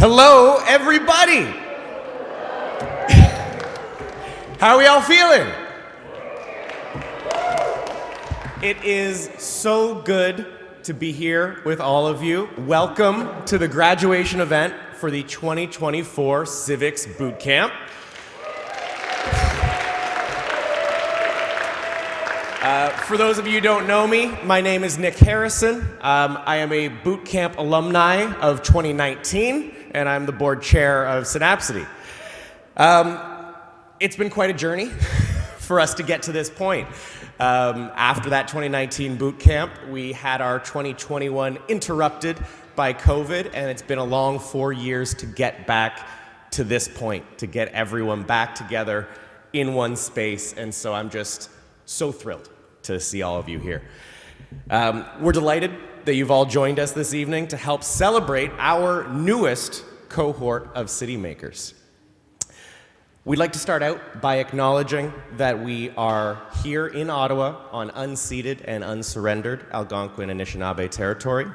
Hello, everybody. How are we all feeling? It is so good to be here with all of you. Welcome to the graduation event for the 2024 Civics Boot Camp. For those of you who don't know me, my name is Nick Harrison. I am a boot camp alumni of 2019, and I'm the board chair of Synapcity. It's been quite a journey for us to get to this point. After that 2019 boot camp, we had our 2021 interrupted by COVID, and it's been a long 4 years to get back to this point, to get everyone back together in one space, and so I'm just so thrilled to see all of you here. We're delighted that you've all joined us this evening to help celebrate our newest cohort of city makers. We'd like to start out by acknowledging that we are here in Ottawa on unceded and unsurrendered Algonquin and Anishinaabe territory.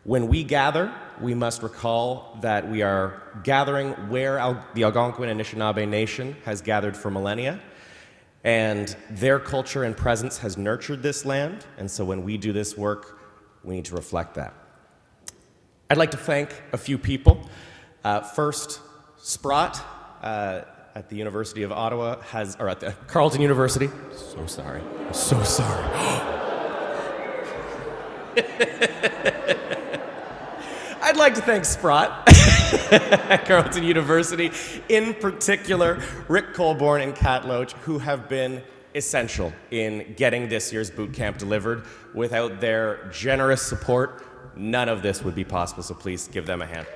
When we gather, we must recall that we are gathering where the Algonquin and Anishinaabe Nation has gathered for millennia, and their culture and presence has nurtured this land, and so when we do this work, we need to reflect that. I'd like to thank a few people. First, Sprott at the University of Ottawa or at the Carleton University. So sorry. I'm so sorry. I'd like to thank Sprott at Carleton University, in particular Rick Colborne and Kat Loach, who have been essential in getting this year's boot camp delivered. Without their generous support, none of this would be possible, so please give them a hand.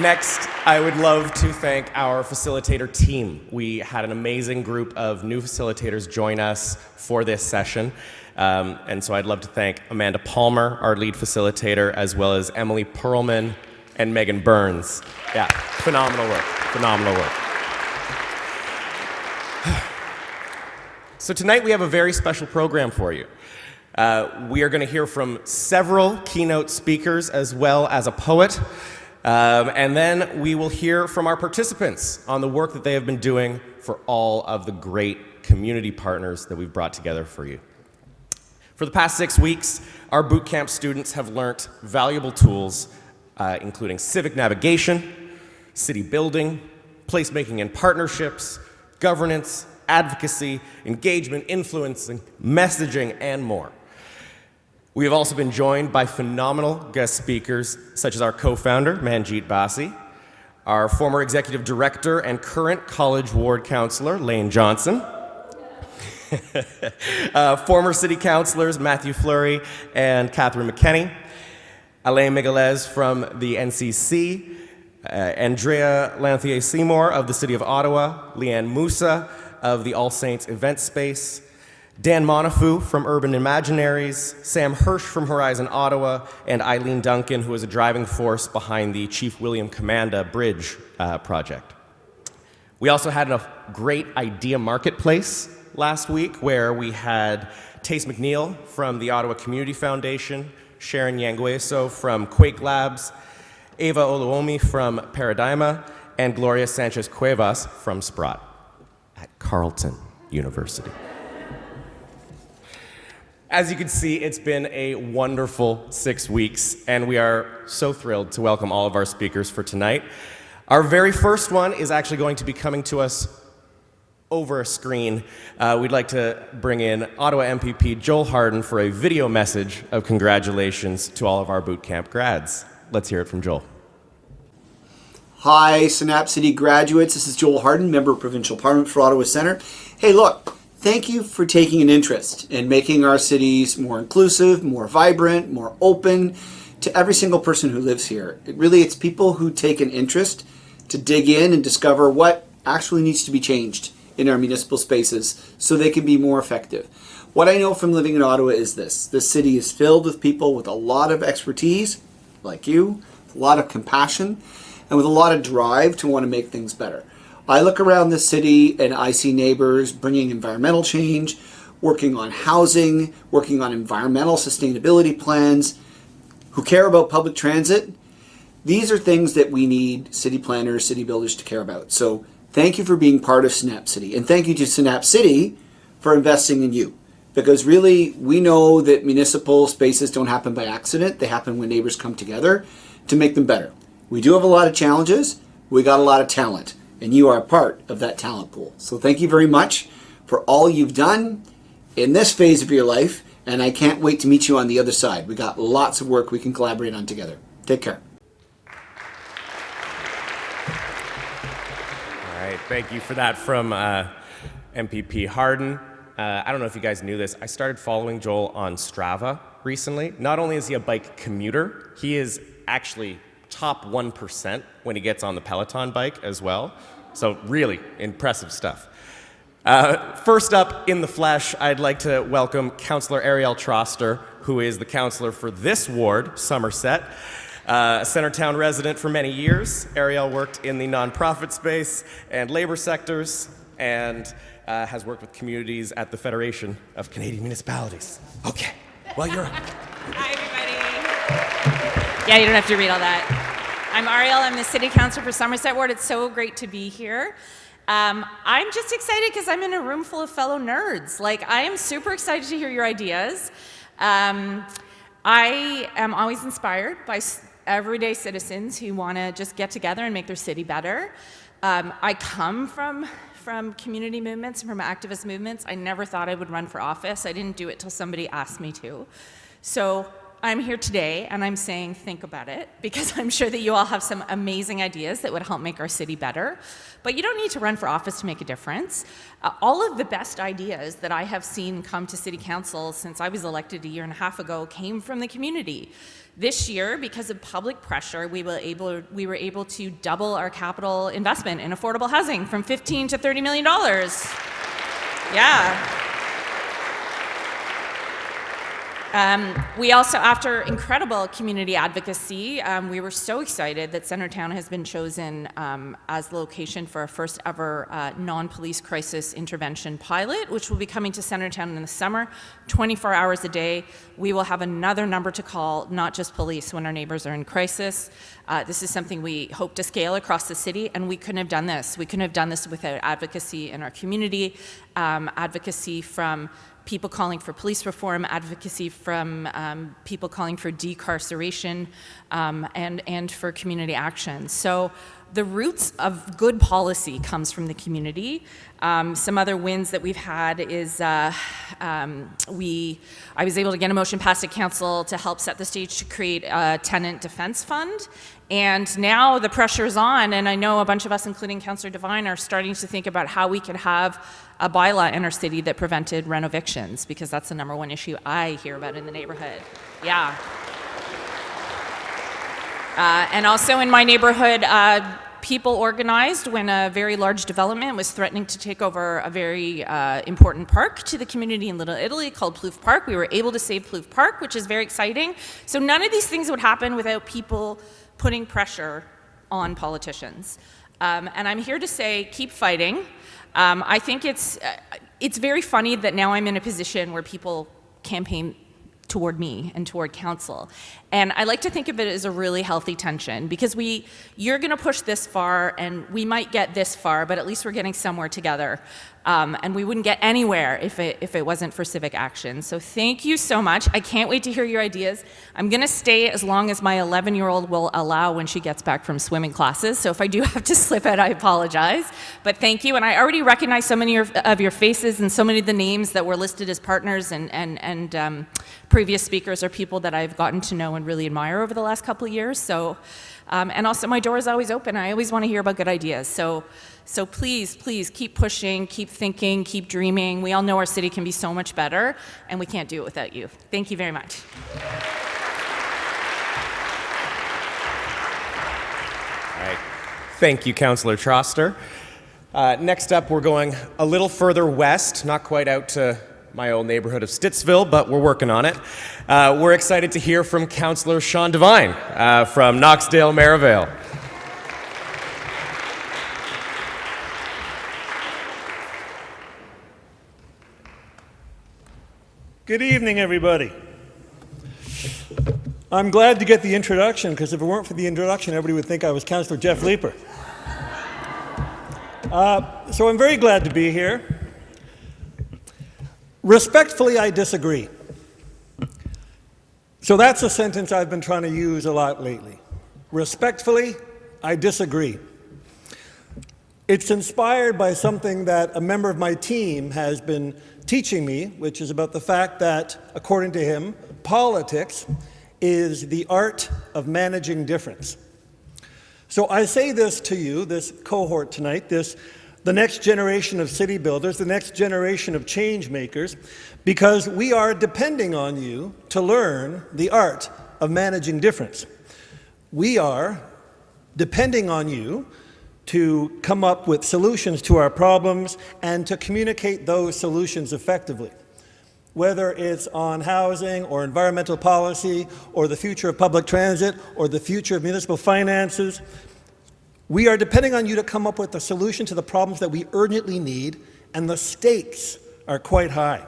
Next, I would love to thank our facilitator team. We had an amazing group of new facilitators join us for this session. And so I'd love to thank Amanda Palmer, our lead facilitator, as well as Emily Perlman and Megan Burns. Yeah, phenomenal work, phenomenal work. So tonight we have a very special program for you. We are going to hear from several keynote speakers as well as a poet. And then we will hear from our participants on the work that they have been doing for all of the great community partners that we've brought together for you. For the past 6 weeks, our boot camp students have learnt valuable tools, including civic navigation, city building, placemaking and partnerships, governance, advocacy, engagement, influencing, messaging, and more. We have also been joined by phenomenal guest speakers, such as our co-founder, Manjeet Basi, our former executive director and current college ward councillor, Lane Johnson, former city councillors Matthew Fleury and Catherine McKenney, Alain Migalez from the NCC, Andrea Lanthier-Seymour of the City of Ottawa, Leanne Moussa of the All Saints Event Space, Dan Monafu from Urban Imaginaries, Sam Hirsch from Horizon Ottawa, and Eileen Duncan, who is a driving force behind the Chief William Commanda Bridge project. We also had a great idea marketplace last week where we had Tace McNeil from the Ottawa Community Foundation, Sharon Yangueso from Quake Labs, Ava Oluomi from Paradigma, and Gloria Sanchez Cuevas from Sprott at Carleton University. As you can see, it's been a wonderful 6 weeks, and we are so thrilled to welcome all of our speakers for tonight. Our very first one is actually going to be coming to us over a screen. We'd like to bring in Ottawa MPP Joel Harden for a video message of congratulations to all of our boot camp grads. Let's hear it from Joel. Hi, Synapcity graduates. This is Joel Harden, Member of Provincial Parliament for Ottawa Centre. Hey, look, thank you for taking an interest in making our cities more inclusive, more vibrant, more open to every single person who lives here. It's people who take an interest to dig in and discover what actually needs to be changed in our municipal spaces so they can be more effective. What I know from living in Ottawa is this city is filled with people with a lot of expertise, like you, a lot of compassion, and with a lot of drive to want to make things better. I look around the city and I see neighbors bringing environmental change, working on housing, working on environmental sustainability plans, who care about public transit. These are things that we need city planners, city builders to care about. So thank you for being part of Synapcity. And thank you to Synapcity for investing in you. Because really, we know that municipal spaces don't happen by accident. They happen when neighbors come together to make them better. We do have a lot of challenges. We got a lot of talent. And you are a part of that talent pool. So thank you very much for all you've done in this phase of your life. And I can't wait to meet you on the other side. We got lots of work we can collaborate on together. Take care. All right, thank you for that from MPP Harden. I don't know if you guys knew this. I started following Joel on Strava recently. Not only is he a bike commuter, he is actually top 1% when he gets on the Peloton bike as well. So really impressive stuff. First up in the flesh, I'd like to welcome Councillor Ariel Troster, who is the councillor for this ward, Somerset. A Centertown resident for many years. Ariel worked in the nonprofit space and labor sectors and has worked with communities at the Federation of Canadian Municipalities. Okay, well, you're... Hi, everybody. Yeah, you don't have to read all that. I'm Ariel. I'm the City Councilor for Somerset Ward. It's so great to be here. I'm just excited because I'm in a room full of fellow nerds. Like, I am super excited to hear your ideas. I am always inspired by everyday citizens who want to just get together and make their city better. I come from community movements, from activist movements. I never thought I would run for office. I didn't do it till somebody asked me to. So I'm here today and I'm saying think about it, because I'm sure that you all have some amazing ideas that would help make our city better. But you don't need to run for office to make a difference. All of the best ideas that I have seen come to City Council since I was elected a year and a half ago came from the community. This year, because of public pressure, we were able to double our capital investment in affordable housing from $15 to $30 million. Yeah. We also, after incredible community advocacy, we were so excited that Centertown has been chosen as the location for our first ever non-police crisis intervention pilot, which will be coming to Centertown in the summer, 24 hours a day. We will have another number to call, not just police, when our neighbors are in crisis. This is something we hope to scale across the city, and we couldn't have done this. We couldn't have done this without advocacy in our community, advocacy from people calling for police reform, advocacy from people calling for decarceration, and for community action. So the roots of good policy comes from the community. Some other wins that we've had is I was able to get a motion passed at council to help set the stage to create a tenant defense fund. And now the pressure's on, and I know a bunch of us, including Councillor Devine, are starting to think about how we could have a bylaw in our city that prevented rent evictions, because that's the #1 issue I hear about in the neighborhood. Yeah. And also in my neighborhood, people organized when a very large development was threatening to take over a very important park to the community in Little Italy called Plouffe Park. We were able to save Plouffe Park, which is very exciting. So none of these things would happen without people putting pressure on politicians. And I'm here to say, keep fighting. I think it's very funny that now I'm in a position where people campaign toward me and toward council. And I like to think of it as a really healthy tension, because you're gonna push this far and we might get this far, but at least we're getting somewhere together. And we wouldn't get anywhere if it wasn't for civic action. So thank you so much. I can't wait to hear your ideas. I'm gonna stay as long as my 11-year-old will allow when she gets back from swimming classes. So if I do have to slip out, I apologize. But thank you, and I already recognize so many of your faces, and so many of the names that were listed as partners and previous speakers are people that I've gotten to know and really admire over the last couple of years. So, and also my door is always open. I always want to hear about good ideas. So please, please keep pushing, keep thinking, keep dreaming. We all know our city can be so much better, and we can't do it without you. Thank you very much. All right. Thank you, Councillor Troster. Next up, we're going a little further west, not quite out to my old neighborhood of Stittsville, but we're working on it. We're excited to hear from Councillor Shawn Devine from Knoxdale, Merivale. Good evening, everybody. I'm glad to get the introduction, because if it weren't for the introduction, everybody would think I was Councillor Jeff Leeper. So I'm very glad to be here. Respectfully, I disagree. So that's a sentence I've been trying to use a lot lately. Respectfully, I disagree. It's inspired by something that a member of my team has been teaching me, which is about the fact that, according to him, politics is the art of managing difference. So I say this to you, this cohort tonight, the next generation of city builders, the next generation of change makers, because we are depending on you to learn the art of managing difference. We are depending on you to come up with solutions to our problems and to communicate those solutions effectively. Whether it's on housing or environmental policy or the future of public transit or the future of municipal finances, we are depending on you to come up with a solution to the problems that we urgently need, and the stakes are quite high.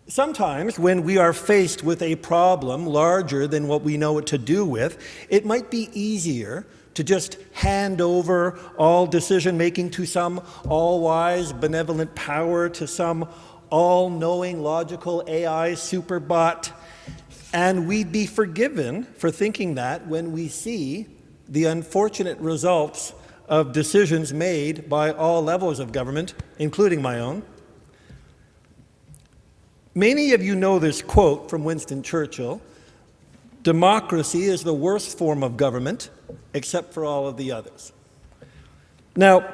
Sometimes when we are faced with a problem larger than what we know what to do with, it might be easier to just hand over all decision-making to some all-wise, benevolent power, to some all-knowing, logical AI superbot, and we'd be forgiven for thinking that when we see the unfortunate results of decisions made by all levels of government, including my own. Many of you know this quote from Winston Churchill: "Democracy is the worst form of government, except for all of the others." Now,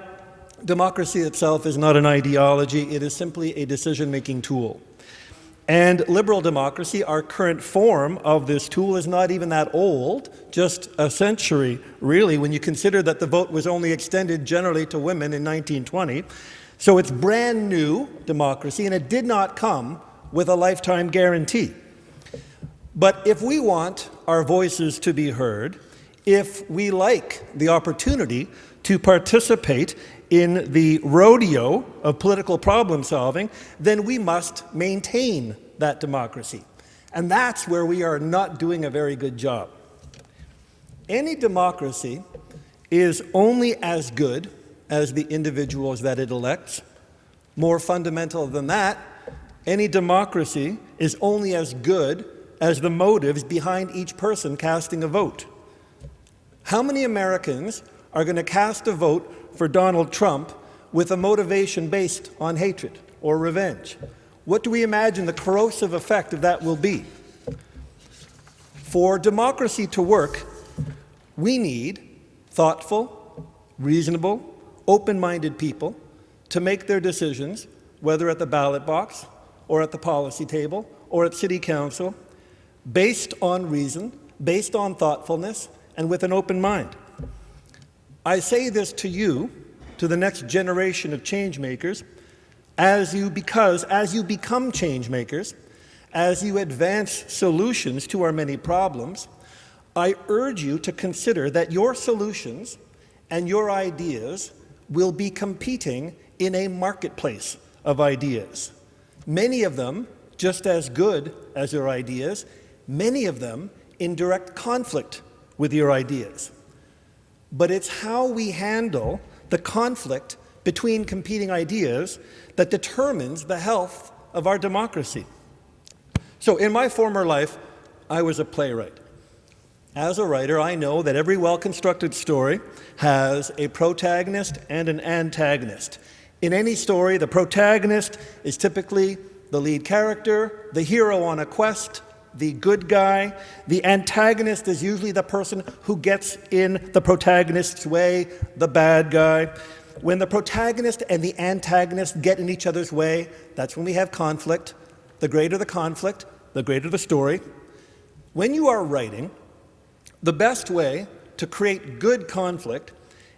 democracy itself is not an ideology, it is simply a decision-making tool. And liberal democracy, our current form of this tool, is not even that old, just a century, really, when you consider that the vote was only extended generally to women in 1920. So it's brand new democracy, and it did not come with a lifetime guarantee. But if we want our voices to be heard, if we like the opportunity to participate in the rodeo of political problem solving, then we must maintain that democracy. And that's where we are not doing a very good job. Any democracy is only as good as the individuals that it elects. More fundamental than that, any democracy is only as good as the motives behind each person casting a vote. How many Americans are going to cast a vote for Donald Trump with a motivation based on hatred or revenge? What do we imagine the corrosive effect of that will be? For democracy to work, we need thoughtful, reasonable, open-minded people to make their decisions, whether at the ballot box or at the policy table or at city council, based on reason, based on thoughtfulness, and with an open mind. I say this to you, to the next generation of change makers, because as you become change makers, as you advance solutions to our many problems, I urge you to consider that your solutions and your ideas will be competing in a marketplace of ideas. Many of them just as good as your ideas, many of them in direct conflict with your ideas. But it's how we handle the conflict between competing ideas that determines the health of our democracy. So in my former life, I was a playwright. As a writer, I know that every well-constructed story has a protagonist and an antagonist. In any story, the protagonist is typically the lead character, the hero on a quest, the good guy. The antagonist is usually the person who gets in the protagonist's way, the bad guy. When the protagonist and the antagonist get in each other's way, that's when we have conflict. The greater the conflict, the greater the story. When you are writing, the best way to create good conflict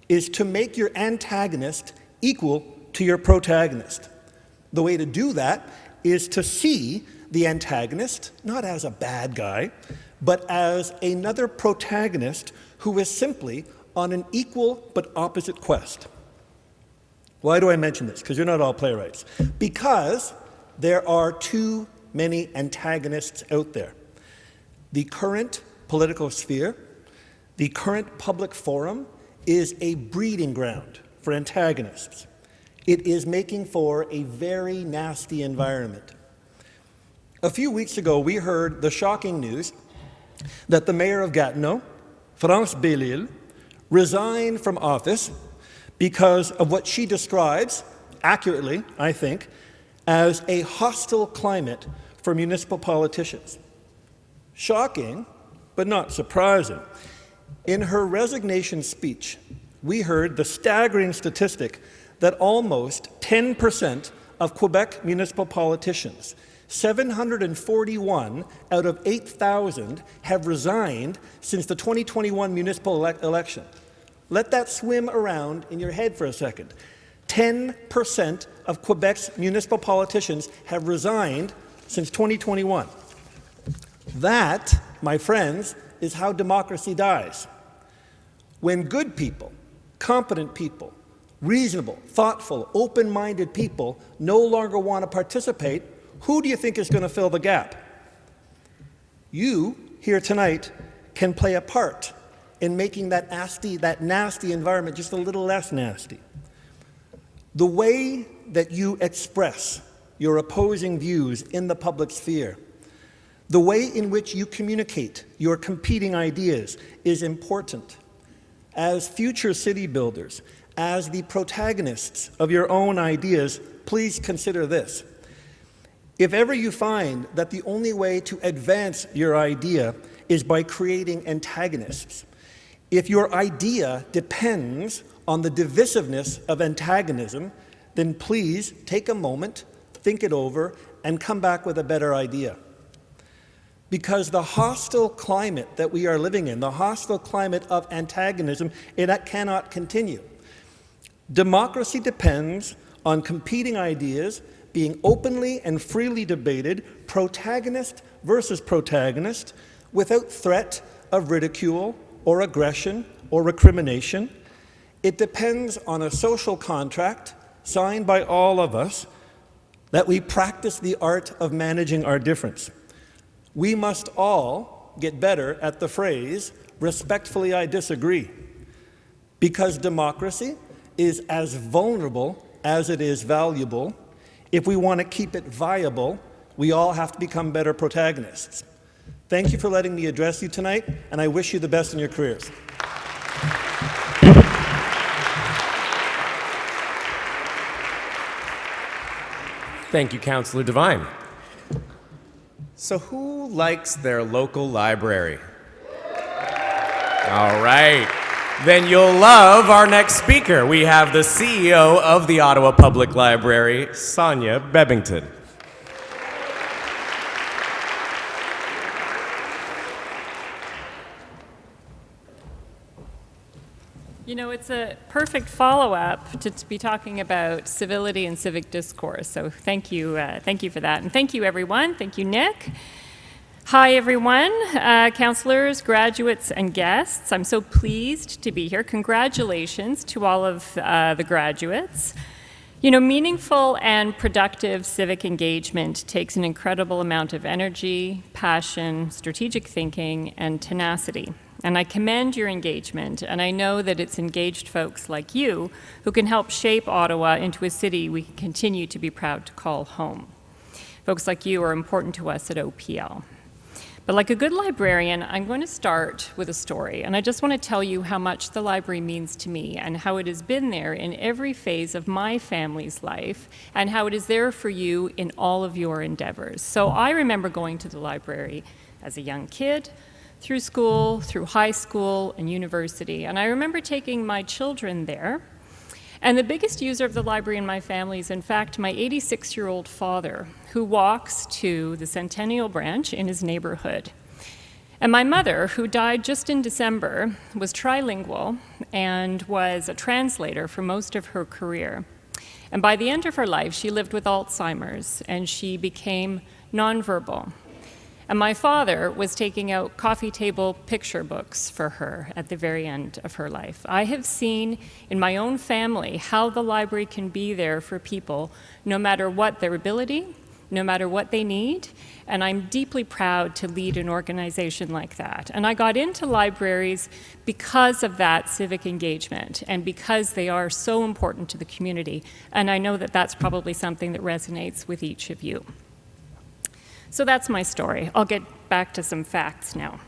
is to make your antagonist equal to your protagonist. The way to do that is to see the antagonist not as a bad guy, but as another protagonist who is simply on an equal but opposite quest. Why do I mention this? Because you're not all playwrights. Because there are two many antagonists out there. The current political sphere, the current public forum, is a breeding ground for antagonists. It is making for a very nasty environment. A few weeks ago, we heard the shocking news that the mayor of Gatineau, France Bellil, resigned from office because of what she describes, accurately, I think, as a hostile climate for municipal politicians. Shocking, but not surprising. In her resignation speech, we heard the staggering statistic that almost 10% of Quebec municipal politicians, 741 out of 8,000, have resigned since the 2021 municipal election. Let that swim around in your head for a second. 10% of Quebec's municipal politicians have resigned since 2021. That, my friends, is how democracy dies. When good people, competent people, reasonable, thoughtful, open-minded people no longer want to participate, who do you think is going to fill the gap? You, here tonight, can play a part in making that nasty environment just a little less nasty. The way that you express your opposing views in the public sphere, the way in which you communicate your competing ideas is important. As future city builders, as the protagonists of your own ideas, please consider this. If ever you find that the only way to advance your idea is by creating antagonists, if your idea depends on the divisiveness of antagonism, then please take a moment, think it over, and come back with a better idea. Because the hostile climate that we are living in, the hostile climate of antagonism, it cannot continue. Democracy depends on competing ideas being openly and freely debated, protagonist versus protagonist, without threat of ridicule or aggression or recrimination. It depends on a social contract signed by all of us that we practice the art of managing our difference. We must all get better at the phrase, respectfully I disagree, because democracy is as vulnerable as it is valuable. If we want to keep it viable, we all have to become better protagonists. Thank you for letting me address you tonight, and I wish you the best in your careers. Thank you, Councillor Devine. So who likes their local library? All right. Then you'll love our next speaker. We have the CEO of the Ottawa Public Library, Sonia Bebbington. You know, it's a perfect follow-up to be talking about civility and civic discourse. So thank you for that. And thank you, everyone. Thank you, Nick. Hi, everyone, councillors, graduates, and guests. I'm so pleased to be here. Congratulations to all of the graduates. You know, meaningful and productive civic engagement takes an incredible amount of energy, passion, strategic thinking, and tenacity. And I commend your engagement, and I know that it's engaged folks like you who can help shape Ottawa into a city we can continue to be proud to call home. Folks like you are important to us at OPL. But like a good librarian, I'm going to start with a story, and I just want to tell you how much the library means to me and how it has been there in every phase of my family's life and how it is there for you in all of your endeavors. So I remember going to the library as a young kid, through school, through high school and university, and I remember taking my children there. And the biggest user of the library in my family is, in fact, my 86-year-old father, who walks to the Centennial Branch in his neighborhood. And my mother, who died just in December, was trilingual and was a translator for most of her career. And by the end of her life, she lived with Alzheimer's, and she became nonverbal. And my father was taking out coffee table picture books for her at the very end of her life. I have seen in my own family how the library can be there for people no matter what their ability, no matter what they need, and I'm deeply proud to lead an organization like that. And I got into libraries because of that civic engagement and because they are so important to the community, and I know that that's probably something that resonates with each of you. So that's my story. I'll get back to some facts now.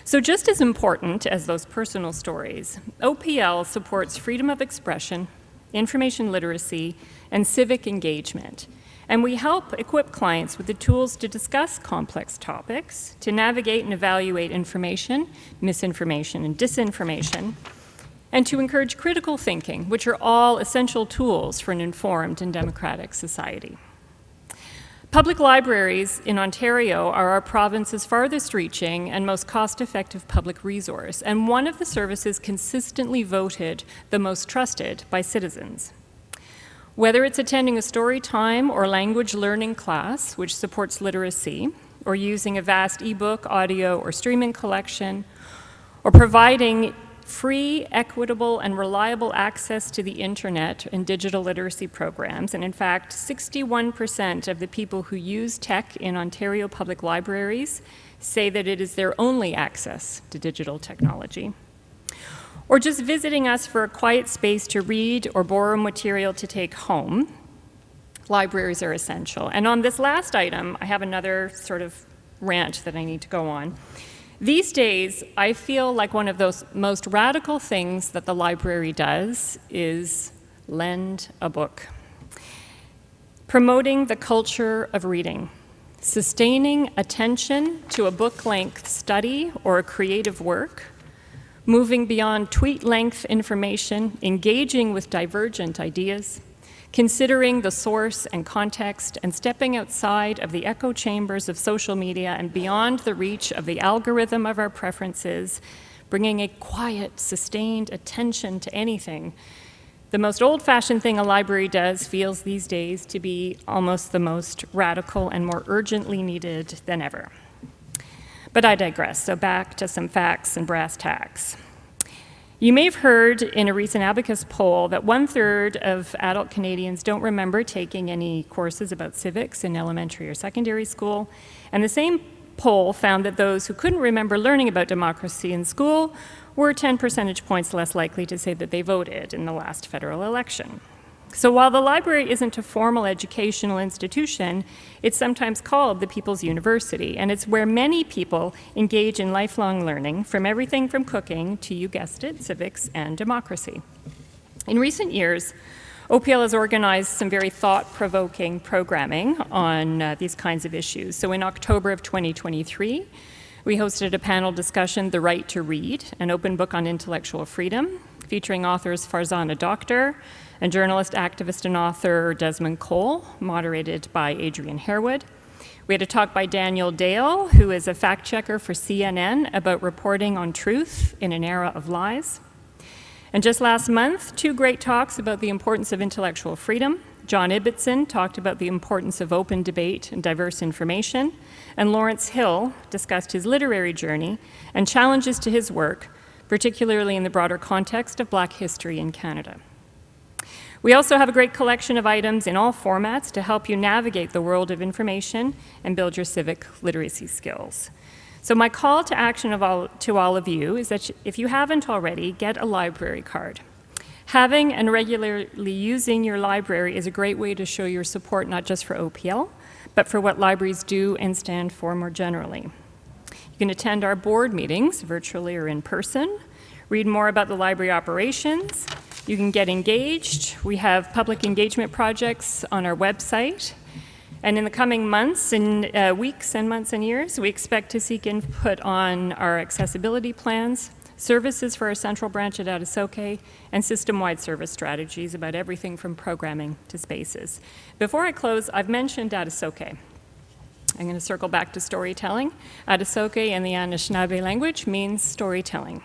So just as important as those personal stories, OPL supports freedom of expression, information literacy, and civic engagement. And we help equip clients with the tools to discuss complex topics, to navigate and evaluate information, misinformation, and disinformation, and to encourage critical thinking, which are all essential tools for an informed and democratic society. Public libraries in Ontario are our province's farthest reaching and most cost-effective public resource, and one of the services consistently voted the most trusted by citizens. Whether it's attending a story time or language learning class, which supports literacy, or using a vast ebook, audio, or streaming collection, or providing free, equitable, and reliable access to the internet and digital literacy programs. And in fact, 61% of the people who use tech in Ontario public libraries say that it is their only access to digital technology. Or just visiting us for a quiet space to read or borrow material to take home, libraries are essential. And on this last item, I have another sort of rant that I need to go on. These days, I feel like one of those most radical things that the library does is lend a book. Promoting the culture of reading, sustaining attention to a book-length study or a creative work, moving beyond tweet-length information, engaging with divergent ideas, considering the source and context, and stepping outside of the echo chambers of social media and beyond the reach of the algorithm of our preferences, bringing a quiet, sustained attention to anything. The most old-fashioned thing a library does feels these days to be almost the most radical and more urgently needed than ever. But I digress, so back to some facts and brass tacks. You may have heard in a recent Abacus poll that 1/3 of adult Canadians don't remember taking any courses about civics in elementary or secondary school, and the same poll found that those who couldn't remember learning about democracy in school were 10 percentage points less likely to say that they voted in the last federal election. So while the library isn't a formal educational institution, it's sometimes called the People's University, and it's where many people engage in lifelong learning from everything from cooking to, you guessed it, civics and democracy. In recent years, OPL has organized some very thought-provoking programming on these kinds of issues. So in October of 2023, we hosted a panel discussion, The Right to Read, an open book on intellectual freedom, featuring authors Farzana Doctor and journalist, activist, and author Desmond Cole, moderated by Adrian Harewood. We had a talk by Daniel Dale, who is a fact checker for CNN, about reporting on truth in an era of lies. And just last month, 2 great talks about the importance of intellectual freedom. John Ibbotson talked about the importance of open debate and diverse information, and Lawrence Hill discussed his literary journey and challenges to his work, particularly in the broader context of Black history in Canada. We also have a great collection of items in all formats to help you navigate the world of information and build your civic literacy skills. So my call to action to all of you is that if you haven't already, get a library card. Having and regularly using your library is a great way to show your support not just for OPL, but for what libraries do and stand for more generally. You can attend our board meetings, virtually or in person, read more about the library operations. You can get engaged. We have public engagement projects on our website. And in the coming months and weeks and months and years, we expect to seek input on our accessibility plans, services for our central branch at Atisoke, and system-wide service strategies about everything from programming to spaces. Before I close, I've mentioned Atisoke. I'm going to circle back to storytelling. Atisoke in the Anishinaabe language means storytelling.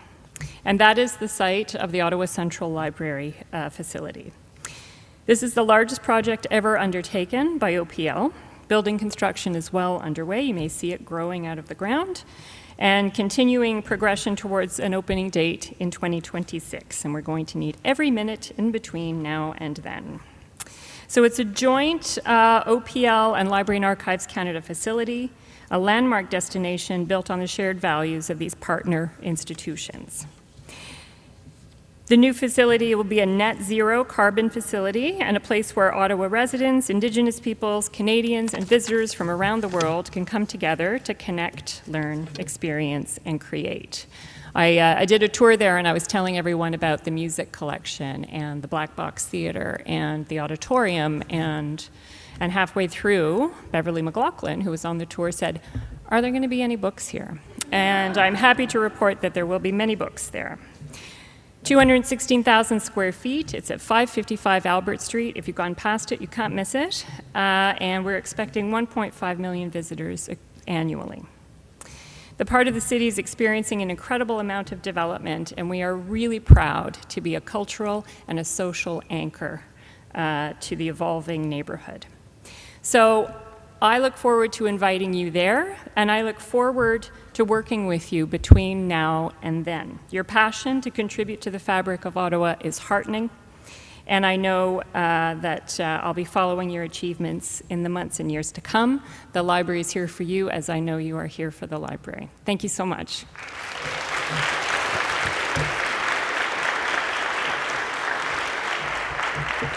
And that is the site of the Ottawa Central Library facility. This is the largest project ever undertaken by OPL. Building construction is well underway. You may see it growing out of the ground, and continuing progression towards an opening date in 2026. And we're going to need every minute in between now and then. So it's a joint OPL and Library and Archives Canada facility, a landmark destination built on the shared values of these partner institutions. The new facility will be a net zero carbon facility and a place where Ottawa residents, Indigenous peoples, Canadians, and visitors from around the world can come together to connect, learn, experience, and create. I did a tour there and I was telling everyone about the music collection and the Black Box Theatre and the auditorium, and halfway through, Beverly McLaughlin, who was on the tour, said, "Are there going to be any books here?" And I'm happy to report that there will be many books there. 216,000 square feet. It's at 555 Albert Street. If you've gone past it, you can't miss it. And we're expecting 1.5 million visitors annually. The part of the city is experiencing an incredible amount of development, and we are really proud to be a cultural and a social anchor to the evolving neighborhood. So I look forward to inviting you there, and I look forward to working with you between now and then. Your passion to contribute to the fabric of Ottawa is heartening, and I know that I'll be following your achievements in the months and years to come. The library is here for you, as I know you are here for the library. Thank you so much.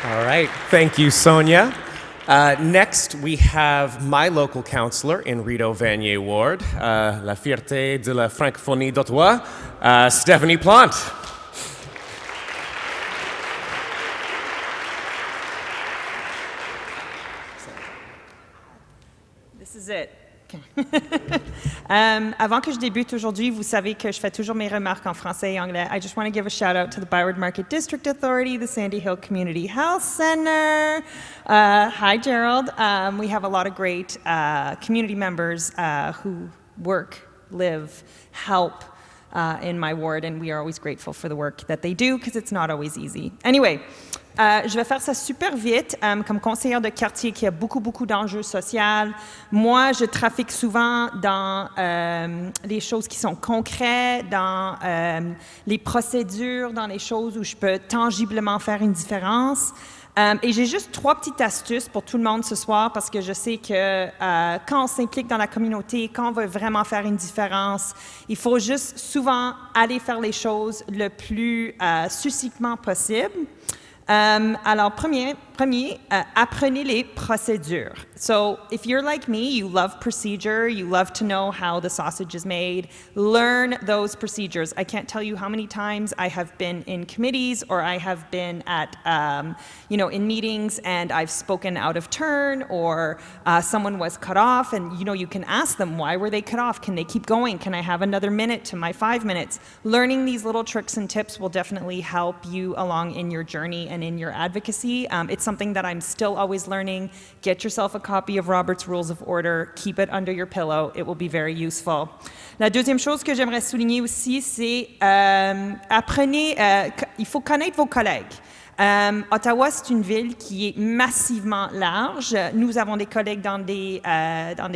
All right, thank you, Sonia. Next, we have my local councillor in Rideau-Vanier Ward, la fierté de la francophonie d'Ottawa, Stéphanie Plante. This is it. Avant que je débute aujourd'hui, vous savez que je fais toujours mes remarques en français et anglais. I just want to give a shout out to the Byward Market District Authority, the Sandy Hill Community Health Center. Hi, Gerald. We have a lot of great community members who work, live, help in my ward, and we are always grateful for the work that they do because it's not always easy. Anyway, je vais faire ça super vite. Comme conseillère de quartier qui a beaucoup d'enjeux sociaux, moi, je trafique souvent dans les choses qui sont concrètes, dans les procédures, dans les choses où je peux tangiblement faire une différence. Et j'ai juste 3 petites astuces pour tout le monde ce soir parce que je sais que quand on s'implique dans la communauté, quand on veut vraiment faire une différence, il faut juste souvent aller faire les choses le plus succinctement possible. Alors, premier, apprenez les procédures. So, if you're like me, you love procedure, you love to know how the sausage is made, learn those procedures. I can't tell you how many times I have been in committees or I have been at, in meetings and I've spoken out of turn or someone was cut off and, you can ask them, why were they cut off? Can they keep going? Can I have another minute to my 5 minutes? Learning these little tricks and tips will definitely help you along in your journey and in your advocacy. It's something that I'm still always learning. Get yourself a copy of Robert's Rules of Order. Keep it under your pillow. It will be very useful. La deuxième chose que j'aimerais souligner aussi, c'est il faut connaître vos collègues. Ottawa, c'est une ville qui est massivement large. Nous avons des collègues dans des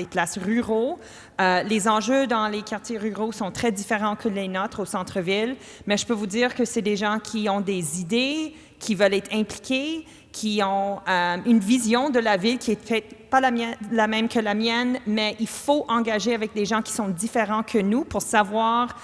places ruraux. Les enjeux dans les quartiers ruraux sont très différents que les nôtres au centre-ville, mais je peux vous dire que c'est des gens qui ont des idées, qui veulent être impliqués, qui ont une vision de la ville qui est peut-être pas la même que la mienne, mais il faut engager avec des gens qui sont différents que nous pour savoir,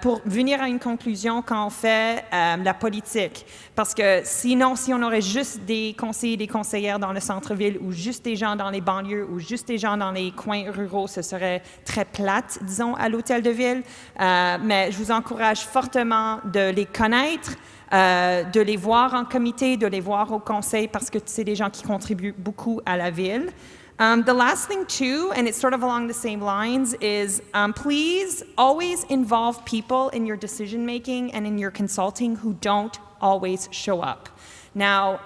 pour venir à une conclusion quand on fait la politique. Parce que sinon, si on aurait juste des conseillers et des conseillères dans le centre-ville ou juste des gens dans les banlieues ou juste des gens dans les coins ruraux, ce serait très plate, disons, à l'hôtel de ville. Mais je vous encourage fortement de les connaître, de les voir en comité, de les voir au conseil, parce que c'est des gens qui contribuent beaucoup à la ville. The last thing too, and it's sort of along the same lines, is please always involve people in your decision making and in your consulting who don't always show up. Now,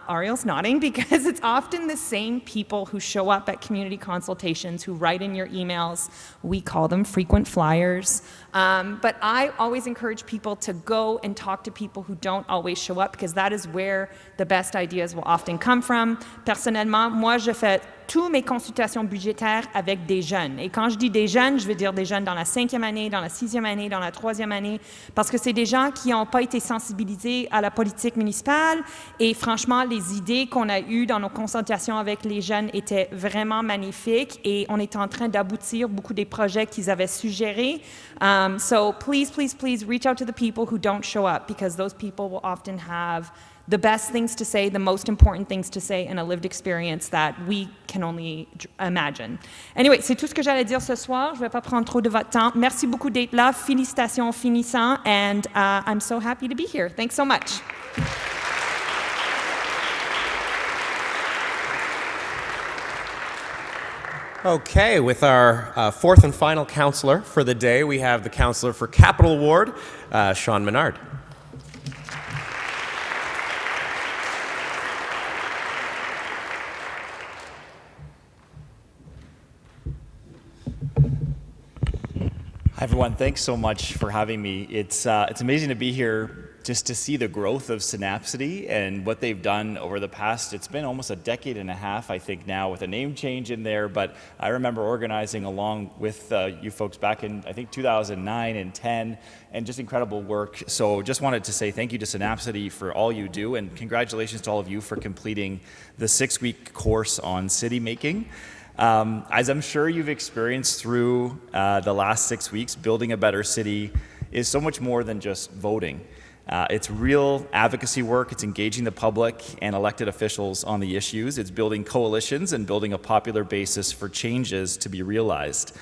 Ariel's nodding because it's often the same people who show up at community consultations, who write in your emails. We call them frequent flyers. But I always encourage people to go and talk to people who don't always show up because that is where the best ideas will often come from. Personnellement, moi, je fais toutes mes consultations budgétaires avec des jeunes. Et quand je dis des jeunes, je veux dire des jeunes dans la 5e année, dans la 6e année, dans la 3e année, parce que c'est des gens qui n'ont pas été sensibilisés à la politique municipale. Et franchement, les idées qu'on a eues dans nos consultations avec les jeunes étaient vraiment magnifiques et on est en train d'aboutir beaucoup des projets qu'ils avaient suggérés. So please, please, please reach out to the people who don't show up because those people will often have the best things to say, the most important things to say, and a lived experience that we can only imagine. Anyway, c'est tout ce que j'allais dire ce soir. Je ne vais pas prendre trop de votre temps. Merci beaucoup d'être là. Félicitations finissant, and I'm so happy to be here. Thanks so much. Okay, with our fourth and final counselor for the day, we have the counselor for Capital Ward, Shawn Menard. Hi everyone, thanks so much for having me. It's amazing to be here just to see the growth of Synapcity and what they've done over the past, it's been almost a decade and a half, I think now, with a name change in there, but I remember organizing along with you folks back in, I think, 2009 and 10, and just incredible work. So just wanted to say thank you to Synapcity for all you do, and congratulations to all of you for completing the 6-week course on city making. As I'm sure you've experienced through the last 6 weeks, building a better city is so much more than just voting. It's real advocacy work, it's engaging the public and elected officials on the issues, it's building coalitions and building a popular basis for changes to be realized.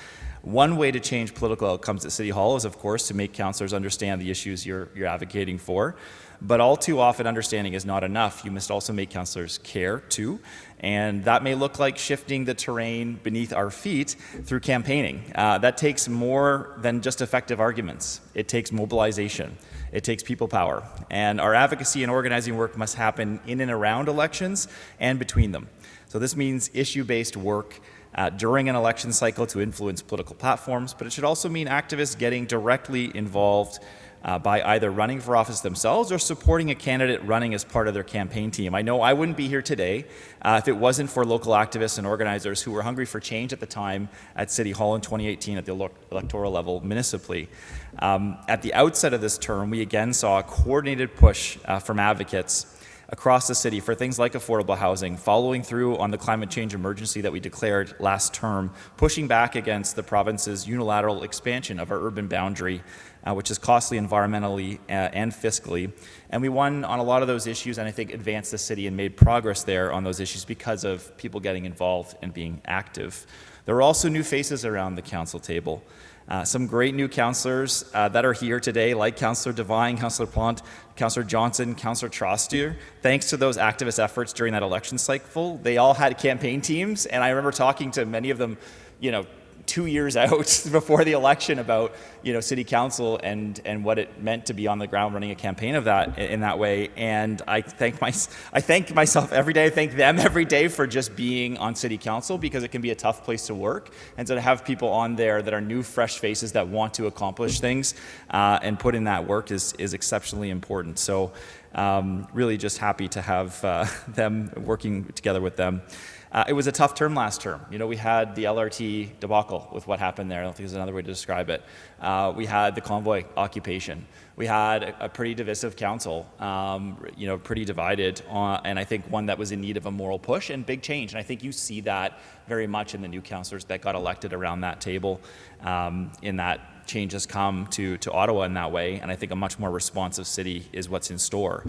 One way to change political outcomes at City Hall is, of course, to make councillors understand the issues you're advocating for. But all too often, understanding is not enough. You must also make councillors care, too. And that may look like shifting the terrain beneath our feet through campaigning. That takes more than just effective arguments. It takes mobilization. It takes people power. And our advocacy and organizing work must happen in and around elections and between them. So this means issue-based work during an election cycle to influence political platforms, but it should also mean activists getting directly involved by either running for office themselves or supporting a candidate running as part of their campaign team. I know I wouldn't be here today if it wasn't for local activists and organizers who were hungry for change at the time at City Hall in 2018 at the electoral level municipally. At the outset of this term, we again saw a coordinated push from advocates across the city for things like affordable housing, following through on the climate change emergency that we declared last term, pushing back against the province's unilateral expansion of our urban boundary, which is costly environmentally and fiscally. And we won on a lot of those issues and I think advanced the city and made progress there on those issues because of people getting involved and being active. There were also new faces around the council table. Some great new councillors that are here today, like Councillor Devine, Councillor Plante, Councillor Johnson, Councillor Troster. Thanks to those activist efforts during that election cycle, they all had campaign teams, and I remember talking to many of them, 2 years out before the election about city council and what it meant to be on the ground running a campaign of that in that way. And I thank myself every day. I thank them every day for just being on city council because it can be a tough place to work. And so to have people on there that are new, fresh faces that want to accomplish things and put in that work is exceptionally important. So really just happy to have them working together with them. It was a tough term last term. We had the LRT debacle with what happened there. I don't think there's another way to describe it. We had the convoy occupation. We had a pretty divisive council, pretty divided, and I think one that was in need of a moral push and big change. And I think you see that very much in the new councillors that got elected around that table, in that change has come to Ottawa in that way. And I think a much more responsive city is what's in store.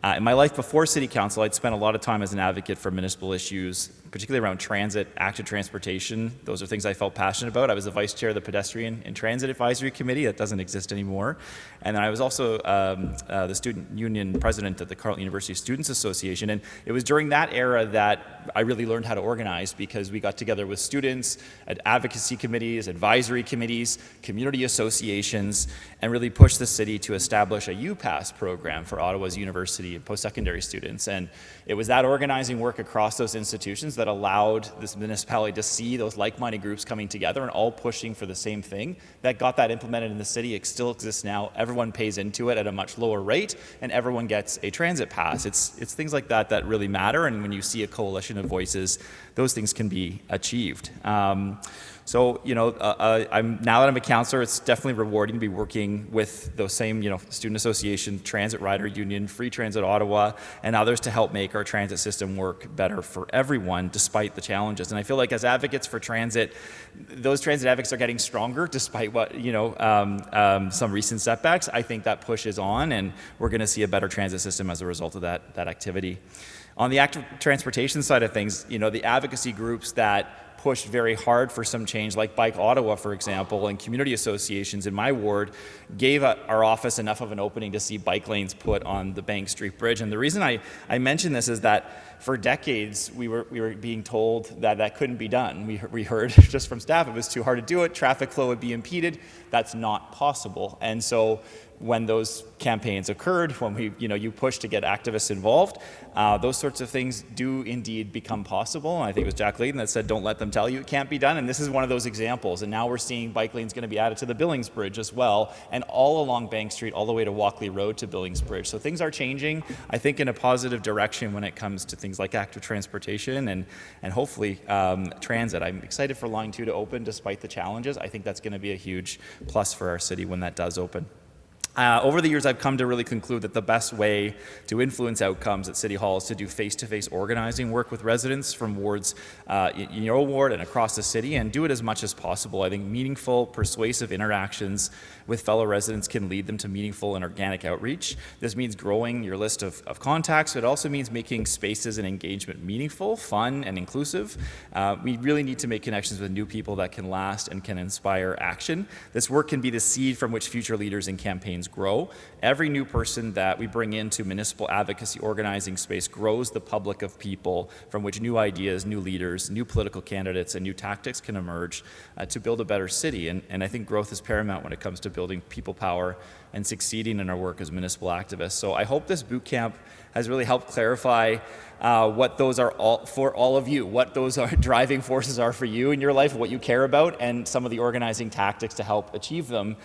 In my life before City Council, I'd spent a lot of time as an advocate for municipal issues, particularly around transit, active transportation. Those are things I felt passionate about. I was the vice chair of the Pedestrian and Transit Advisory Committee. That doesn't exist anymore. And then I was also the student union president at the Carleton University Students Association. And it was during that era that I really learned how to organize because we got together with students at advocacy committees, advisory committees, community associations, and really pushed the city to establish a UPass program for Ottawa's university and post-secondary students. And it was that organizing work across those institutions that that allowed this municipality to see those like-minded groups coming together and all pushing for the same thing, that got that implemented in the city. It still exists now. Everyone pays into it at a much lower rate, and everyone gets a transit pass. It's things like that that really matter, and when you see a coalition of voices, those things can be achieved. So, now that I'm a councillor, it's definitely rewarding to be working with those same, Student Association, Transit Rider Union, Free Transit Ottawa, and others to help make our transit system work better for everyone, despite the challenges. And I feel like as advocates for transit, those transit advocates are getting stronger, despite what, some recent setbacks. I think that pushes on, and we're going to see a better transit system as a result of that activity. On the active transportation side of things, the advocacy groups that pushed very hard for some change, like Bike Ottawa, for example, and community associations in my ward gave our office enough of an opening to see bike lanes put on the Bank Street Bridge. And the reason I mention this is that for decades we were being told that couldn't be done. We heard just from staff it was too hard to do it, traffic flow would be impeded. That's not possible. And so when those campaigns occurred, when you push to get activists involved, those sorts of things do indeed become possible. And I think it was Jack Layton that said, don't let them tell you it can't be done. And this is one of those examples. And now we're seeing bike lanes going to be added to the Billings Bridge as well, and all along Bank Street, all the way to Walkley Road to Billings Bridge. So things are changing, I think, in a positive direction when it comes to things like active transportation and hopefully transit. I'm excited for Line 2 to open despite the challenges. I think that's going to be a huge plus for our city when that does open. Over the years, I've come to really conclude that the best way to influence outcomes at City Hall is to do face-to-face organizing work with residents from wards in your ward and across the city, and do it as much as possible. I think meaningful, persuasive interactions with fellow residents can lead them to meaningful and organic outreach. This means growing your list of contacts. It also means making spaces and engagement meaningful, fun, and inclusive. We really need to make connections with new people that can last and can inspire action. This work can be the seed from which future leaders and campaigns grow. Every new person that we bring into municipal advocacy organizing space grows the public of people from which new ideas, new leaders, new political candidates, and new tactics can emerge to build a better city. And I think growth is paramount when it comes to building people power and succeeding in our work as municipal activists. So I hope this boot camp has really helped clarify what those are for all of you, what those driving forces are for you in your life, what you care about, and some of the organizing tactics to help achieve them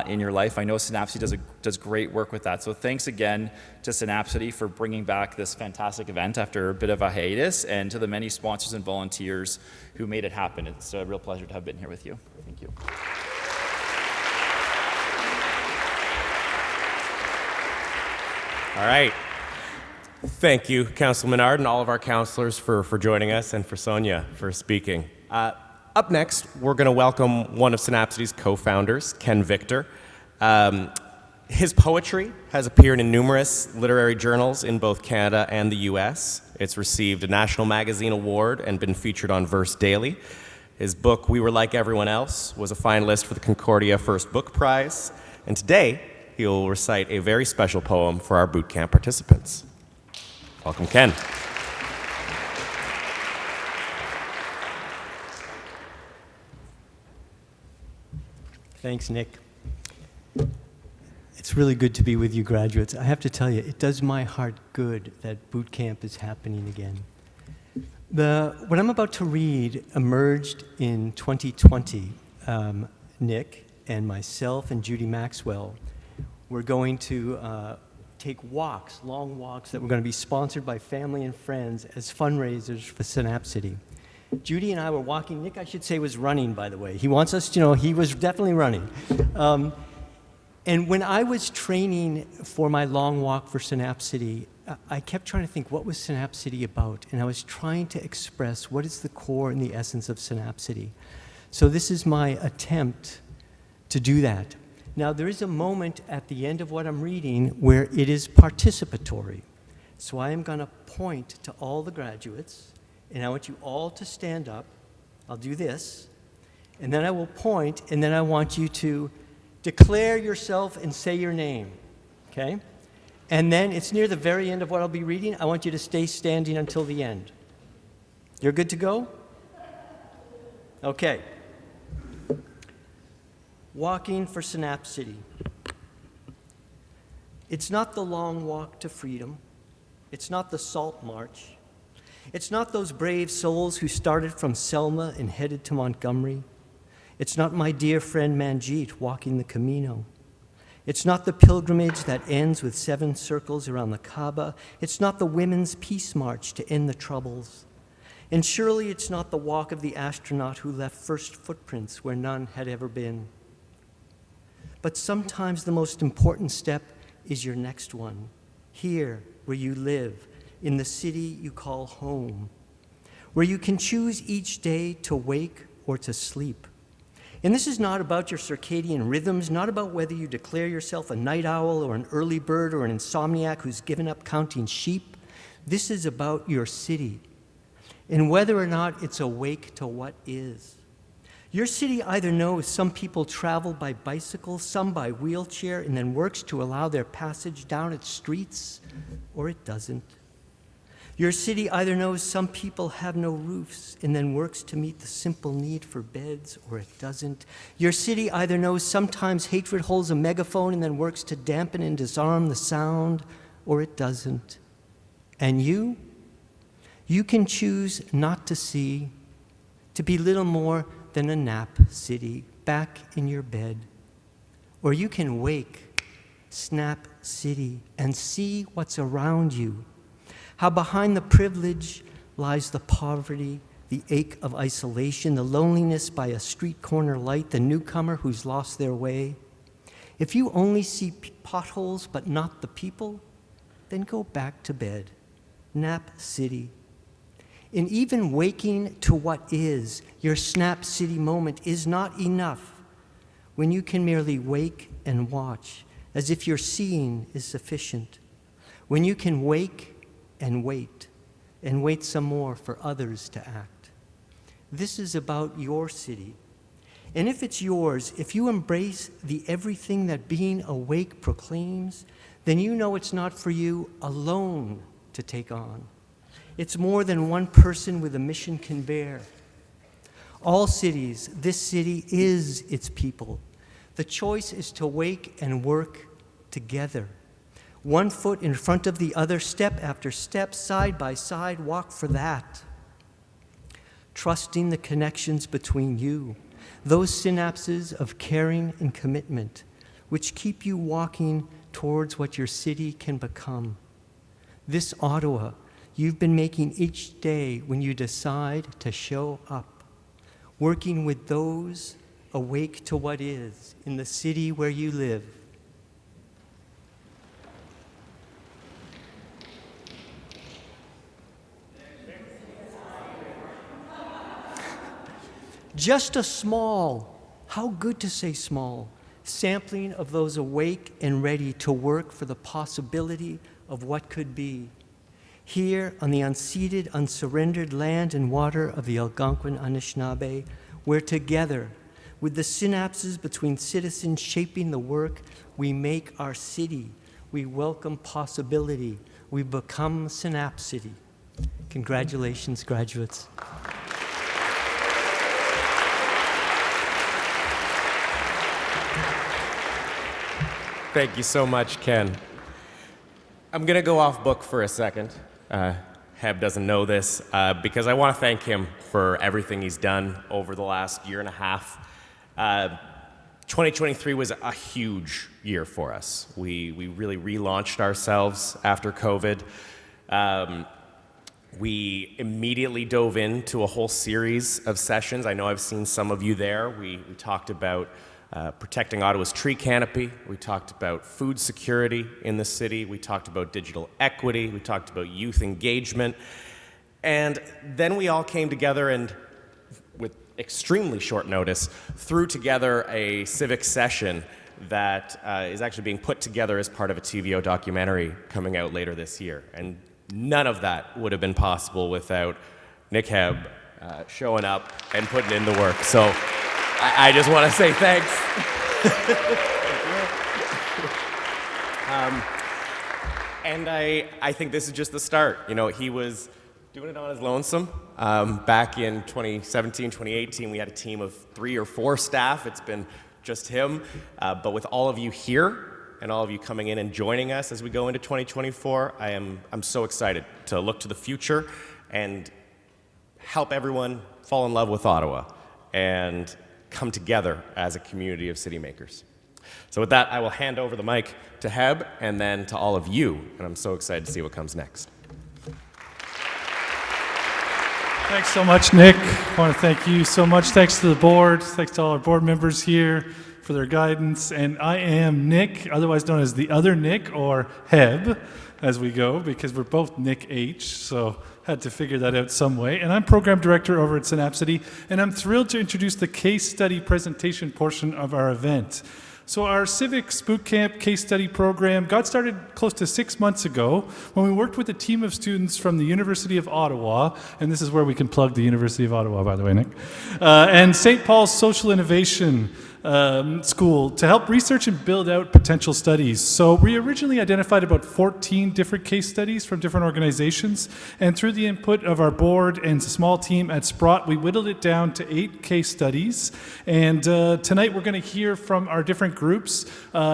in your life. I know Synapcity does great work with that. So thanks again to Synapcity for bringing back this fantastic event after a bit of a hiatus, and to the many sponsors and volunteers who made it happen. It's a real pleasure to have been here with you. Thank you. All right. Thank you, Councilor Menard, and all of our councillors for joining us, and for Sonia for speaking. Up next, we're going to welcome one of Synapcity's co-founders, Ken Victor. His poetry has appeared in numerous literary journals in both Canada and the US. It's received a National Magazine Award and been featured on Verse Daily. His book, We Were Like Everyone Else, was a finalist for the Concordia First Book Prize. And today, he will recite a very special poem for our boot camp participants. Welcome, Ken. Thanks, Nick. It's really good to be with you graduates. I have to tell you, it does my heart good that boot camp is happening again. What I'm about to read emerged in 2020. Nick and myself and Judy Maxwell were going to take walks, long walks that were going to be sponsored by family and friends as fundraisers for Synapcity. Judy and I were walking. Nick, I should say, was running, by the way. He wants us to know he was definitely running. And when I was training for my long walk for Synapcity, I kept trying to think, what was Synapcity about? And I was trying to express what is the core and the essence of Synapcity. So this is my attempt to do that. Now, there is a moment at the end of what I'm reading where it is participatory. So I am going to point to all the graduates, and I want you all to stand up. I'll do this, and then I will point, and then I want you to declare yourself and say your name, okay? And then it's near the very end of what I'll be reading. I want you to stay standing until the end. You're good to go? Okay. Walking for Synapcity. It's not the long walk to freedom. It's not the Salt March. It's not those brave souls who started from Selma and headed to Montgomery. It's not my dear friend Manjeet walking the Camino. It's not the pilgrimage that ends with 7 circles around the Kaaba. It's not the women's peace march to end the troubles. And surely it's not the walk of the astronaut who left first footprints where none had ever been. But sometimes the most important step is your next one, here where you live, in the city you call home, where you can choose each day to wake or to sleep. And this is not about your circadian rhythms, not about whether you declare yourself a night owl or an early bird or an insomniac who's given up counting sheep. This is about your city and whether or not it's awake to what is. Your city either knows some people travel by bicycle, some by wheelchair, and then works to allow their passage down its streets, or it doesn't. Your city either knows some people have no roofs and then works to meet the simple need for beds, or it doesn't. Your city either knows sometimes hatred holds a megaphone and then works to dampen and disarm the sound, or it doesn't. And you can choose not to see, to be little more than a nap city back in your bed. Or you can wake, snap city, and see what's around you. How behind the privilege lies the poverty, the ache of isolation, the loneliness by a street corner light, the newcomer who's lost their way. If you only see potholes but not the people, then go back to bed. Nap city. And even waking to what is, your snap city moment is not enough when you can merely wake and watch as if your seeing is sufficient. When you can wake and wait some more for others to act. This is about your city. And if it's yours, if you embrace the everything that being awake proclaims, then you know it's not for you alone to take on. It's more than one person with a mission can bear. All cities, this city is its people. The choice is to wake and work together. One foot in front of the other, step after step, side by side, walk for that. Trusting the connections between you, those synapses of caring and commitment, which keep you walking towards what your city can become. This Ottawa, you've been making each day when you decide to show up, working with those awake to what is in the city where you live. Just a small, how good to say small, sampling of those awake and ready to work for the possibility of what could be. Here on the unceded, unsurrendered land and water of the Algonquin Anishinaabe, where together, with the synapses between citizens shaping the work, we make our city, we welcome possibility, we become Synapcity. Congratulations, graduates. Thank you so much, Ken. I'm going to go off book for a second. Heb doesn't know this, because I want to thank him for everything he's done over the last year and a half. 2023 was a huge year for us. We really relaunched ourselves after COVID. We immediately dove into a whole series of sessions. I know I've seen some of you there. We talked about protecting Ottawa's tree canopy. We talked about food security in the city. We talked about digital equity. We talked about youth engagement. And then we all came together and, with extremely short notice, threw together a civic session that is actually being put together as part of a TVO documentary coming out later this year. And none of that would have been possible without Nick Heb showing up and putting in the work. So I just want to say thanks. And I think this is just the start. You know, he was doing it on his lonesome. Back in 2017, 2018, we had a team of 3 or 4 staff. It's been just him. But with all of you here and all of you coming in and joining us as we go into 2024, I'm so excited to look to the future and help everyone fall in love with Ottawa and come together as a community of city makers. So with that, I will hand over the mic to Heb and then to all of you, and I'm so excited to see what comes next. Thanks so much, Nick. I want to thank you so much. Thanks to the board. Thanks to all our board members here for their guidance. And I am Nick, otherwise known as the other Nick, or Heb, as we go, because we're both Nick H, so had to figure that out some way. And I'm program director over at Synapcity, and I'm thrilled to introduce the case study presentation portion of our event. So our Civics Boot Camp case study program got started close to 6 months ago when we worked with a team of students from the University of Ottawa, and this is where we can plug the University of Ottawa, by the way, Nick, and St. Paul's Social Innovation School to help research and build out potential studies. So we originally identified about 14 different case studies from different organizations, and through the input of our board and a small team at Sprott, we whittled it down to 8 case studies. And tonight we're going to hear from our different groups.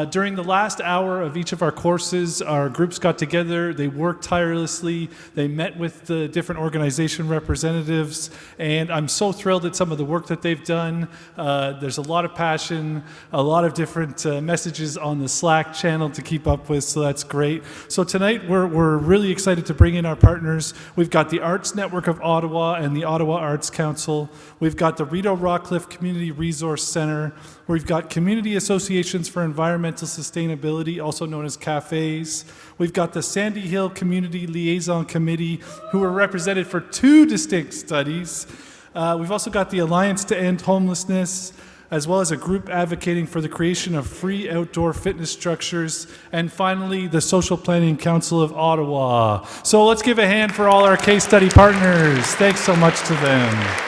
During the last hour of each of our courses, our groups got together, they worked tirelessly, they met with the different organization representatives, and I'm so thrilled at some of the work that they've done. There's a lot of passion, a lot of different messages on the Slack channel to keep up with, so that's great. So tonight we're really excited to bring in our partners. We've got the Arts Network of Ottawa and the Ottawa Arts Council. We've got the Rideau-Rockcliffe Community Resource Center. We've got Community Associations for Environmental Sustainability, also known as CAFEs. We've got the Sandy Hill Community Liaison Committee, who are represented for 2 distinct studies. We've also got the Alliance to End Homelessness, as well as a group advocating for the creation of free outdoor fitness structures, and finally, the Social Planning Council of Ottawa. So let's give a hand for all our case study partners. Thanks so much to them.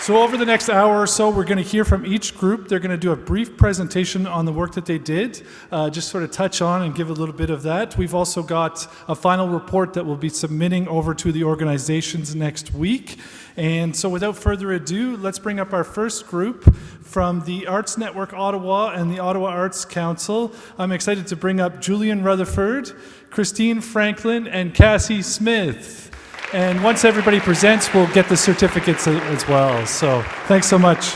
So over the next hour or so, we're going to hear from each group. They're going to do a brief presentation on the work that they did, just sort of touch on and give a little bit of that. We've also got a final report that we'll be submitting over to the organizations next week. And so without further ado, let's bring up our first group from the Arts Network Ottawa and the Ottawa Arts Council. I'm excited to bring up Julian Rutherford, Christine Franklin, and Cassie Smith. And once everybody presents, we'll get the certificates as well. So thanks so much.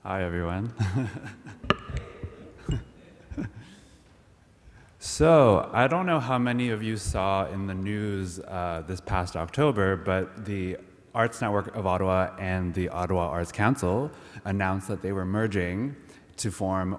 Hi, everyone. So, I don't know how many of you saw in the news this past October, but the Arts Network of Ottawa and the Ottawa Arts Council announced that they were merging to form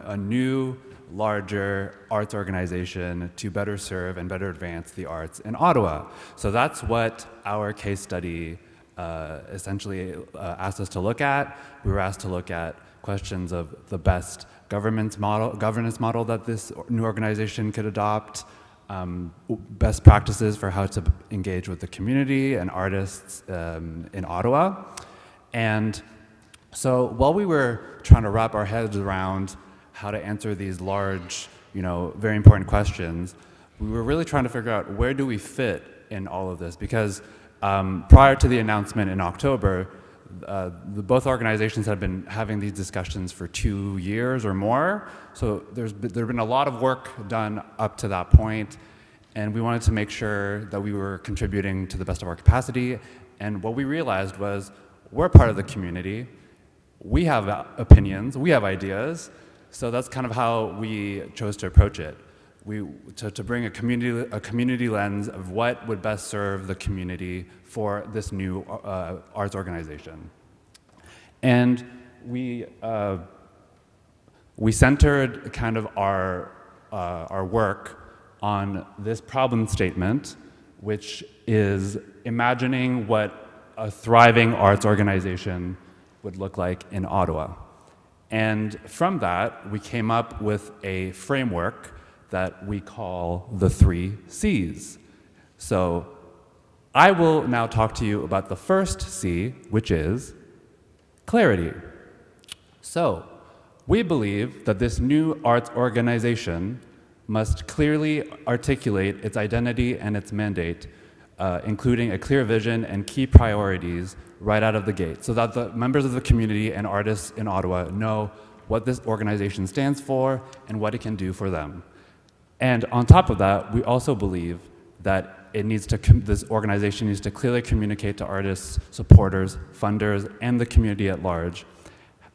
a new, larger arts organization to better serve and better advance the arts in Ottawa. So that's what our case study essentially asked us to look at. We were asked to look at questions of the best governance model that this new organization could adopt, best practices for how to engage with the community and artists in Ottawa. And so while we were trying to wrap our heads around how to answer these large, very important questions, we were really trying to figure out where do we fit in all of this, because prior to the announcement in October, both organizations have been having these discussions for 2 years or more. So there's been a lot of work done up to that point, and we wanted to make sure that we were contributing to the best of our capacity. And what we realized was we're part of the community. We have opinions, we have ideas. So that's kind of how we chose to approach it. To bring a community lens of what would best serve the community for this new arts organization. And we centered kind of our work on this problem statement, which is imagining what a thriving arts organization would look like in Ottawa. And from that, we came up with a framework that we call the 3 C's. So I will now talk to you about the first C, which is clarity. So we believe that this new arts organization must clearly articulate its identity and its mandate, including a clear vision and key priorities right out of the gate, so that the members of the community and artists in Ottawa know what this organization stands for and what it can do for them. And on top of that, we also believe that this organization needs to clearly communicate to artists, supporters, funders, and the community at large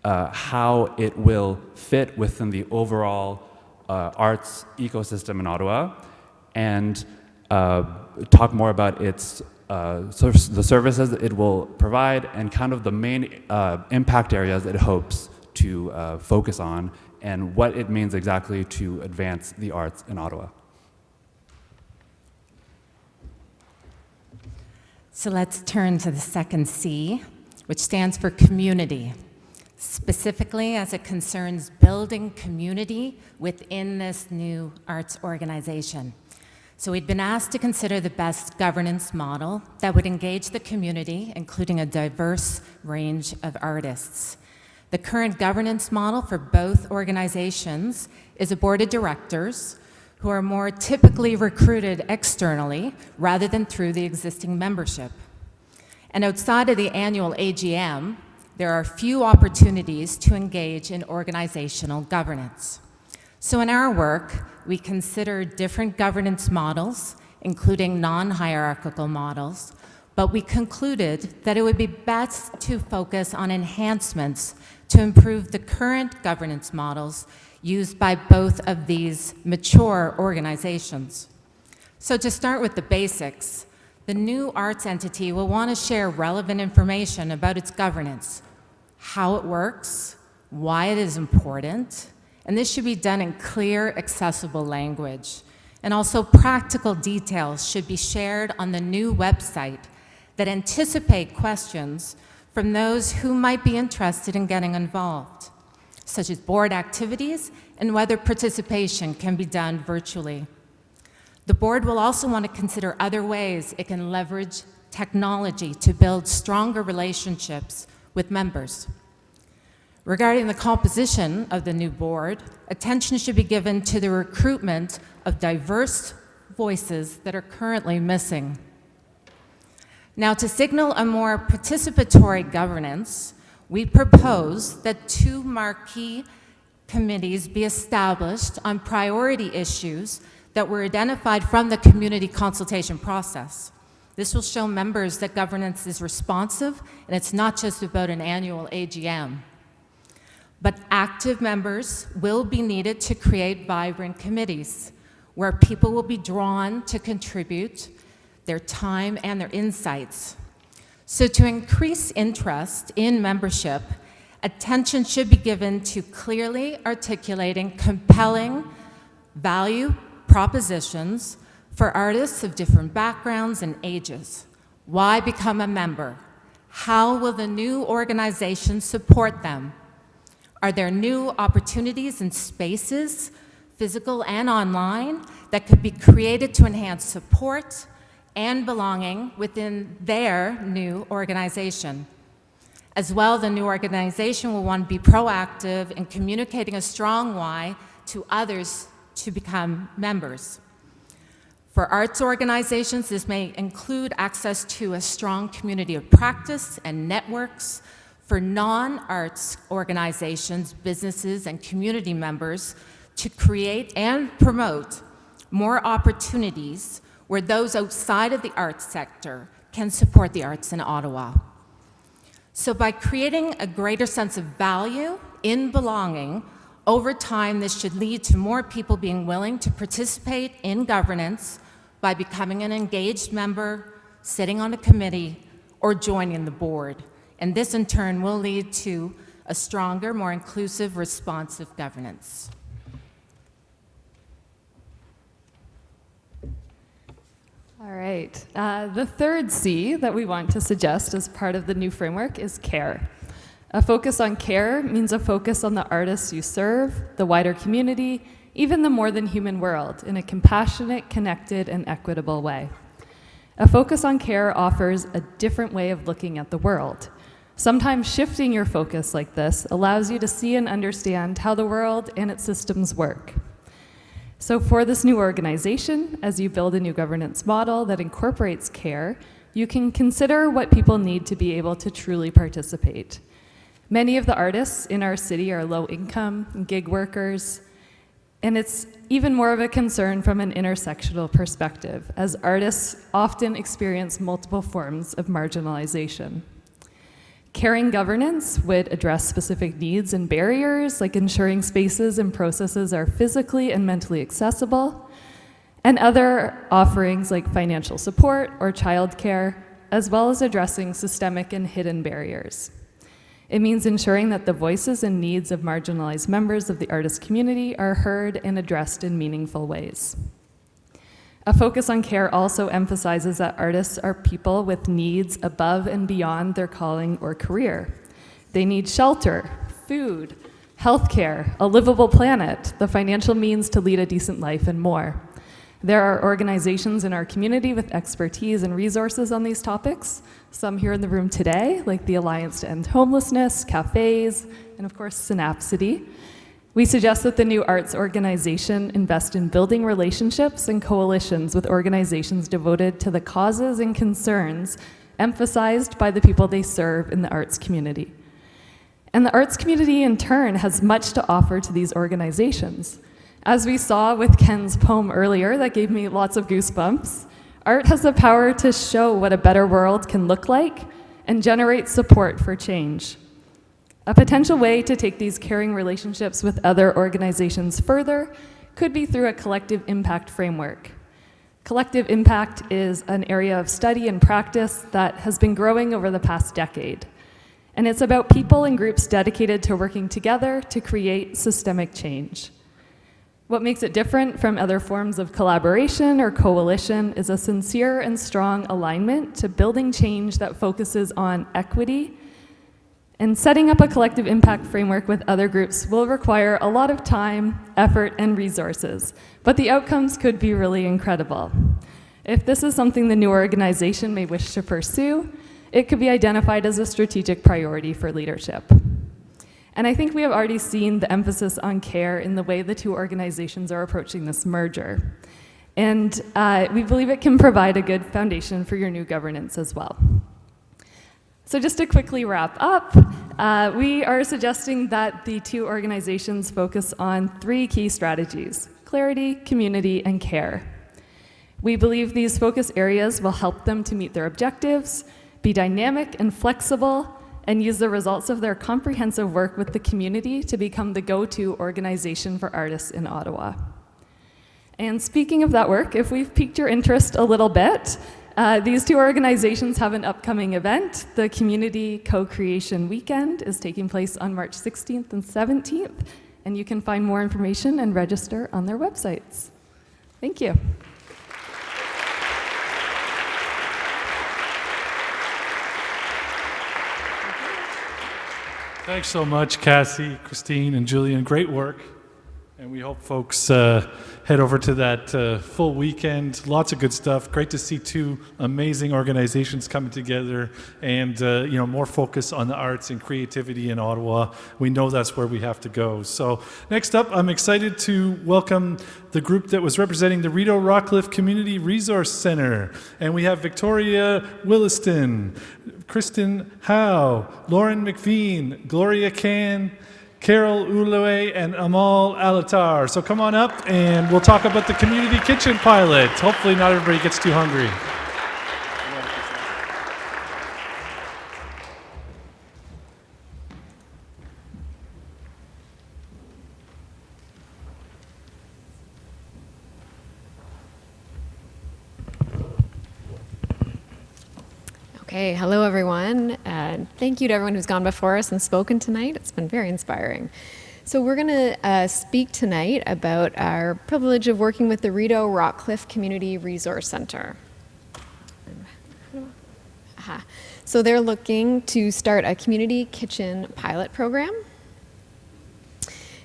how it will fit within the overall arts ecosystem in Ottawa, and talk more about the services that it will provide and kind of the main impact areas it hopes to focus on, and what it means exactly to advance the arts in Ottawa. So let's turn to the second C, which stands for community, specifically as it concerns building community within this new arts organization. So we'd been asked to consider the best governance model that would engage the community, including a diverse range of artists. The current governance model for both organizations is a board of directors who are more typically recruited externally rather than through the existing membership. And outside of the annual AGM, there are few opportunities to engage in organizational governance. So in our work, we consider different governance models, including non-hierarchical models, but we concluded that it would be best to focus on enhancements to improve the current governance models used by both of these mature organizations. So to start with the basics, the new arts entity will want to share relevant information about its governance, how it works, why it is important, and this should be done in clear, accessible language. And also practical details should be shared on the new website that anticipate questions from those who might be interested in getting involved, such as board activities and whether participation can be done virtually. The board will also want to consider other ways it can leverage technology to build stronger relationships with members. Regarding the composition of the new board, attention should be given to the recruitment of diverse voices that are currently missing. Now, to signal a more participatory governance, we propose that 2 marquee committees be established on priority issues that were identified from the community consultation process. This will show members that governance is responsive and it's not just about an annual AGM. But active members will be needed to create vibrant committees where people will be drawn to contribute their time and their insights. So to increase interest in membership, attention should be given to clearly articulating compelling value propositions for artists of different backgrounds and ages. Why become a member? How will the new organization support them? Are there new opportunities and spaces, physical and online, that could be created to enhance support and belonging within their new organization? As well, the new organization will want to be proactive in communicating a strong why to others to become members. For arts organizations, this may include access to a strong community of practice and networks. For non-arts organizations, businesses, and community members to create and promote more opportunities where those outside of the arts sector can support the arts in Ottawa. So by creating a greater sense of value in belonging, over time this should lead to more people being willing to participate in governance by becoming an engaged member, sitting on a committee, or joining the board. And this in turn will lead to a stronger, more inclusive, responsive governance. All right. The third C that we want to suggest as part of the new framework is care. A focus on care means a focus on the artists you serve, the wider community, even the more than human world, in a compassionate, connected, and equitable way. A focus on care offers a different way of looking at the world. Sometimes shifting your focus like this allows you to see and understand how the world and its systems work. So for this new organization, as you build a new governance model that incorporates CARE, you can consider what people need to be able to truly participate. Many of the artists in our city are low income, gig workers, and it's even more of a concern from an intersectional perspective, as artists often experience multiple forms of marginalization. Caring governance would address specific needs and barriers, like ensuring spaces and processes are physically and mentally accessible, and other offerings like financial support or childcare, as well as addressing systemic and hidden barriers. It means ensuring that the voices and needs of marginalized members of the artist community are heard and addressed in meaningful ways. A focus on care also emphasizes that artists are people with needs above and beyond their calling or career. They need shelter, food, healthcare, a livable planet, the financial means to lead a decent life, and more. There are organizations in our community with expertise and resources on these topics, some here in the room today, like the Alliance to End Homelessness, cafes, and of course, Synapcity. We suggest that the new arts organization invest in building relationships and coalitions with organizations devoted to the causes and concerns emphasized by the people they serve in the arts community. And the arts community, in turn, has much to offer to these organizations. As we saw with Ken's poem earlier, that gave me lots of goosebumps, art has the power to show what a better world can look like and generate support for change. A potential way to take these caring relationships with other organizations further could be through a collective impact framework. Collective impact is an area of study and practice that has been growing over the past decade. And it's about people and groups dedicated to working together to create systemic change. What makes it different from other forms of collaboration or coalition is a sincere and strong alignment to building change that focuses on equity. And setting up a collective impact framework with other groups will require a lot of time, effort, and resources, but the outcomes could be really incredible. If this is something the new organization may wish to pursue, it could be identified as a strategic priority for leadership. And I think we have already seen the emphasis on care in the way the two organizations are approaching this merger. And we believe it can provide a good foundation for your new governance as well. So just to quickly wrap up, we are suggesting that the two organizations focus on 3 key strategies: clarity, community, and care. We believe these focus areas will help them to meet their objectives, be dynamic and flexible, and use the results of their comprehensive work with the community to become the go-to organization for artists in Ottawa. And speaking of that work, if we've piqued your interest a little bit, these two organizations have an upcoming event. The Community Co-Creation Weekend is taking place on March 16th and 17th, and you can find more information and register on their websites. Thank you. Thanks so much, Cassie, Christine, and Julian. Great work. And we hope folks head over to that full weekend. Lots of good stuff. Great to see 2 amazing organizations coming together, and more focus on the arts and creativity in Ottawa. We know that's where we have to go. So next up, I'm excited to welcome the group that was representing the Rideau-Rockcliffe Community Resource Center. And we have Victoria Williston, Kristen Howe, Lauren McVean, Gloria Can, Carol Ulue, and Amal Alatar. So come on up and we'll talk about the community kitchen pilot. Hopefully not everybody gets too hungry. Okay, hello everyone. Thank you to everyone who's gone before us and spoken tonight. It's been very inspiring. So we're going to speak tonight about our privilege of working with the Rideau-Rockcliffe Community Resource Center. So they're looking to start a community kitchen pilot program.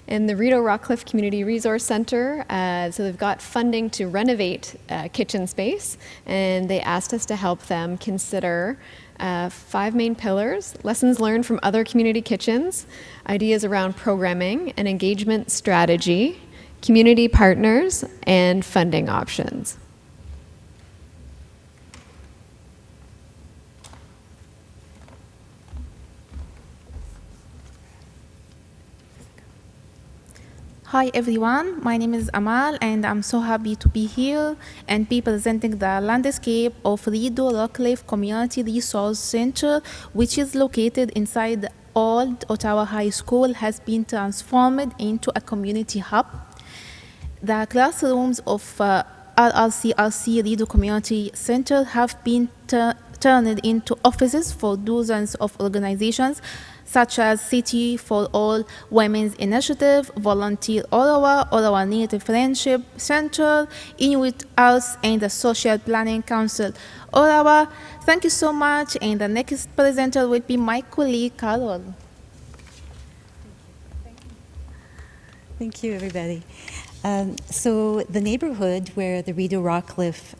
And the Rideau-Rockcliffe Community Resource Center, so they've got funding to renovate kitchen space, and they asked us to help them consider 5 main pillars: lessons learned from other community kitchens, ideas around programming and engagement strategy, community partners, and funding options. Hi everyone, my name is Amal and I'm so happy to be here and be presenting the landscape of Rideau-Rockcliffe Community Resource Center, which is located inside the old Ottawa High School, has been transformed into a community hub. The classrooms of RRCRC Rideau Community Center have been turned into offices for dozens of organizations such as City for All Women's Initiative, Volunteer Ottawa, Ottawa Native Friendship Center, Inuit Arts, and the Social Planning Council Ottawa. Thank you so much, and the next presenter will be my colleague, Carol. Thank you, everybody. So the neighborhood where the Rideau-Rockcliffe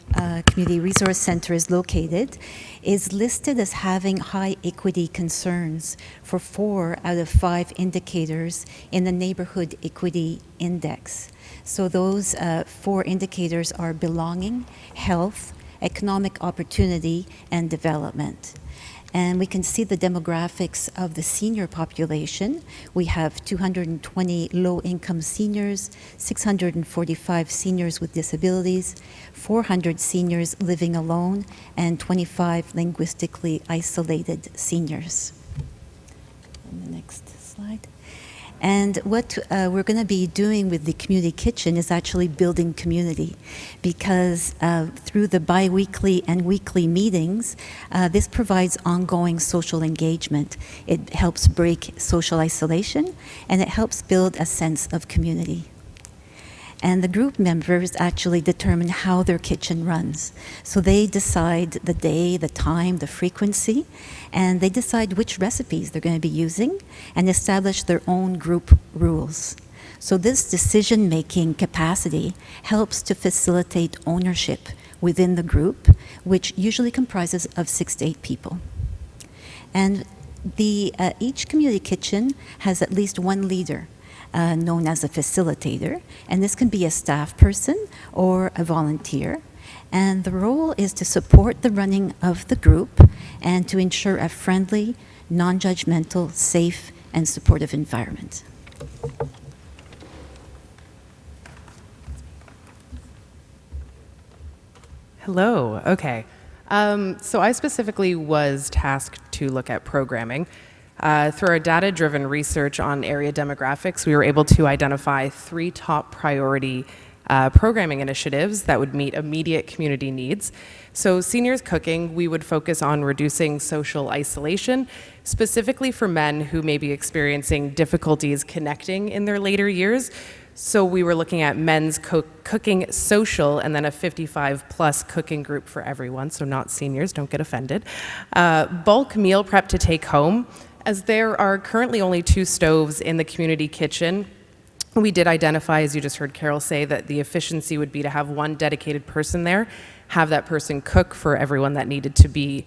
Community Resource Center is located is listed as having high equity concerns for 4 out of 5 indicators in the Neighborhood Equity Index. So those 4 indicators are belonging, health, economic opportunity, and development. And we can see the demographics of the senior population. We have 220 low-income seniors, 645 seniors with disabilities, 400 seniors living alone, and 25 linguistically isolated seniors. On the next slide. And what we're going to be doing with the community kitchen is actually building community, because through the bi-weekly and weekly meetings, this provides ongoing social engagement. It helps break social isolation, and it helps build a sense of community. And the group members actually determine how their kitchen runs. So they decide the day, the time, the frequency, and they decide which recipes they're going to be using and establish their own group rules. So this decision-making capacity helps to facilitate ownership within the group, which usually comprises of 6 to 8 people. And each community kitchen has at least one leader, known as a facilitator, and this can be a staff person or a volunteer. And the role is to support the running of the group and to ensure a friendly, non-judgmental, safe, and supportive environment. Hello, okay. So I specifically was tasked to look at programming. Through our data-driven research on area demographics, we were able to identify 3 top priority programming initiatives that would meet immediate community needs. So seniors cooking, we would focus on reducing social isolation, specifically for men who may be experiencing difficulties connecting in their later years. So we were looking at men's cooking social, and then a 55-plus cooking group for everyone, so not seniors, don't get offended. Bulk meal prep to take home. As there are currently only 2 stoves in the community kitchen, we did identify, as you just heard Carol say, that the efficiency would be to have one dedicated person there, have that person cook for everyone that needed to be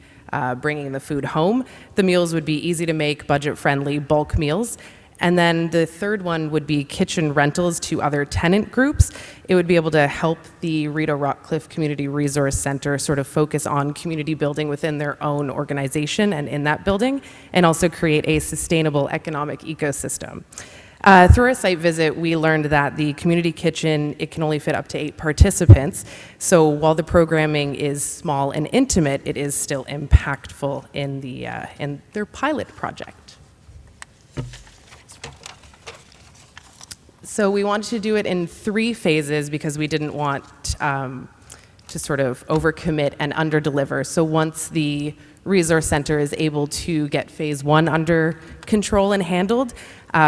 bringing the food home. The meals would be easy to make, budget-friendly, bulk meals. And then the third one would be kitchen rentals to other tenant groups. It would be able to help the Rideau-Rockcliffe Community Resource Center sort of focus on community building within their own organization and in that building, and also create a sustainable economic ecosystem. Through our site visit, we learned that the community kitchen, it can only fit up to 8 participants. So while the programming is small and intimate, it is still impactful in their pilot project. So we wanted to do it in 3 phases because we didn't want to sort of overcommit and underdeliver. So once the resource center is able to get phase 1 under control and handled,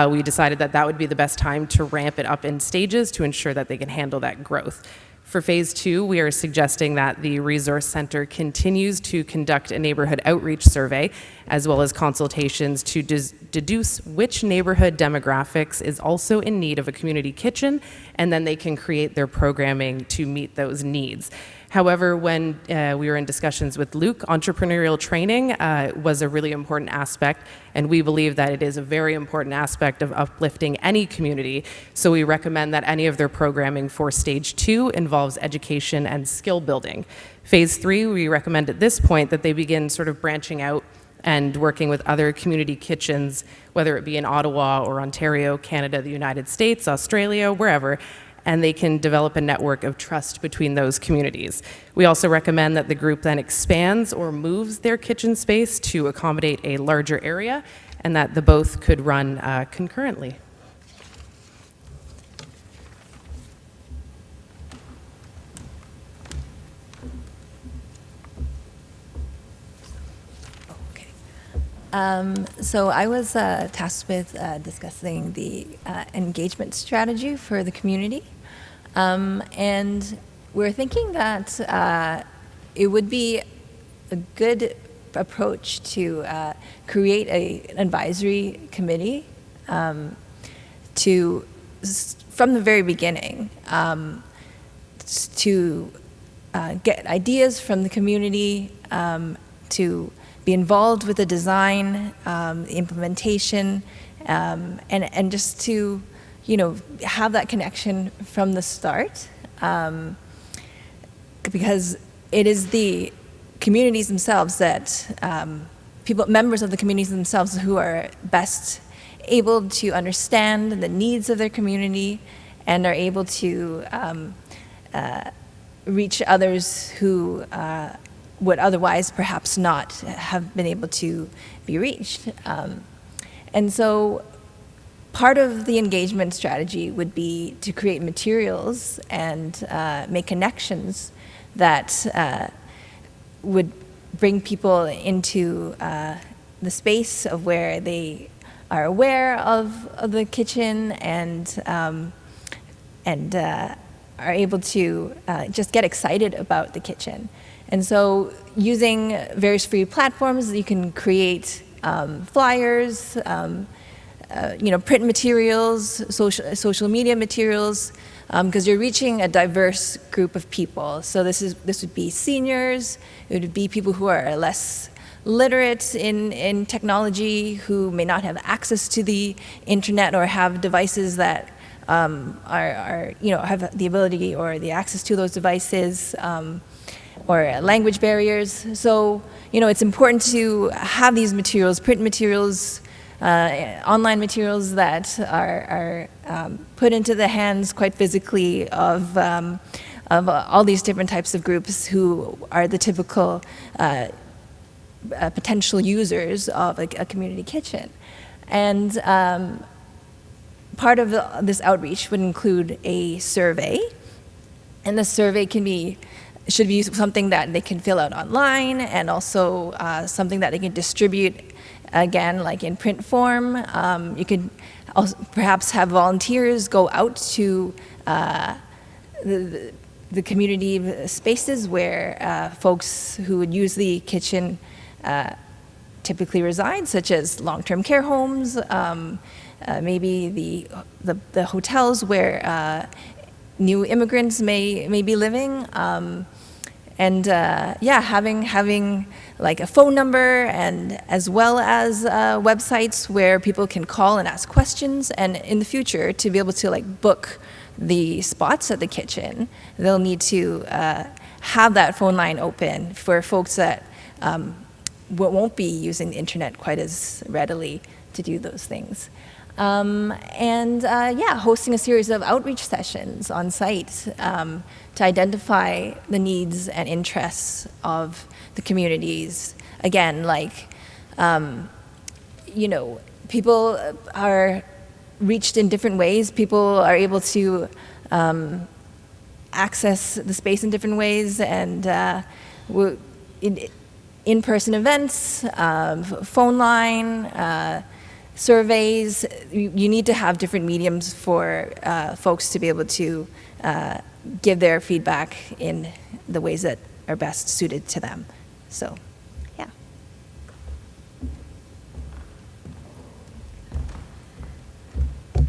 we decided that that would be the best time to ramp it up in stages to ensure that they can handle that growth. For phase 2, we are suggesting that the resource center continues to conduct a neighborhood outreach survey as well as consultations to deduce which neighborhood demographics is also in need of a community kitchen, and then they can create their programming to meet those needs. However, when we were in discussions with Luke, entrepreneurial training was a really important aspect, and we believe that it is a very important aspect of uplifting any community. So we recommend that any of their programming for Stage 2 involves education and skill building. Phase 3, we recommend at this point that they begin sort of branching out and working with other community kitchens, whether it be in Ottawa or Ontario, Canada, the United States, Australia, wherever, and they can develop a network of trust between those communities. We also recommend that the group then expands or moves their kitchen space to accommodate a larger area, and that the both could run concurrently. So I was tasked with discussing the engagement strategy for the community. And we're thinking that it would be a good approach to create an advisory committee from the very beginning to get ideas from the community, to be involved with the design, implementation, and just to, have that connection from the start, because it is the communities themselves that members of the communities themselves who are best able to understand the needs of their community and are able to reach others who would otherwise perhaps not have been able to be reached. And so part of the engagement strategy would be to create materials and make connections that would bring people into the space of where they are aware of the kitchen and are able to just get excited about the kitchen. And so using various free platforms, you can create flyers, print materials, social media materials, because you're reaching a diverse group of people. So this would be seniors, it would be people who are less literate in technology, who may not have access to the internet or have devices that have the ability or the access to those devices. Or language barriers. So, it's important to have these materials, print materials, online materials that are put into the hands quite physically of all these different types of groups who are the typical potential users of a community kitchen. And part of this outreach would include a survey, and the survey should be something that they can fill out online, and also something that they can distribute, again, like in print form. You could also perhaps have volunteers go out to the community spaces where folks who would use the kitchen typically reside, such as long-term care homes, maybe the hotels where new immigrants may be living, having like a phone number, and as well as websites where people can call and ask questions. And in the future, to be able to book the spots at the kitchen, they'll need to have that phone line open for folks that won't be using the internet quite as readily to do those things. Hosting a series of outreach sessions on site to identify the needs and interests of the communities. Again, people are reached in different ways. People are able to access the space in different ways, and in-person events, phone line, surveys. You need to have different mediums for folks to be able to give their feedback in the ways that are best suited to them. So, yeah.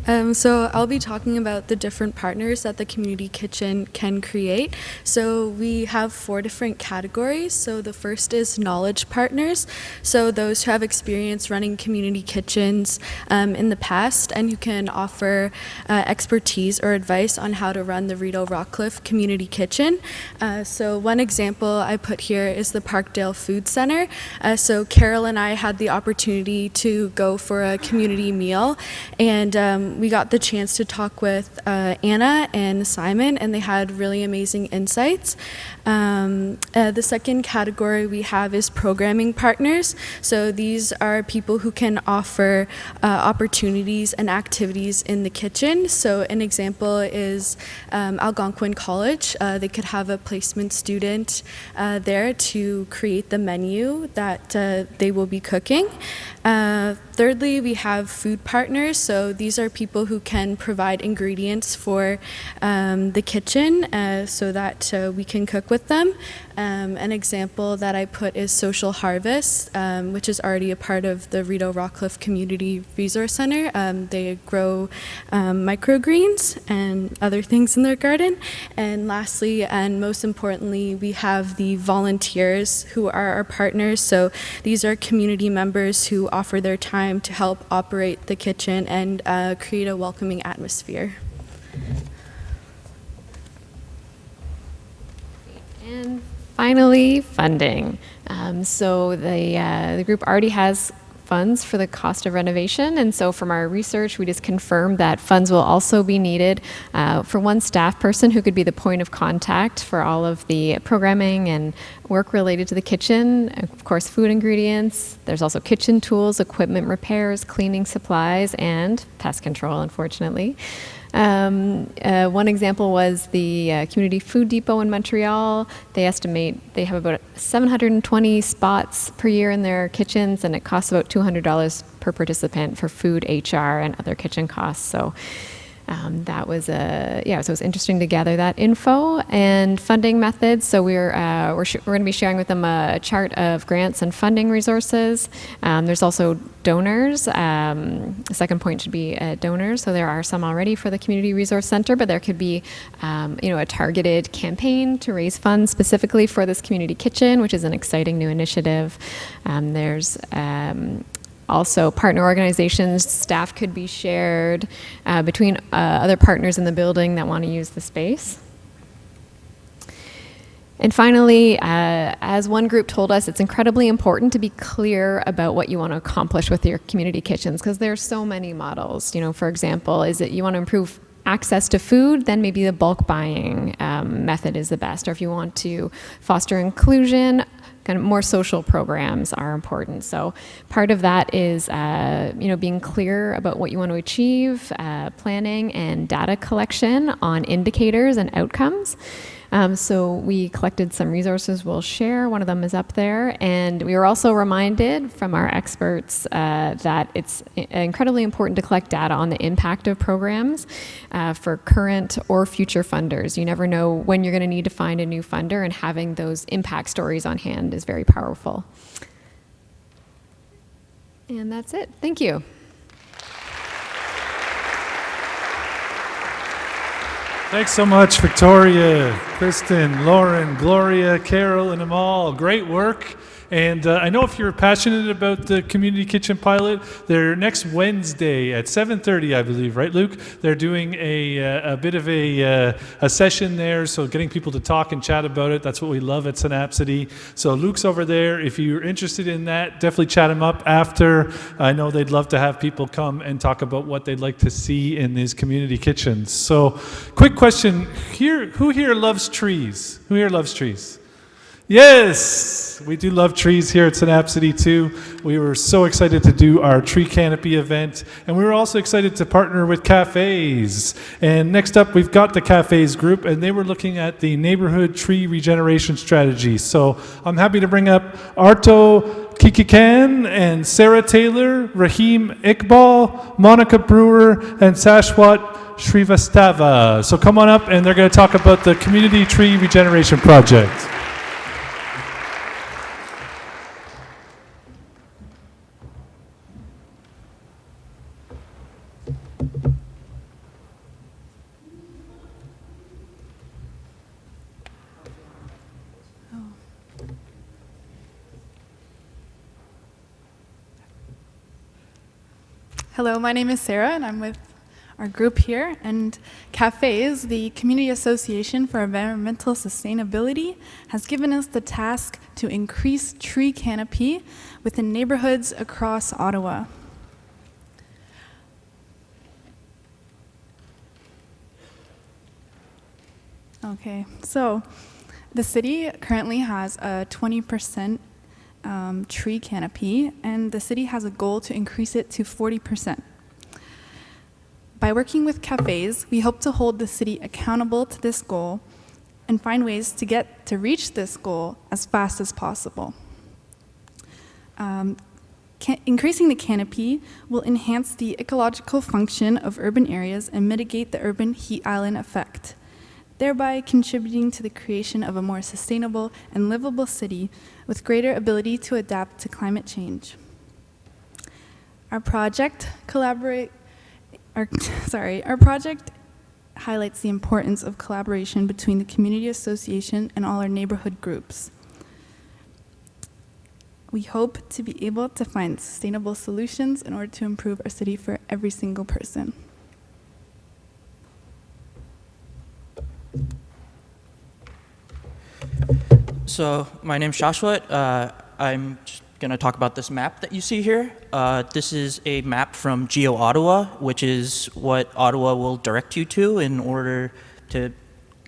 So I'll be talking about the different partners that the community kitchen can create. So we have 4 different categories. So the first is knowledge partners. So those who have experience running community kitchens in the past and who can offer expertise or advice on how to run the Rideau-Rockcliffe community kitchen. So one example I put here is the Parkdale Food Center. So Carol and I had the opportunity to go for a community meal, and we got the chance to talk with Anna and Simon, and they had really amazing insights. The second category we have is programming partners. So these are people who can offer opportunities and activities in the kitchen. So an example is Algonquin College. They could have a placement student there to create the menu that they will be cooking. Thirdly, we have food partners. So these are people who can provide ingredients for the kitchen so that we can cook with them. An example that I put is Social Harvest, which is already a part of the Rideau-Rockcliffe Community Resource Center. They grow microgreens and other things in their garden. And lastly, and most importantly, we have the volunteers who are our partners. So these are community members who offer their time to help operate the kitchen and create a welcoming atmosphere. And finally, funding. So the group already has funds for the cost of renovation, and so from our research, we just confirmed that funds will also be needed for one staff person who could be the point of contact for all of the programming and work related to the kitchen. Of course, food ingredients. There's also kitchen tools, equipment repairs, cleaning supplies, and pest control, unfortunately. One example was the Community Food Depot in Montreal. They estimate they have about 720 spots per year in their kitchens, and it costs about $200 per participant for food, HR, and other kitchen costs. So that was so it was interesting to gather that info and funding methods. So we're going to be sharing with them a chart of grants and funding resources. There's also donors. The second point should be donors. So there are some already for the Community Resource Center, but there could be a targeted campaign to raise funds specifically for this community kitchen, which is an exciting new initiative. There's also, partner organizations, staff could be shared between other partners in the building that want to use the space. And finally, as one group told us, it's incredibly important to be clear about what you want to accomplish with your community kitchens, because there are so many models. For example, is it you want to improve access to food, then maybe the bulk buying method is the best. Or if you want to foster inclusion, kind of more social programs are important. So part of that is, being clear about what you want to achieve, planning and data collection on indicators and outcomes. So we collected some resources we'll share. One of them is up there. And we were also reminded from our experts that it's incredibly important to collect data on the impact of programs for current or future funders. You never know when you're going to need to find a new funder, and having those impact stories on hand is very powerful. And that's it. Thank you. Thanks so much, Victoria, Kristen, Lauren, Gloria, Carol, and Amal. Great work. And I know if you're passionate about the Community Kitchen Pilot, they're next Wednesday at 7:30, I believe, right, Luke? They're doing a bit of a session there, so getting people to talk and chat about it. That's what we love at Synapcity. So Luke's over there. If you're interested in that, definitely chat him up after. I know they'd love to have people come and talk about what they'd like to see in these community kitchens. So quick question here, who here loves trees? Who here loves trees? Yes, we do love trees here at Synapcity too. We were so excited to do our tree canopy event, and we were also excited to partner with cafes. And next up, we've got the cafes group, and they were looking at the neighborhood tree regeneration strategy. So I'm happy to bring up Arto Kikikan and Sarah Taylor, Rahim Iqbal, Monica Brewer, and Sashwat Srivastava. So come on up, and they're going to talk about the community tree regeneration project. Hello, my name is Sarah, and I'm with our group here. And Cafes, the Community Association for Environmental Sustainability, has given us the task to increase tree canopy within neighborhoods across Ottawa. Okay, so the city currently has a 20% tree canopy, and the city has a goal to increase it to 40%. By working with cafes, we hope to hold the city accountable to this goal and find ways to reach this goal as fast as possible. Increasing the canopy will enhance the ecological function of urban areas and mitigate the urban heat island effect, thereby contributing to the creation of a more sustainable and livable city with greater ability to adapt to climate change. Our project highlights the importance of collaboration between the community association and all our neighborhood groups. We hope to be able to find sustainable solutions in order to improve our city for every single person. So my name's Shashwat. I'm just going to talk about this map that you see here. This is a map from Geo Ottawa, which is what Ottawa will direct you to in order to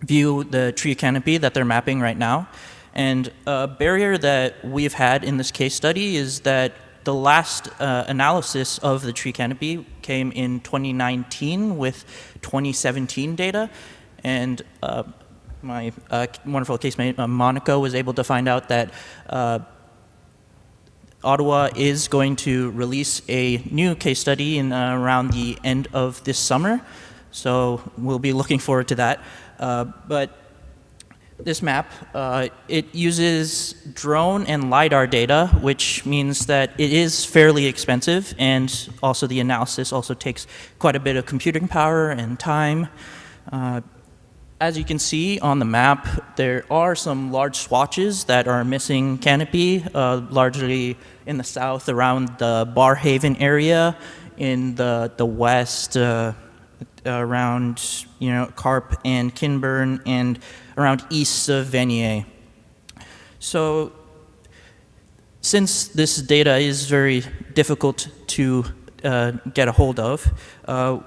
view the tree canopy that they're mapping right now. And a barrier that we've had in this case study is that the last analysis of the tree canopy came in 2019 with 2017 data. And my wonderful case mate, Monica, was able to find out that Ottawa is going to release a new case study in around the end of this summer. So we'll be looking forward to that. But this map, it uses drone and LiDAR data, which means that it is fairly expensive, and also the analysis also takes quite a bit of computing power and time. As you can see on the map, there are some large swatches that are missing canopy, largely in the south around the Barhaven area, in the west around Carp and Kinburn, and around east of Vanier. So since this data is very difficult to get a hold of,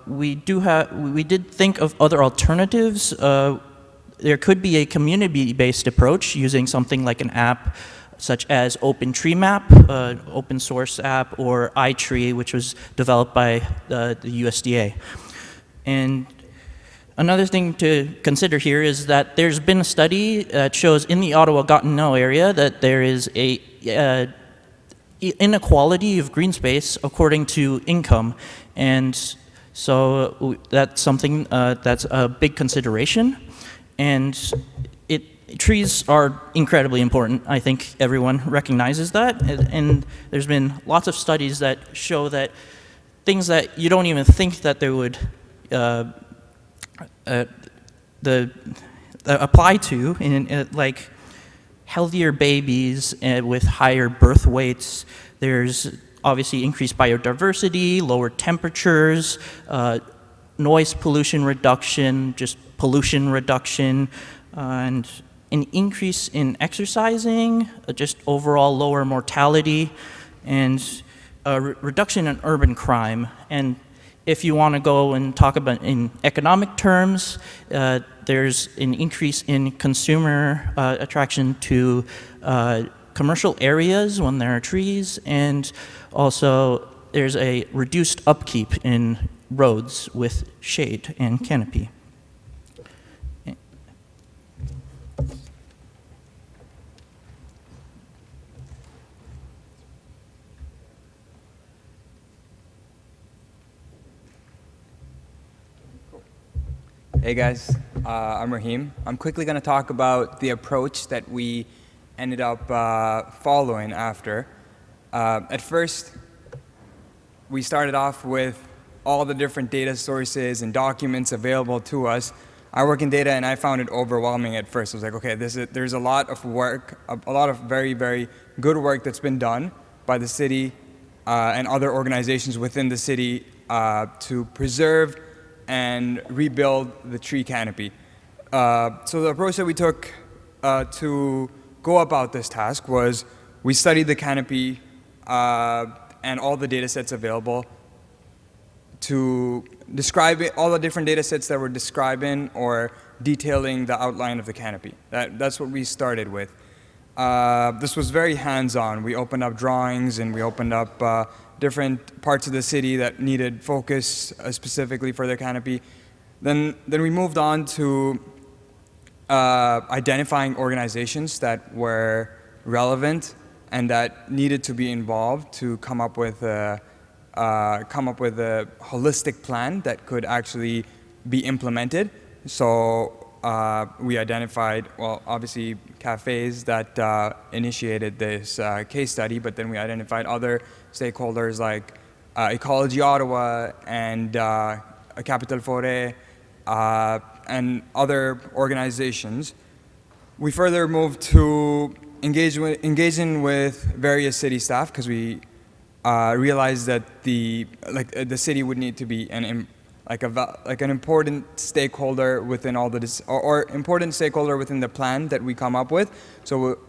we did think of other alternatives. There could be a community-based approach using something like an app such as OpenTreeMap, open source app, or iTree, which was developed by the USDA. And another thing to consider here is that there's been a study that shows in the Ottawa-Gatineau area that there is a inequality of green space according to income, and so that's something that's a big consideration. And trees are incredibly important. I think everyone recognizes that, and there's been lots of studies that show that things that you don't even think that they would apply to, like healthier babies with higher birth weights. There's obviously increased biodiversity, lower temperatures, noise pollution reduction, just pollution reduction, and an increase in exercising, just overall lower mortality, and a reduction in urban crime. And if you want to go and talk about in economic terms, there's an increase in consumer attraction to commercial areas when there are trees, and also there's a reduced upkeep in roads with shade and canopy. Hey guys, I'm Raheem. I'm quickly going to talk about the approach that we ended up following after. At first, we started off with all the different data sources and documents available to us. I work in data, and I found it overwhelming at first. I was like, okay, there's a lot of work, a lot of very, very good work that's been done by the city and other organizations within the city to preserve and rebuild the tree canopy. So the approach that we took to go about this task was we studied the canopy and all the data sets available to describe it, all the different data sets that were describing or detailing the outline of the canopy. That's what we started with. This was very hands-on. We opened up drawings and we opened up different parts of the city that needed focus specifically for their canopy. Then we moved on to identifying organizations that were relevant and that needed to be involved to come up with a holistic plan that could actually be implemented. So we identified, well, obviously cafes that initiated this case study, but then we identified other stakeholders like Ecology Ottawa and Capital Forêt and other organizations. We further moved to engaging with various city staff because we realized that the city would need to be an important stakeholder within all the or important stakeholder within the plan that we come up with. So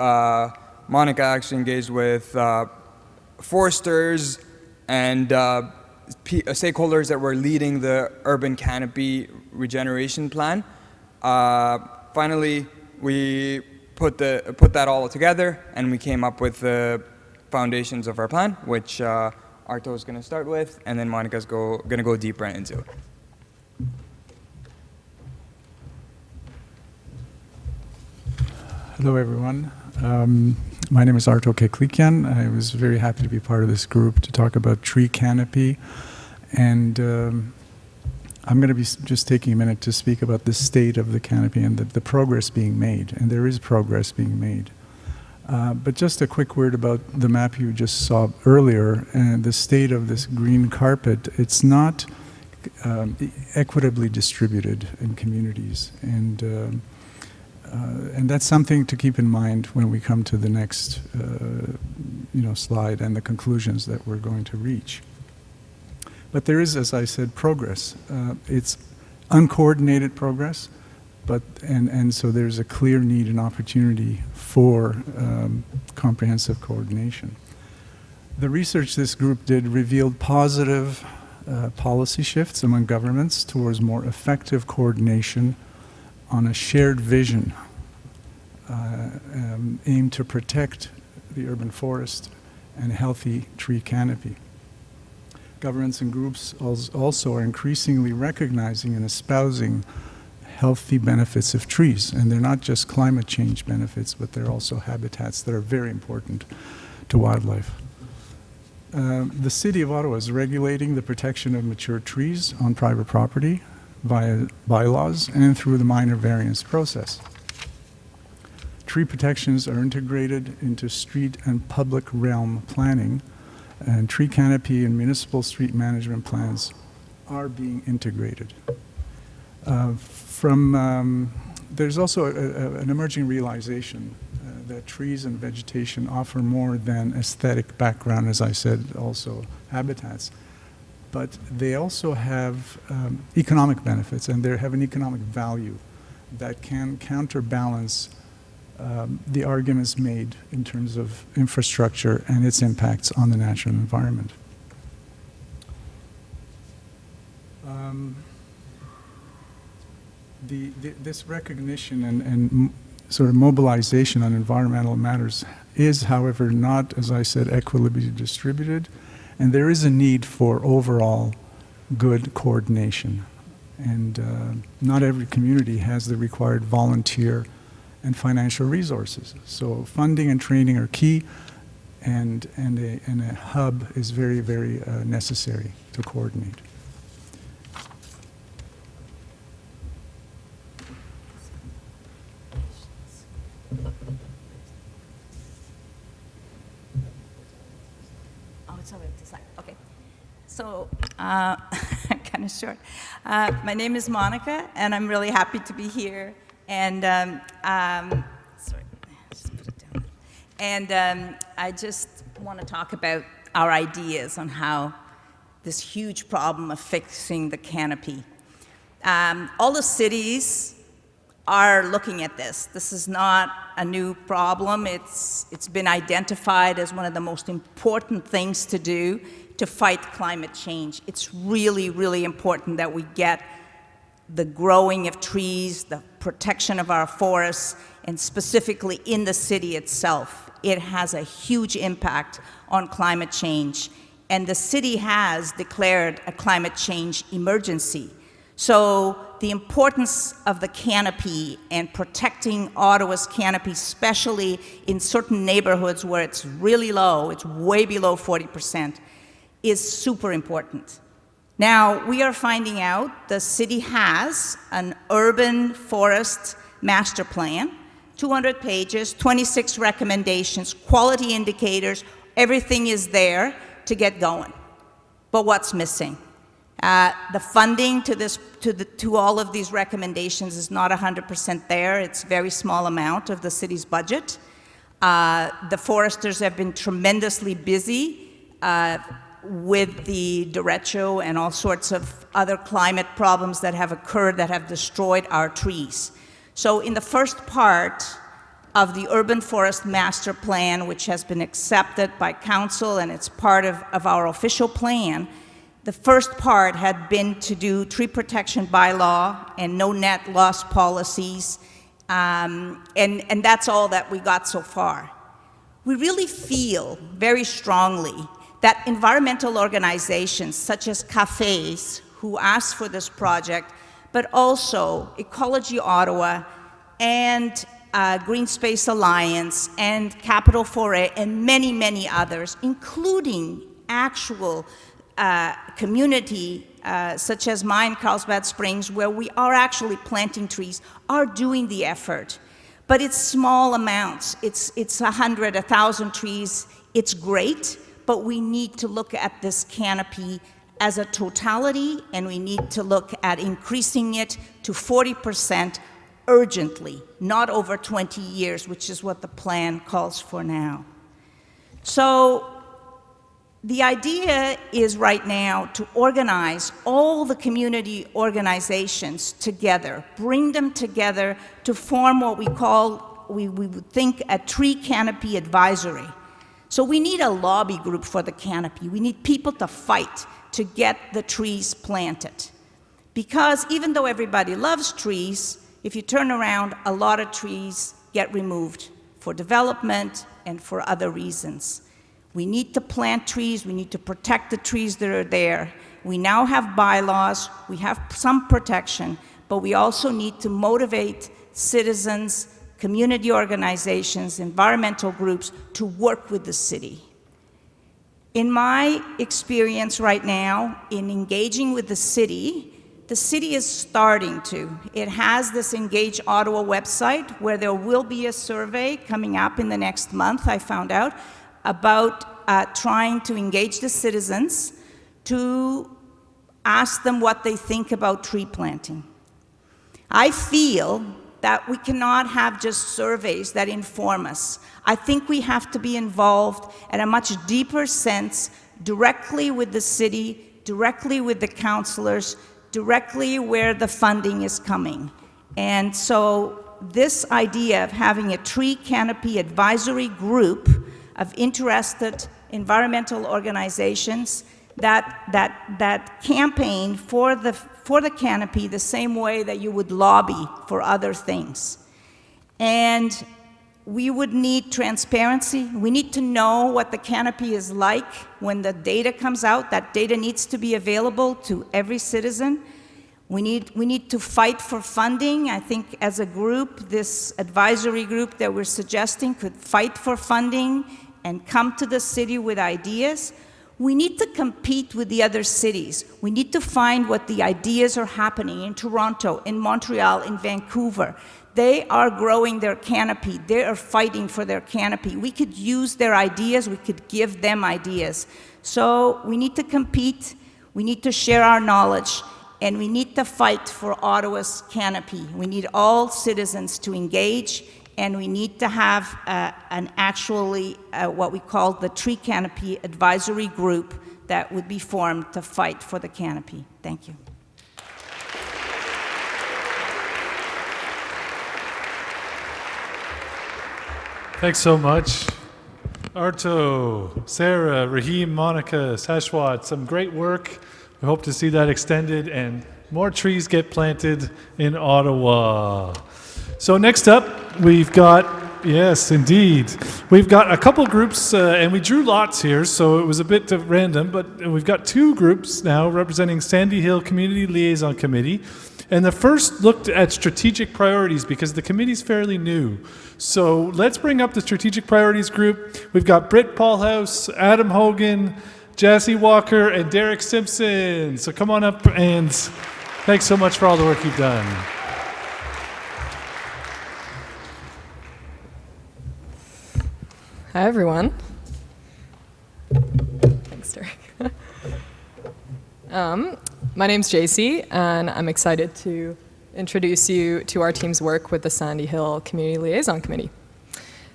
Monica actually engaged with foresters and stakeholders that were leading the urban canopy regeneration plan. Finally, we put that all together and we came up with the foundations of our plan, which Arto is going to start with, and then Monica's going to go deeper into. Hello, everyone. My name is Arto Keklikian. I was very happy to be part of this group to talk about tree canopy. And I'm going to be just taking a minute to speak about the state of the canopy and the progress being made. And there is progress being made. But just a quick word about the map you just saw earlier and the state of this green carpet. It's not equitably distributed in communities. And that's something to keep in mind when we come to the next slide and the conclusions that we're going to reach. But there is, as I said, progress. It's uncoordinated progress, and so there's a clear need and opportunity for comprehensive coordination. The research this group did revealed positive policy shifts among governments towards more effective coordination on a shared vision aimed to protect the urban forest and healthy tree canopy. Governments and groups also are increasingly recognizing and espousing healthy benefits of trees. And they're not just climate change benefits, but they're also habitats that are very important to wildlife. The City of Ottawa is regulating the protection of mature trees on private property via bylaws and through the minor variance process. Tree protections are integrated into street and public realm planning, and tree canopy and municipal street management plans are being integrated. There's also an emerging realization that trees and vegetation offer more than aesthetic background, as I said, also habitats. But they also have economic benefits, and they have an economic value that can counterbalance the arguments made in terms of infrastructure and its impacts on the natural environment. This recognition and sort of mobilization on environmental matters is, however, not, as I said, equitably distributed, and there is a need for overall good coordination. And not every community has the required volunteer and financial resources. So funding and training are key, and a hub is very, very necessary to coordinate. Oh, it's over this side. Okay. So, kind of short. My name is Monica, and I'm really happy to be here. And sorry, just put it down. And I just want to talk about our ideas on how this huge problem of fixing the canopy. All the cities are looking at this. This is not a new problem. It's been identified as one of the most important things to do to fight climate change. It's really, really important that we get the growing of trees, the protection of our forests, and specifically in the city itself. It has a huge impact on climate change. And the city has declared a climate change emergency. So the importance of the canopy and protecting Ottawa's canopy, especially in certain neighborhoods where it's really low, it's way below 40%, is super important. Now, we are finding out the city has an urban forest master plan, 200 pages, 26 recommendations, quality indicators, everything is there to get going. But what's missing? The funding to all of these recommendations is not 100% there. It's a very small amount of the city's budget. The foresters have been tremendously busy with the derecho and all sorts of other climate problems that have occurred that have destroyed our trees. So in the first part of the Urban Forest Master Plan, which has been accepted by Council and it's part of our official plan, the first part had been to do tree protection bylaw and no net loss policies, and that's all that we got so far. We really feel very strongly that environmental organizations such as cafes who asked for this project, but also Ecology Ottawa and Green Space Alliance and Capital Forêt and many, many others, including actual community such as mine, Carlsbad Springs, where we are actually planting trees, are doing the effort. But it's small amounts. It's 100, 1,000 trees. It's great, but we need to look at this canopy as a totality, and we need to look at increasing it to 40% urgently, not over 20 years, which is what the plan calls for now. So the idea is right now to organize all the community organizations together, bring them together to form what we would think a tree canopy advisory. So we need a lobby group for the canopy. We need people to fight to get the trees planted. Because even though everybody loves trees, if you turn around, a lot of trees get removed for development and for other reasons. We need to plant trees, we need to protect the trees that are there. We now have bylaws, we have some protection, but we also need to motivate citizens, community organizations, environmental groups to work with the city. In my experience right now in engaging with the city is starting to. It has this Engage Ottawa website where there will be a survey coming up in the next month, I found out, about trying to engage the citizens to ask them what they think about tree planting. I feel that we cannot have just surveys that inform us. I think we have to be involved at a much deeper sense, directly with the city, directly with the councilors, directly where the funding is coming. And so this idea of having a tree canopy advisory group of interested environmental organizations that campaign for the canopy the same way that you would lobby for other things. And we would need transparency. We need to know what the canopy is like when the data comes out. That data needs to be available to every citizen. We need to fight for funding. I think as a group, this advisory group that we're suggesting could fight for funding and come to the city with ideas. We need to compete with the other cities. We need to find what the ideas are happening in Toronto, in Montreal, in Vancouver. They are growing their canopy. They are fighting for their canopy. We could use their ideas. We could give them ideas. So we need to compete. We need to share our knowledge. And we need to fight for Ottawa's canopy. We need all citizens to engage and we need to have an actually what we call the Tree Canopy Advisory Group that would be formed to fight for the canopy. Thank you. Thanks so much. Arto, Sarah, Rahim, Monica, Sashwat, some great work. We hope to see that extended and more trees get planted in Ottawa. So next up, we've got, yes, indeed, we've got a couple groups, and we drew lots here, so it was a bit random, but we've got two groups now representing Sandy Hill Community Liaison Committee. And the first looked at strategic priorities because the committee's fairly new. So let's bring up the strategic priorities group. We've got Britt Paulhouse, Adam Hogan, Jassy Walker, and Derek Simpson. So come on up, and thanks so much for all the work you've done. Hi, everyone. Thanks, Derek. My name's JC, and I'm excited to introduce you to our team's work with the Sandy Hill Community Liaison Committee.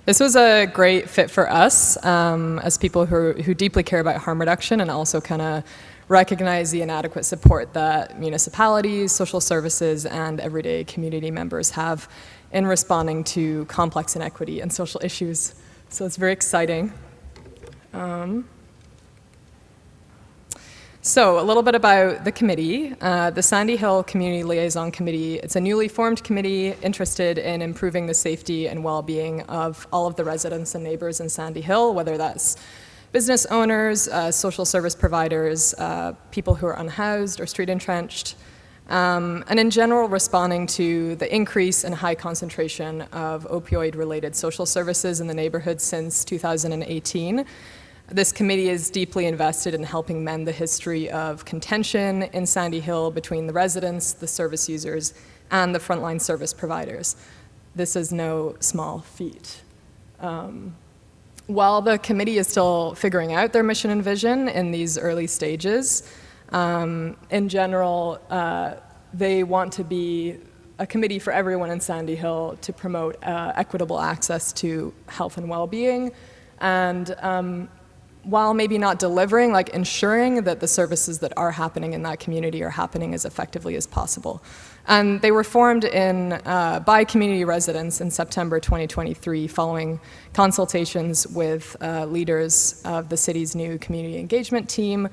This was a great fit for us as people who deeply care about harm reduction and also kind of recognize the inadequate support that municipalities, social services, and everyday community members have in responding to complex inequity and social issues. So it's very exciting. So a little bit about the committee. The Sandy Hill Community Liaison Committee, it's a newly formed committee interested in improving the safety and well-being of all of the residents and neighbors in Sandy Hill, whether that's business owners, social service providers, people who are unhoused or street entrenched, and in general responding to the increase in high concentration of opioid-related social services in the neighborhood since 2018. This committee is deeply invested in helping mend the history of contention in Sandy Hill between the residents, the service users, and the frontline service providers. This is no small feat. While the committee is still figuring out their mission and vision in these early stages, in general, they want to be a committee for everyone in Sandy Hill to promote equitable access to health and well-being, and while maybe not delivering, like ensuring that the services that are happening in that community are happening as effectively as possible. And they were formed by community residents in September 2023 following consultations with leaders of the city's new community engagement team,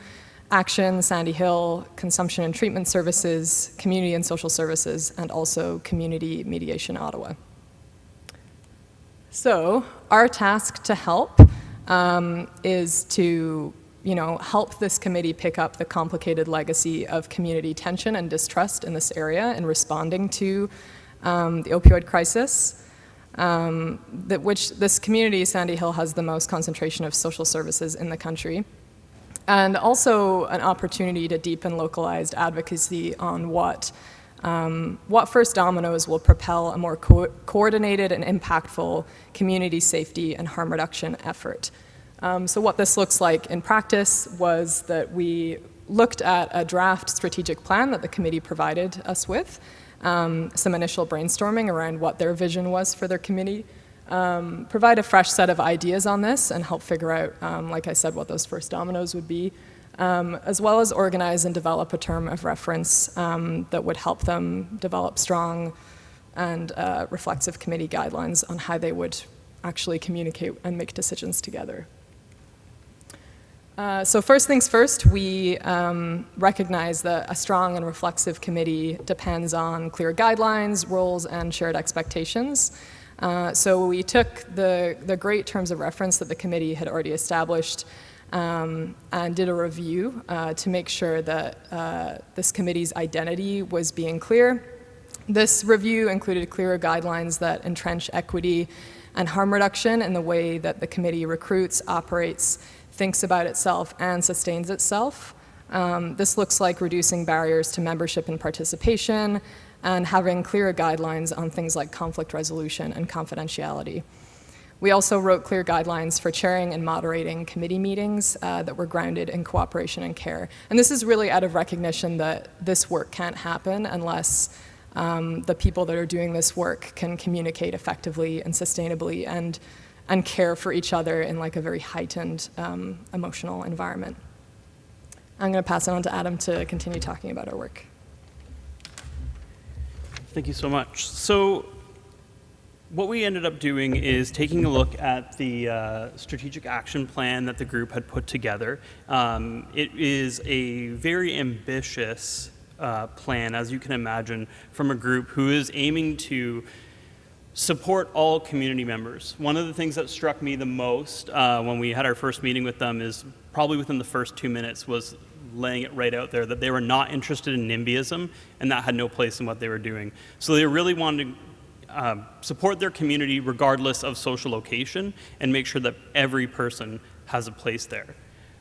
Action, Sandy Hill, Consumption and Treatment Services, Community and Social Services, and also Community Mediation Ottawa. So our task to help is to help this committee pick up the complicated legacy of community tension and distrust in this area in responding to the opioid crisis, which this community, Sandy Hill, has the most concentration of social services in the country, and also an opportunity to deepen localized advocacy on what first dominoes will propel a more coordinated and impactful community safety and harm reduction effort. So what this looks like in practice was that we looked at a draft strategic plan that the committee provided us with, some initial brainstorming around what their vision was for their committee, provide a fresh set of ideas on this and help figure out, like I said, what those first dominoes would be, as well as organize and develop a term of reference that would help them develop strong and reflexive committee guidelines on how they would actually communicate and make decisions together. So first things first, we recognize that a strong and reflexive committee depends on clear guidelines, roles, and shared expectations. So we took the great terms of reference that the committee had already established and did a review to make sure that this committee's identity was being clear. This review included clearer guidelines that entrench equity and harm reduction in the way that the committee recruits, operates, thinks about itself, and sustains itself. This looks like reducing barriers to membership and participation and having clearer guidelines on things like conflict resolution and confidentiality. We also wrote clear guidelines for chairing and moderating committee meetings that were grounded in cooperation and care. And this is really out of recognition that this work can't happen unless the people that are doing this work can communicate effectively and sustainably and care for each other in like a very heightened emotional environment. I'm going to pass it on to Adam to continue talking about our work. Thank you so much. So what we ended up doing is taking a look at the strategic action plan that the group had put together. It is a very ambitious plan, as you can imagine, from a group who is aiming to support all community members. One of the things that struck me the most when we had our first meeting with them is probably within the first 2 minutes was laying it right out there that they were not interested in NIMBYism, and that had no place in what they were doing. So they really wanted to support their community regardless of social location and make sure that every person has a place there.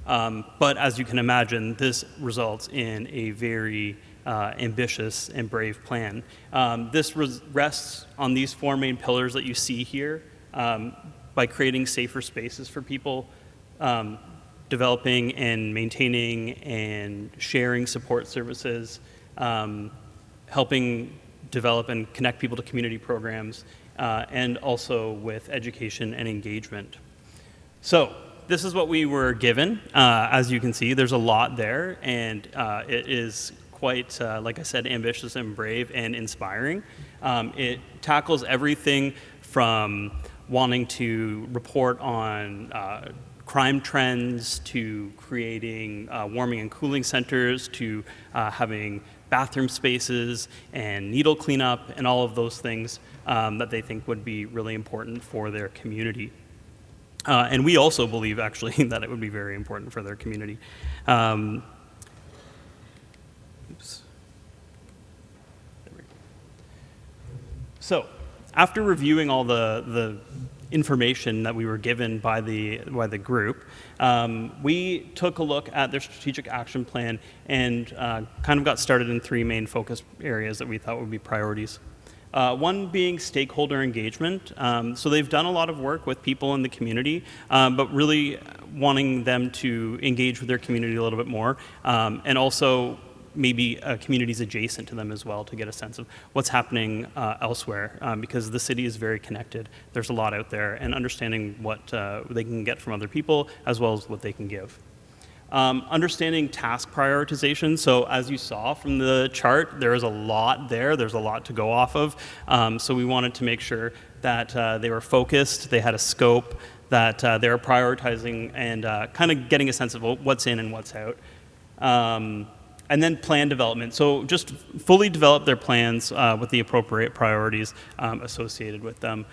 But as you can imagine, this results in a very ambitious and brave plan. This rests on these 4 main pillars that you see here by creating safer spaces for people, developing and maintaining and sharing support services, helping develop and connect people to community programs, and also with education and engagement. So this is what we were given. As you can see, there's a lot there, and it is quite, like I said, ambitious and brave and inspiring. It tackles everything from wanting to report on crime trends, to creating warming and cooling centers, to having bathroom spaces and needle cleanup and all of those things that they think would be really important for their community. And we also believe, actually, that it would be very important for their community. Oops. There we go. So, after reviewing all the information that we were given by the group, we took a look at their strategic action plan and kind of got started in 3 main focus areas that we thought would be priorities. One being stakeholder engagement. So they've done a lot of work with people in the community, but really wanting them to engage with their community a little bit more, and also maybe communities adjacent to them as well to get a sense of what's happening elsewhere, because the city is very connected. There's a lot out there, and understanding what they can get from other people as well as what they can give. Understanding task prioritization. So as you saw from the chart, there is a lot there. There's a lot to go off of. So we wanted to make sure that they were focused, they had a scope, that they were prioritizing and kind of getting a sense of what's in and what's out. And then plan development. So just fully develop their plans with the appropriate priorities associated with them,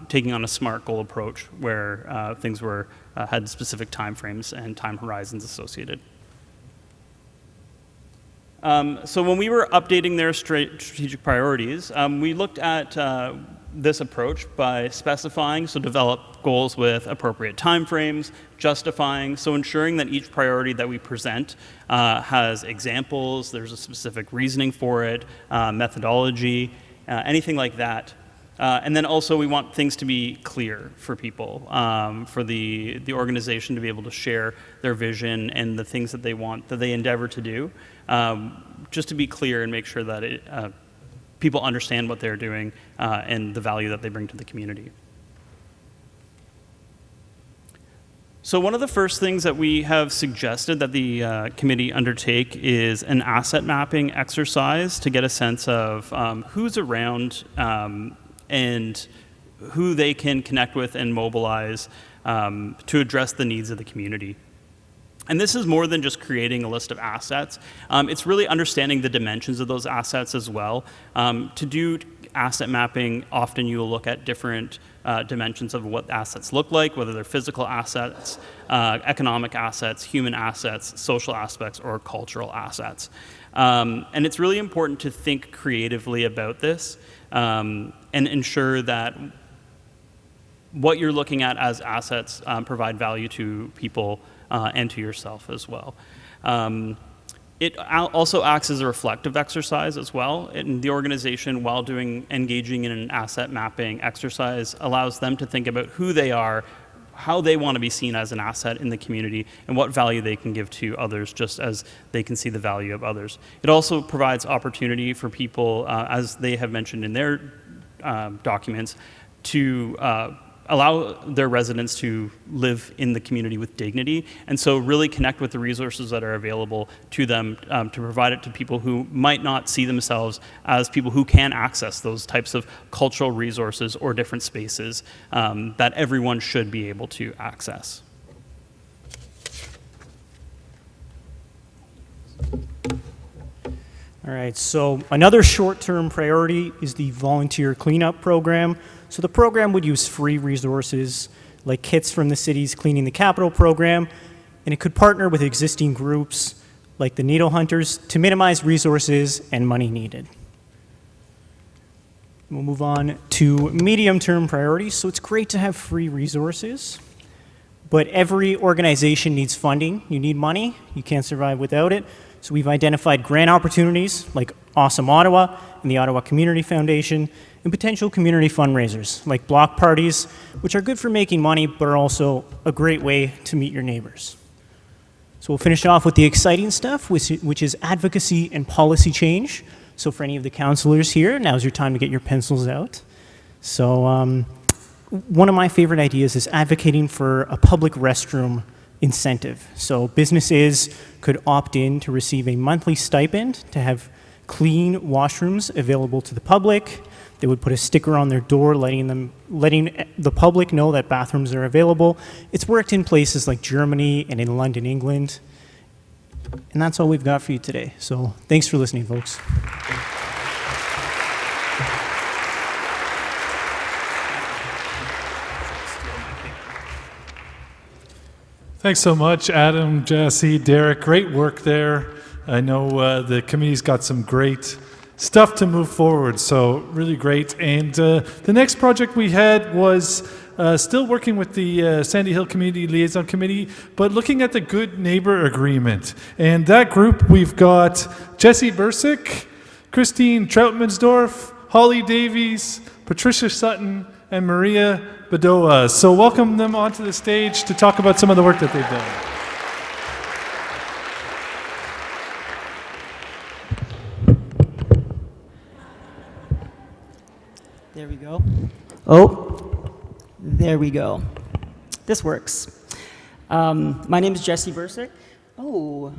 taking on a SMART goal approach where things were had specific timeframes and time horizons associated. So when we were updating their strategic priorities, we looked at this approach by specifying, so develop goals with appropriate timeframes, justifying, so ensuring that each priority that we present has examples, there's a specific reasoning for it, methodology, anything like that. And then also we want things to be clear for people, for the organization to be able to share their vision and the things that they want, that they endeavor to do, just to be clear and make sure that people understand what they're doing and the value that they bring to the community. So one of the first things that we have suggested that the committee undertake is an asset mapping exercise to get a sense of who's around and who they can connect with and mobilize to address the needs of the community. And this is more than just creating a list of assets. It's really understanding the dimensions of those assets as well. To do asset mapping, often you will look at different dimensions of what assets look like, whether they're physical assets, economic assets, human assets, social aspects, or cultural assets. And it's really important to think creatively about this and ensure that what you're looking at as assets provide value to people and to yourself as well. It also acts as a reflective exercise as well. And the organization, while engaging in an asset mapping exercise, allows them to think about who they are, how they want to be seen as an asset in the community and what value they can give to others, just as they can see the value of others. It also provides opportunity for people, as they have mentioned in their documents, to allow their residents to live in the community with dignity, and so really connect with the resources that are available to them, to provide it to people who might not see themselves as people who can access those types of cultural resources or different spaces that everyone should be able to access. All right, so another short-term priority is the volunteer cleanup program. So the program would use free resources like kits from the city's Cleaning the Capital program, and it could partner with existing groups like the Needle Hunters to minimize resources and money needed. We'll move on to medium-term priorities. So it's great to have free resources, but every organization needs funding. You need money. You can't survive without it. So we've identified grant opportunities like Awesome Ottawa and the Ottawa Community Foundation, and potential community fundraisers like block parties, which are good for making money, but are also a great way to meet your neighbors. So we'll finish off with the exciting stuff, which is advocacy and policy change. So for any of the councilors here, now's your time to get your pencils out. So one of my favorite ideas is advocating for a public restroom incentive. So businesses could opt in to receive a monthly stipend to have clean washrooms available to the public. They would put a sticker on their door letting the public know that bathrooms are available. It's worked in places like Germany and in London, England. And that's all we've got for you today. So thanks for listening, folks. Thanks so much, Adam, Jesse, Derek. Great work there. I know the committee's got some great stuff to move forward, so really great. And the next project we had was still working with the Sandy Hill Community Liaison Committee, but looking at the Good Neighbor Agreement. And that group, we've got Jesse Bursick, Christine Troutmansdorf, Holly Davies, Patricia Sutton, and Maria Bedoa. So welcome them onto the stage to talk about some of the work that they've done. There we go. Oh, there we go. This works. My name is Jesse Bursick. Oh,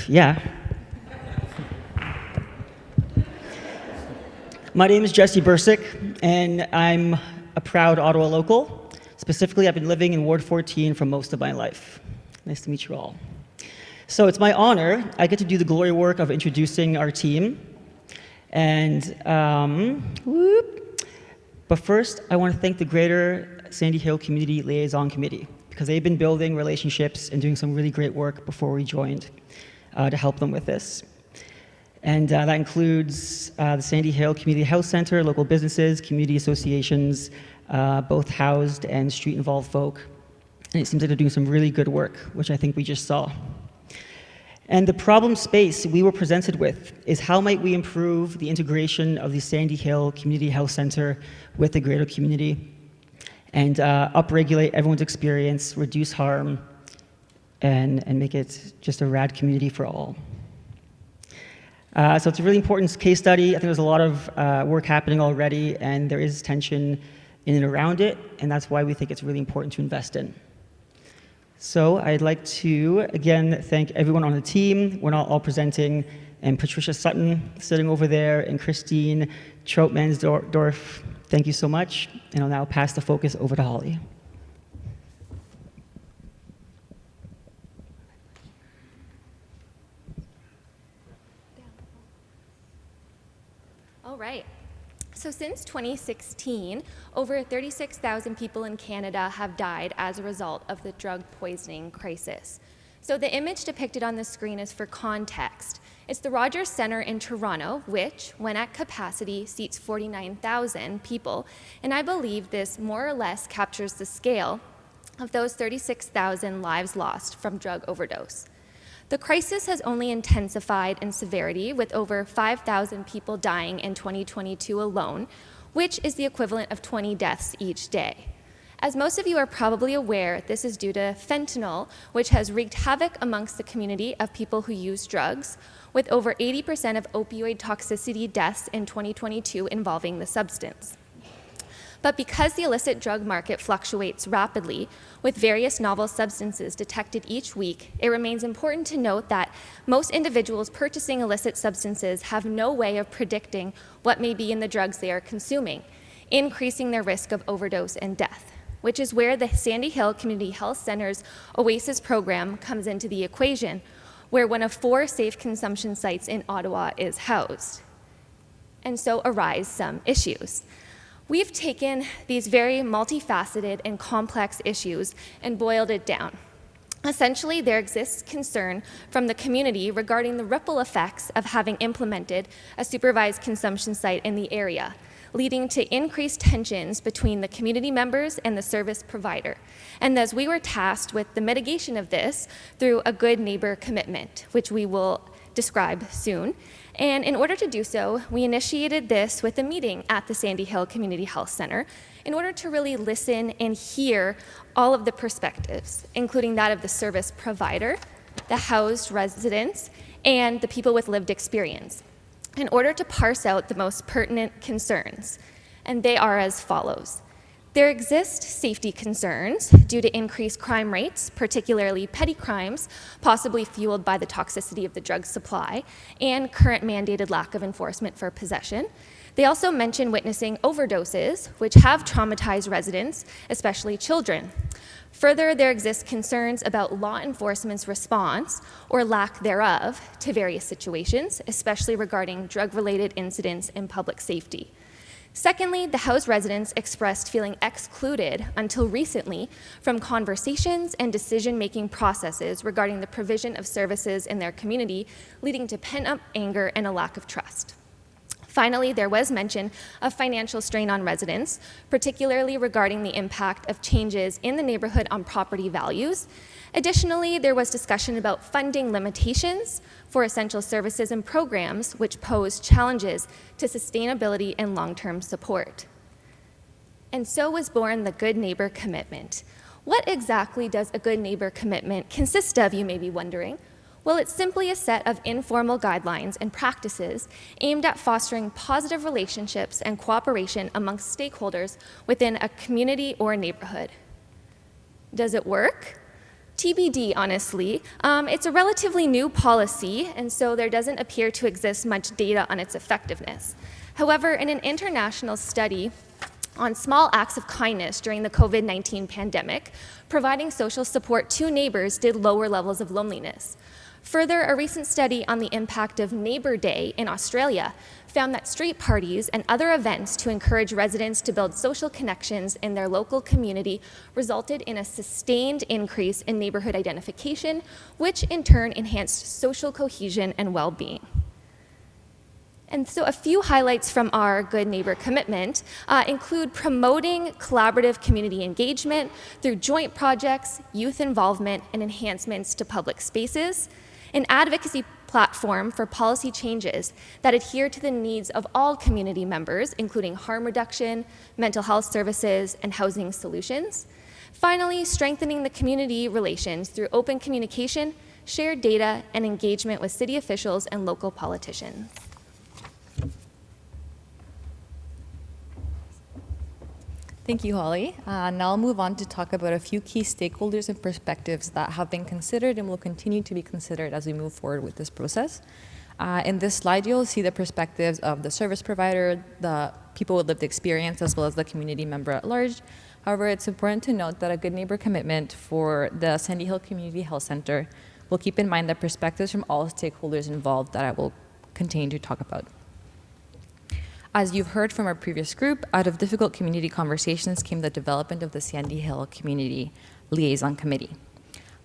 yeah. My name is Jesse Bursick, and I'm a proud Ottawa local. Specifically, I've been living in Ward 14 for most of my life. Nice to meet you all. So it's my honor, I get to do the glory work of introducing our team. And, but first, I want to thank the Greater Sandy Hill Community Liaison Committee, because they've been building relationships and doing some really great work before we joined to help them with this. And that includes the Sandy Hill Community Health Center, local businesses, community associations, both housed and street-involved folk. And it seems like they're doing some really good work, which I think we just saw. And the problem space we were presented with is how might we improve the integration of the Sandy Hill Community Health Center with the greater community and upregulate everyone's experience, reduce harm, and make it just a rad community for all. So it's a really important case study. I think there's a lot of work happening already, and there is tension in and around it, and that's why we think it's really important to invest in. So I'd like to, again, thank everyone on the team. We're not all presenting, and Patricia Sutton sitting over there, and Christine Troutmansdorf. Thank you so much, and I'll now pass the focus over to Holly. All right. So since 2016, over 36,000 people in Canada have died as a result of the drug poisoning crisis. So the image depicted on the screen is for context. It's the Rogers Centre in Toronto, which, when at capacity, seats 49,000 people, and I believe this more or less captures the scale of those 36,000 lives lost from drug overdose. The crisis has only intensified in severity, with over 5,000 people dying in 2022 alone, which is the equivalent of 20 deaths each day. As most of you are probably aware, this is due to fentanyl, which has wreaked havoc amongst the community of people who use drugs, with over 80% of opioid toxicity deaths in 2022 involving the substance. But because the illicit drug market fluctuates rapidly, with various novel substances detected each week, it remains important to note that most individuals purchasing illicit substances have no way of predicting what may be in the drugs they are consuming, increasing their risk of overdose and death, which is where the Sandy Hill Community Health Center's OASIS program comes into the equation, where one of 4 safe consumption sites in Ottawa is housed. And so arise some issues. We've taken these very multifaceted and complex issues and boiled it down. Essentially, there exists concern from the community regarding the ripple effects of having implemented a supervised consumption site in the area, leading to increased tensions between the community members and the service provider. And as we were tasked with the mitigation of this through a good neighbor commitment, which we will describe soon. And in order to do so, we initiated this with a meeting at the Sandy Hill Community Health Center in order to really listen and hear all of the perspectives, including that of the service provider, the housed residents, and the people with lived experience, in order to parse out the most pertinent concerns. And they are as follows. There exist safety concerns due to increased crime rates, particularly petty crimes, possibly fueled by the toxicity of the drug supply, and current mandated lack of enforcement for possession. They also mention witnessing overdoses, which have traumatized residents, especially children. Further, there exist concerns about law enforcement's response, or lack thereof, to various situations, especially regarding drug-related incidents and public safety. Secondly, the housed residents expressed feeling excluded until recently from conversations and decision-making processes regarding the provision of services in their community, leading to pent-up anger and a lack of trust. Finally, there was mention of financial strain on residents, particularly regarding the impact of changes in the neighborhood on property values. Additionally, there was discussion about funding limitations for essential services and programs, which pose challenges to sustainability and long-term support. And so was born the Good Neighbor Commitment. What exactly does a Good Neighbor Commitment consist of, you may be wondering? Well, it's simply a set of informal guidelines and practices aimed at fostering positive relationships and cooperation amongst stakeholders within a community or neighborhood. Does it work? TBD, honestly. It's a relatively new policy, and so there doesn't appear to exist much data on its effectiveness. However, in an international study on small acts of kindness during the COVID-19 pandemic, providing social support to neighbors did lower levels of loneliness. Further, a recent study on the impact of Neighbour Day in Australia found that street parties and other events to encourage residents to build social connections in their local community resulted in a sustained increase in neighborhood identification, which in turn enhanced social cohesion and well-being. And so a few highlights from our Good Neighbor Commitment include promoting collaborative community engagement through joint projects, youth involvement, and enhancements to public spaces, an advocacy platform for policy changes that adhere to the needs of all community members, including harm reduction, mental health services, and housing solutions. Finally, strengthening the community relations through open communication, shared data, and engagement with city officials and local politicians. Thank you, Holly. Now I'll move on to talk about a few key stakeholders and perspectives that have been considered and will continue to be considered as we move forward with this process. In this slide, you'll see the perspectives of the service provider, the people with lived experience, as well as the community member at large. However, it's important to note that a Good Neighbor Commitment for the Sandy Hill Community Health Center will keep in mind the perspectives from all stakeholders involved that I will continue to talk about. As you've heard from our previous group, out of difficult community conversations came the development of the Sandy Hill Community Liaison Committee.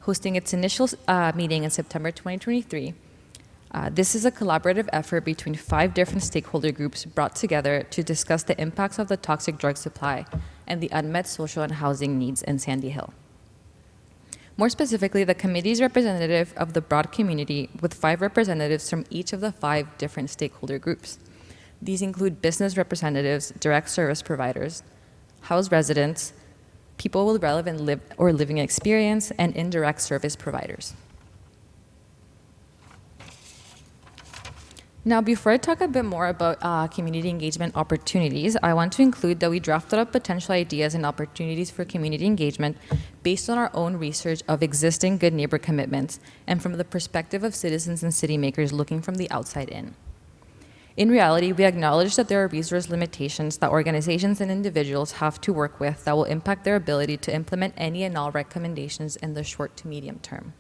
Hosting its initial meeting in September 2023, this is a collaborative effort between 5 different stakeholder groups brought together to discuss the impacts of the toxic drug supply and the unmet social and housing needs in Sandy Hill. More specifically, the committee is representative of the broad community with 5 representatives from each of the 5 different stakeholder groups. These include business representatives, direct service providers, housed residents, people with relevant living experience, and indirect service providers. Now, before I talk a bit more about community engagement opportunities, I want to include that we drafted up potential ideas and opportunities for community engagement based on our own research of existing good neighbor commitments and from the perspective of citizens and city makers looking from the outside in. In reality, we acknowledge that there are resource limitations that organizations and individuals have to work with that will impact their ability to implement any and all recommendations in the short to medium term.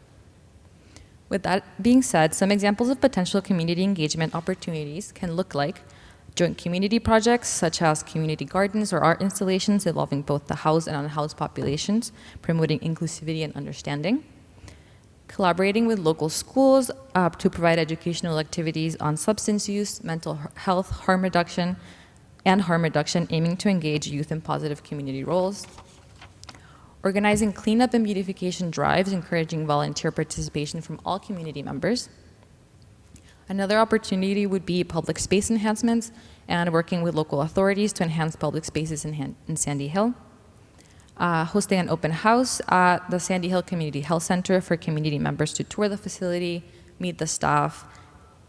With that being said, some examples of potential community engagement opportunities can look like joint community projects such as community gardens or art installations involving both the housed and unhoused populations, promoting inclusivity and understanding. Collaborating with local schools to provide educational activities on substance use, mental health, harm reduction, aiming to engage youth in positive community roles. Organizing cleanup and beautification drives, encouraging volunteer participation from all community members. Another opportunity would be public space enhancements and working with local authorities to enhance public spaces in Sandy Hill. Hosting an open house at the Sandy Hill Community Health Center for community members to tour the facility, meet the staff,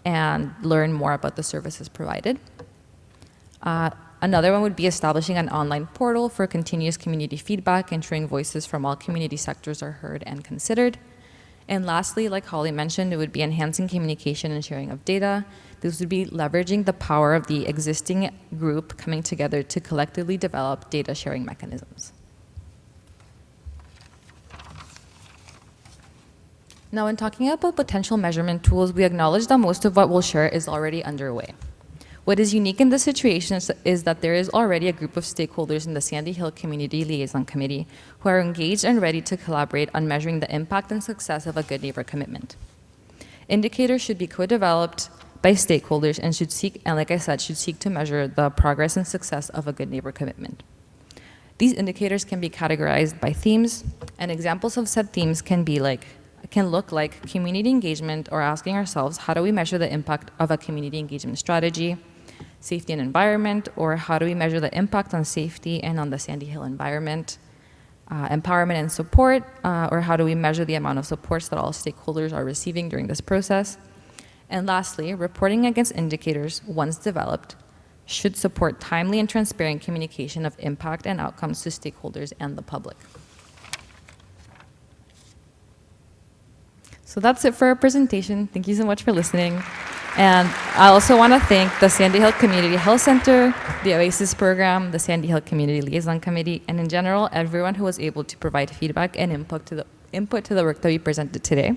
and learn more about the services provided. Another one would be establishing an online portal for continuous community feedback, ensuring voices from all community sectors are heard and considered. And lastly, like Holly mentioned, it would be enhancing communication and sharing of data. This would be leveraging the power of the existing group coming together to collectively develop data sharing mechanisms. Now, when talking about potential measurement tools, we acknowledge that most of what we'll share is already underway. What is unique in this situation is that there is already a group of stakeholders in the Sandy Hill Community Liaison Committee who are engaged and ready to collaborate on measuring the impact and success of a good neighbor commitment. Indicators should be co-developed by stakeholders and should seek, and like I said, should seek to measure the progress and success of a good neighbor commitment. These indicators can be categorized by themes, and examples of said themes can look like community engagement, or asking ourselves, how do we measure the impact of a community engagement strategy? Safety and environment, or how do we measure the impact on safety and on the Sandy Hill environment? Empowerment and support, or how do we measure the amount of supports that all stakeholders are receiving during this process? And lastly, reporting against indicators, once developed, should support timely and transparent communication of impact and outcomes to stakeholders and the public. So that's it for our presentation. Thank you so much for listening. And I also want to thank the Sandy Hill Community Health Center, the OASIS program, the Sandy Hill Community Liaison Committee, and in general, everyone who was able to provide feedback and input to the work that we presented today.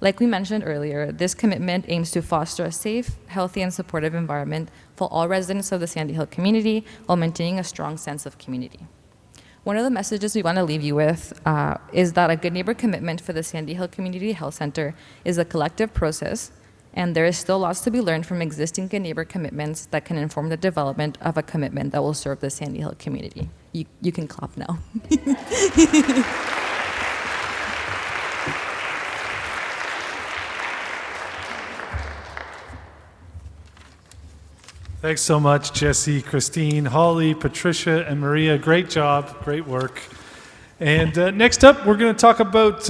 Like we mentioned earlier, this commitment aims to foster a safe, healthy, and supportive environment for all residents of the Sandy Hill community while maintaining a strong sense of community. One of the messages we want to leave you with is that a good neighbor commitment for the Sandy Hill Community Health Center is a collective process, and there is still lots to be learned from existing good neighbor commitments that can inform the development of a commitment that will serve the Sandy Hill community. You can clap now. Thanks so much, Jesse, Christine, Holly, Patricia, and Maria. Great job, great work. And next up, we're going to talk about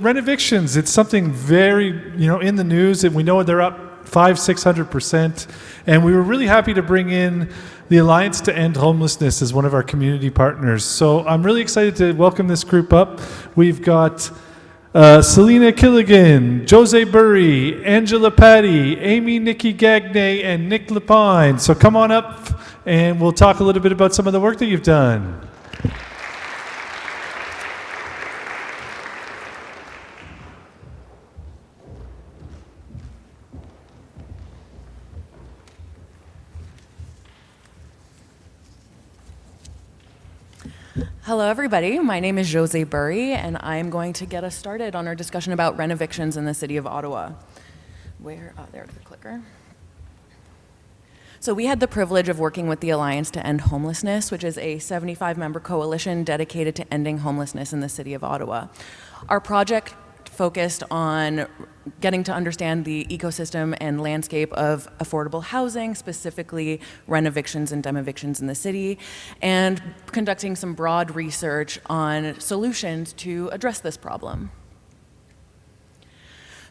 rent evictions. It's something very, in the news, and we know they're up 500-600%. And we were really happy to bring in the Alliance to End Homelessness as one of our community partners. So I'm really excited to welcome this group up. We've got Selena Killigan, Jose Burry, Angela Patty, Amy Nikki Gagne, and Nick Lepine. So come on up and we'll talk a little bit about some of the work that you've done. Hello, everybody. My name is Jose Burry, and I'm going to get us started on our discussion about rent evictions in the city of Ottawa. There's the clicker. So we had the privilege of working with the Alliance to End Homelessness, which is a 75-member coalition dedicated to ending homelessness in the city of Ottawa. Our project focused on getting to understand the ecosystem and landscape of affordable housing, specifically renovictions and demevictions in the city, and conducting some broad research on solutions to address this problem.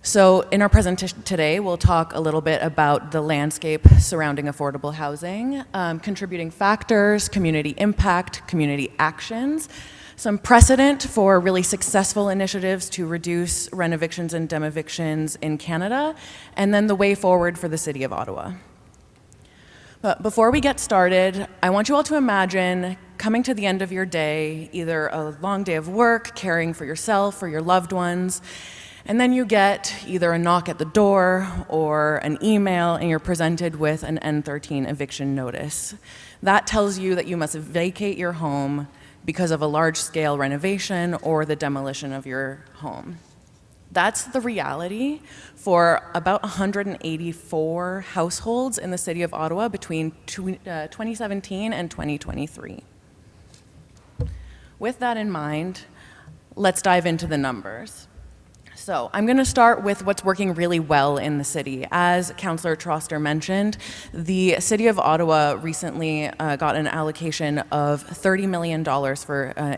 So in our presentation today, we'll talk a little bit about the landscape surrounding affordable housing, contributing factors, community impact, community actions, some precedent for really successful initiatives to reduce renovictions and demevictions in Canada, and then the way forward for the City of Ottawa. But before we get started, I want you all to imagine coming to the end of your day, either a long day of work, caring for yourself or your loved ones, and then you get either a knock at the door or an email, and you're presented with an N13 eviction notice. That tells you that you must vacate your home because of a large-scale renovation or the demolition of your home. That's the reality for about 184 households in the City of Ottawa between 2017 and 2023. With that in mind, let's dive into the numbers. So I'm going to start with what's working really well in the city. As Councillor Troster mentioned, the City of Ottawa recently got an allocation of $30 million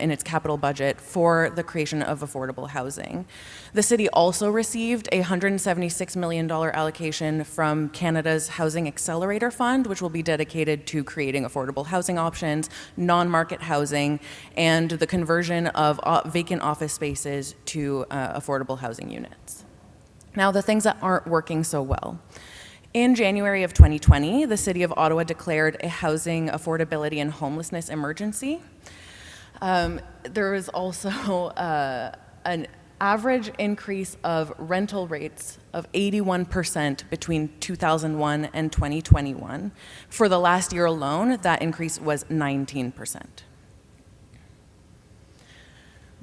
in its capital budget for the creation of affordable housing. The city also received a $176 million allocation from Canada's Housing Accelerator Fund, which will be dedicated to creating affordable housing options, non-market housing, and the conversion of vacant office spaces to affordable housing units. Now, the things that aren't working so well. In January of 2020, the City of Ottawa declared a housing affordability and homelessness emergency. There was also an average increase of rental rates of 81% between 2001 and 2021. For the last year alone, that increase was 19%.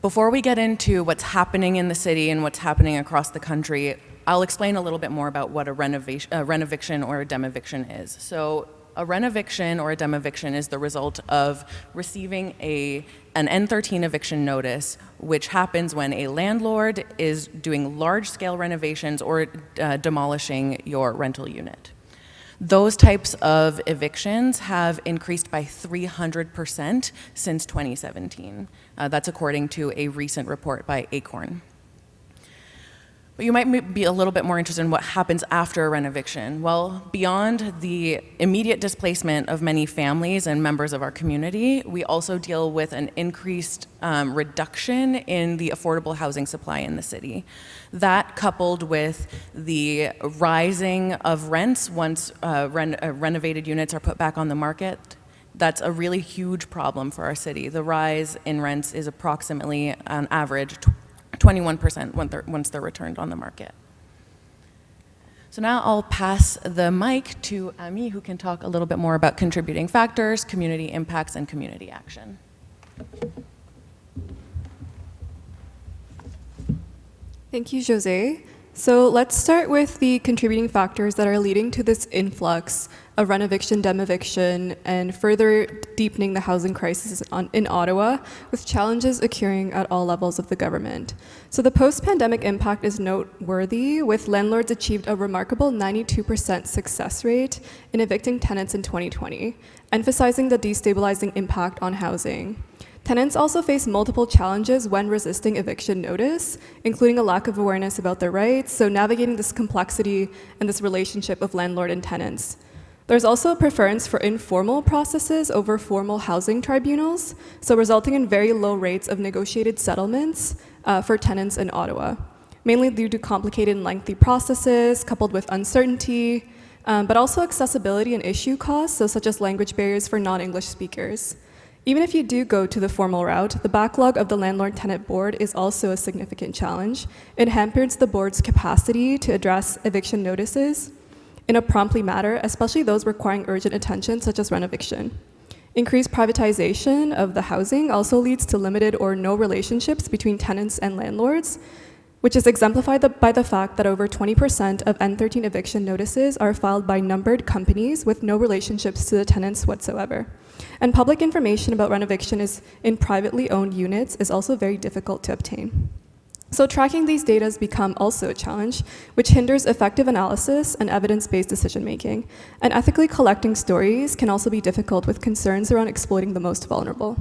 Before we get into what's happening in the city and what's happening across the country, I'll explain a little bit more about what a renoviction or a demeviction is. So a renoviction or a demeviction is the result of receiving an N13 eviction notice, which happens when a landlord is doing large-scale renovations or demolishing your rental unit. Those types of evictions have increased by 300% since 2017. That's according to a recent report by Acorn. But you might be a little bit more interested in what happens after a renoviction. Well, beyond the immediate displacement of many families and members of our community, we also deal with an increased reduction in the affordable housing supply in the city. That, coupled with the rising of rents once renovated units are put back on the market, that's a really huge problem for our city. The rise in rents is approximately, on average, 21% once they're returned on the market. So now I'll pass the mic to Ami, who can talk a little bit more about contributing factors, community impacts, and community action. Thank you, Jose. So let's start with the contributing factors that are leading to this influx of renoviction, demeviction, and further deepening the housing crisis in Ottawa, with challenges occurring at all levels of the government. So the post-pandemic impact is noteworthy, with landlords achieved a remarkable 92% success rate in evicting tenants in 2020, emphasizing the destabilizing impact on housing. Tenants also face multiple challenges when resisting eviction notice, including a lack of awareness about their rights, so navigating this complexity and this relationship of landlord and tenants. There's also a preference for informal processes over formal housing tribunals, so resulting in very low rates of negotiated settlements for tenants in Ottawa, mainly due to complicated and lengthy processes coupled with uncertainty, but also accessibility and issue costs, so such as language barriers for non-English speakers. Even if you do go to the formal route, the backlog of the Landlord-Tenant Board is also a significant challenge. It hampers the board's capacity to address eviction notices in a promptly manner, especially those requiring urgent attention, such as renoviction. Increased privatization of the housing also leads to limited or no relationships between tenants and landlords, which is exemplified by the fact that over 20% of N13 eviction notices are filed by numbered companies with no relationships to the tenants whatsoever. And public information about renoviction in privately owned units is also very difficult to obtain. So tracking these data has become also a challenge, which hinders effective analysis and evidence-based decision-making. And ethically collecting stories can also be difficult with concerns around exploiting the most vulnerable.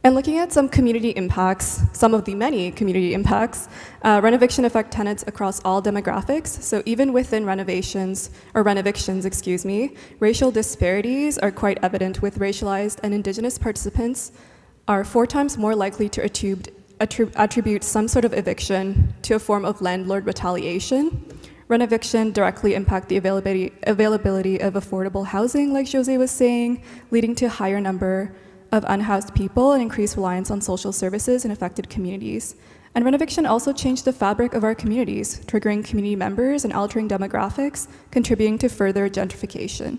And looking at some community impacts, some of the many community impacts, renoviction affect tenants across all demographics. So even within renovations, or renovictions, excuse me, racial disparities are quite evident, with racialized and Indigenous participants are 4 times more likely to attribute some sort of eviction to a form of landlord retaliation. Renoviction directly impact the availability of affordable housing, like Jose was saying, leading to a higher number of unhoused people and increased reliance on social services in affected communities. And renoviction also changed the fabric of our communities, triggering community members and altering demographics, contributing to further gentrification.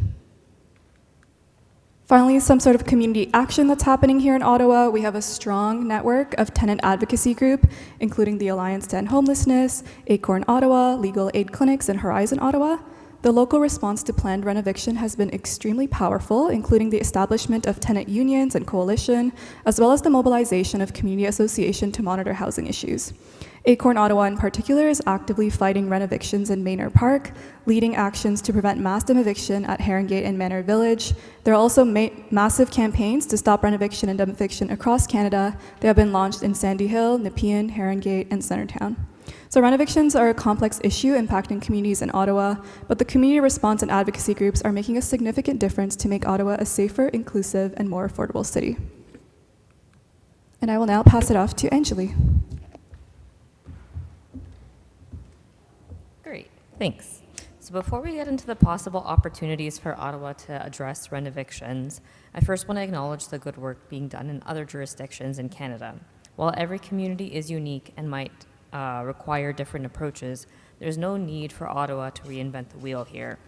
Finally, some sort of community action that's happening here in Ottawa. We have a strong network of tenant advocacy group, including the Alliance to End Homelessness, Acorn Ottawa, Legal Aid Clinics, and Horizon Ottawa. The local response to planned renoviction has been extremely powerful, including the establishment of tenant unions and coalition, as well as the mobilization of community association to monitor housing issues. Acorn Ottawa in particular is actively fighting renovictions in Manor Park, leading actions to prevent mass demoviction at Herongate and Manor Village. There are also massive campaigns to stop renoviction and demoviction across Canada. They have been launched in Sandy Hill, Nepean, Herongate, and Centertown. So renovictions are a complex issue impacting communities in Ottawa, but the community response and advocacy groups are making a significant difference to make Ottawa a safer, inclusive, and more affordable city. And I will now pass it off to Anjali. Great, thanks. So before we get into the possible opportunities for Ottawa to address renovictions, I first want to acknowledge the good work being done in other jurisdictions in Canada. While every community is unique and might require different approaches, there's no need for Ottawa to reinvent the wheel here.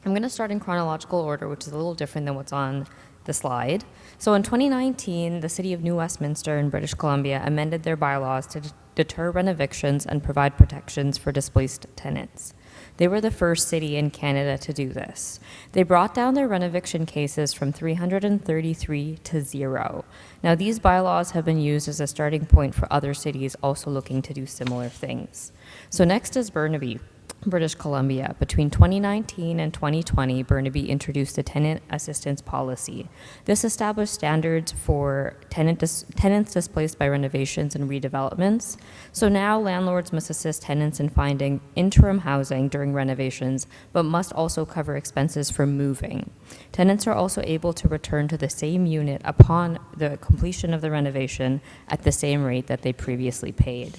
I'm going to start in chronological order, which is a little different than what's on the slide. So in 2019, the City of New Westminster in British Columbia amended their bylaws to deter renovictions and provide protections for displaced tenants. They were the first city in Canada to do this. They brought down their renoviction cases from 333 to 0. Now, these bylaws have been used as a starting point for other cities also looking to do similar things. So next is Burnaby, British Columbia. Between 2019 and 2020, Burnaby introduced a tenant assistance policy. This established standards for tenants displaced by renovations and redevelopments. So now landlords must assist tenants in finding interim housing during renovations, but must also cover expenses for moving. Tenants are also able to return to the same unit upon the completion of the renovation at the same rate that they previously paid.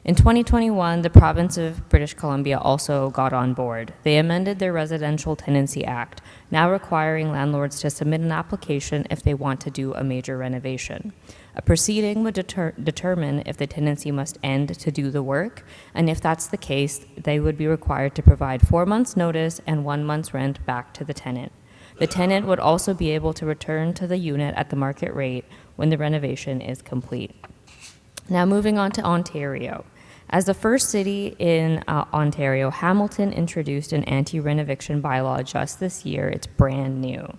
In 2021, the province of British Columbia also got on board. They amended their Residential Tenancy Act, now requiring landlords to submit an application if they want to do a major renovation. A proceeding would determine if the tenancy must end to do the work, and if that's the case, they would be required to provide 4 months' notice and 1 month's rent back to the tenant. The tenant would also be able to return to the unit at the market rate when the renovation is complete. Now moving on to Ontario. As the first city in Ontario, Hamilton introduced an anti-renoviction bylaw just this year. It's brand new.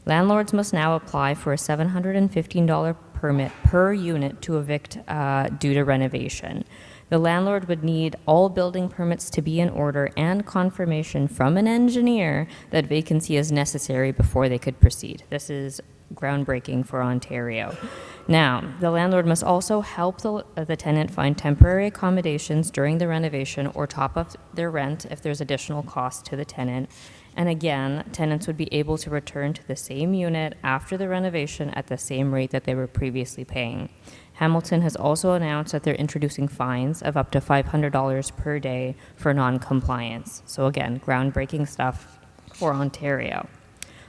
Landlords must now apply for a $715 permit per unit to evict due to renovation. The landlord would need all building permits to be in order and confirmation from an engineer that vacancy is necessary before they could proceed. This is groundbreaking for Ontario. Now, the landlord must also help the tenant find temporary accommodations during the renovation or top up their rent if there's additional cost to the tenant. And again, tenants would be able to return to the same unit after the renovation at the same rate that they were previously paying. Hamilton has also announced that they're introducing fines of up to $500 per day for non-compliance. So again, groundbreaking stuff for Ontario.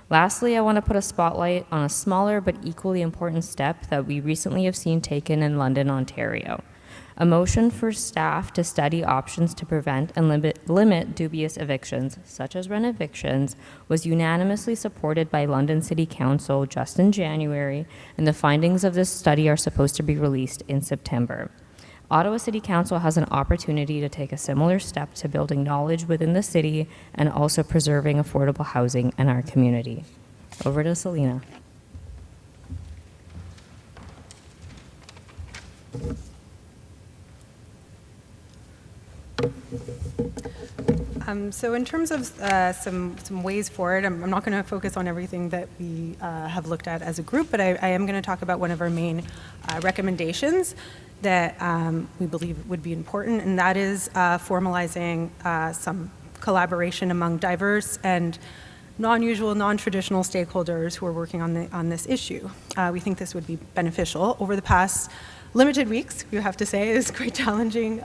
Lastly, I want to put a spotlight on a smaller but equally important step that we recently have seen taken in London, Ontario. A motion for staff to study options to prevent and limit dubious evictions, such as renovictions, was unanimously supported by London City Council just in January, and the findings of this study are supposed to be released in September. Ottawa City Council has an opportunity to take a similar step to building knowledge within the city and also preserving affordable housing in our community. Over to Selena. So in terms of some ways forward, I'm not going to focus on everything that we have looked at as a group, but I am going to talk about one of our main recommendations that we believe would be important, and that is formalizing some collaboration among diverse and non-usual, non-traditional stakeholders who are working on this issue. We think this would be beneficial. Over the past limited weeks, we have to say, it is quite challenging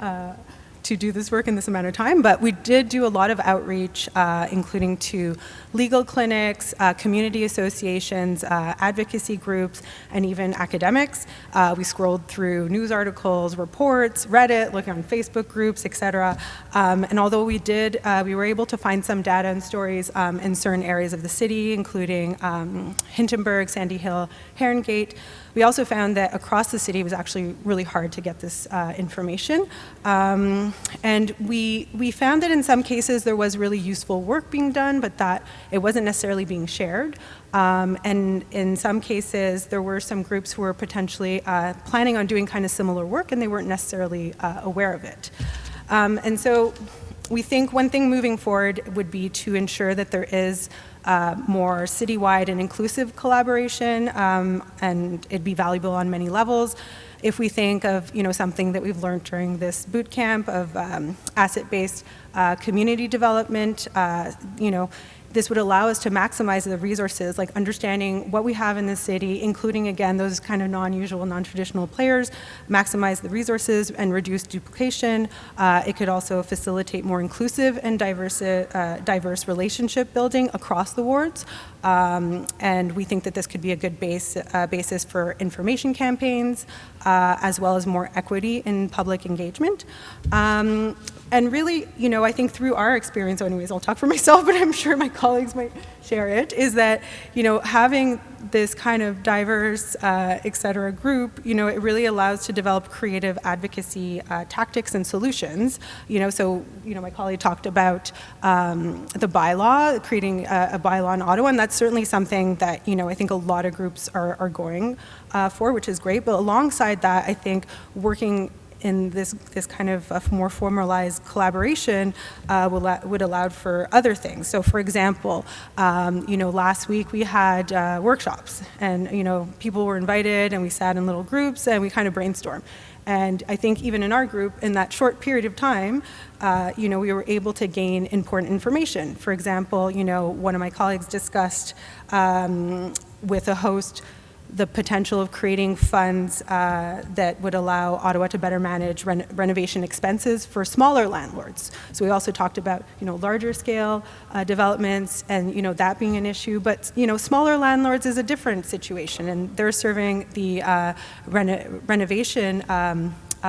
to do this work in this amount of time, but we did do a lot of outreach, including to legal clinics, community associations, advocacy groups, and even academics. We scrolled through news articles, reports, Reddit, looking on Facebook groups, etc. And although we were able to find some data and stories in certain areas of the city, including Hintonburg, Sandy Hill, Herongate, we also found that across the city it was actually really hard to get this information. And we found that in some cases there was really useful work being done, but that it wasn't necessarily being shared. And in some cases there were some groups who were potentially planning on doing kind of similar work and they weren't necessarily aware of it. And so we think one thing moving forward would be to ensure that there is more citywide and inclusive collaboration, and it'd be valuable on many levels. If we think of something that we've learned during this boot camp of asset-based community development, this would allow us to maximize the resources, like understanding what we have in the city, including, again, those kind of non-usual, non-traditional players, maximize the resources and reduce duplication. It could also facilitate more inclusive and diverse relationship building across the wards. And we think that this could be a good basis for information campaigns, as well as more equity in public engagement. And really, I think through our experience, anyways, I'll talk for myself, but I'm sure my colleagues might share it, is that, having this kind of diverse, et cetera, group, it really allows to develop creative advocacy tactics and solutions. So, my colleague talked about the bylaw, creating a bylaw in Ottawa, and that's certainly something that, I think a lot of groups are going for, which is great. But alongside that, I think working in this kind of more formalized collaboration would allow for other things. So for example, last week we had workshops, and people were invited and we sat in little groups and we kind of brainstormed. And I think even in our group, in that short period of time, we were able to gain important information. For example, one of my colleagues discussed with a host the potential of creating funds that would allow Ottawa to better manage renovation expenses for smaller landlords. So we also talked about, larger scale developments and, that being an issue. But, smaller landlords is a different situation, and they're serving the renovation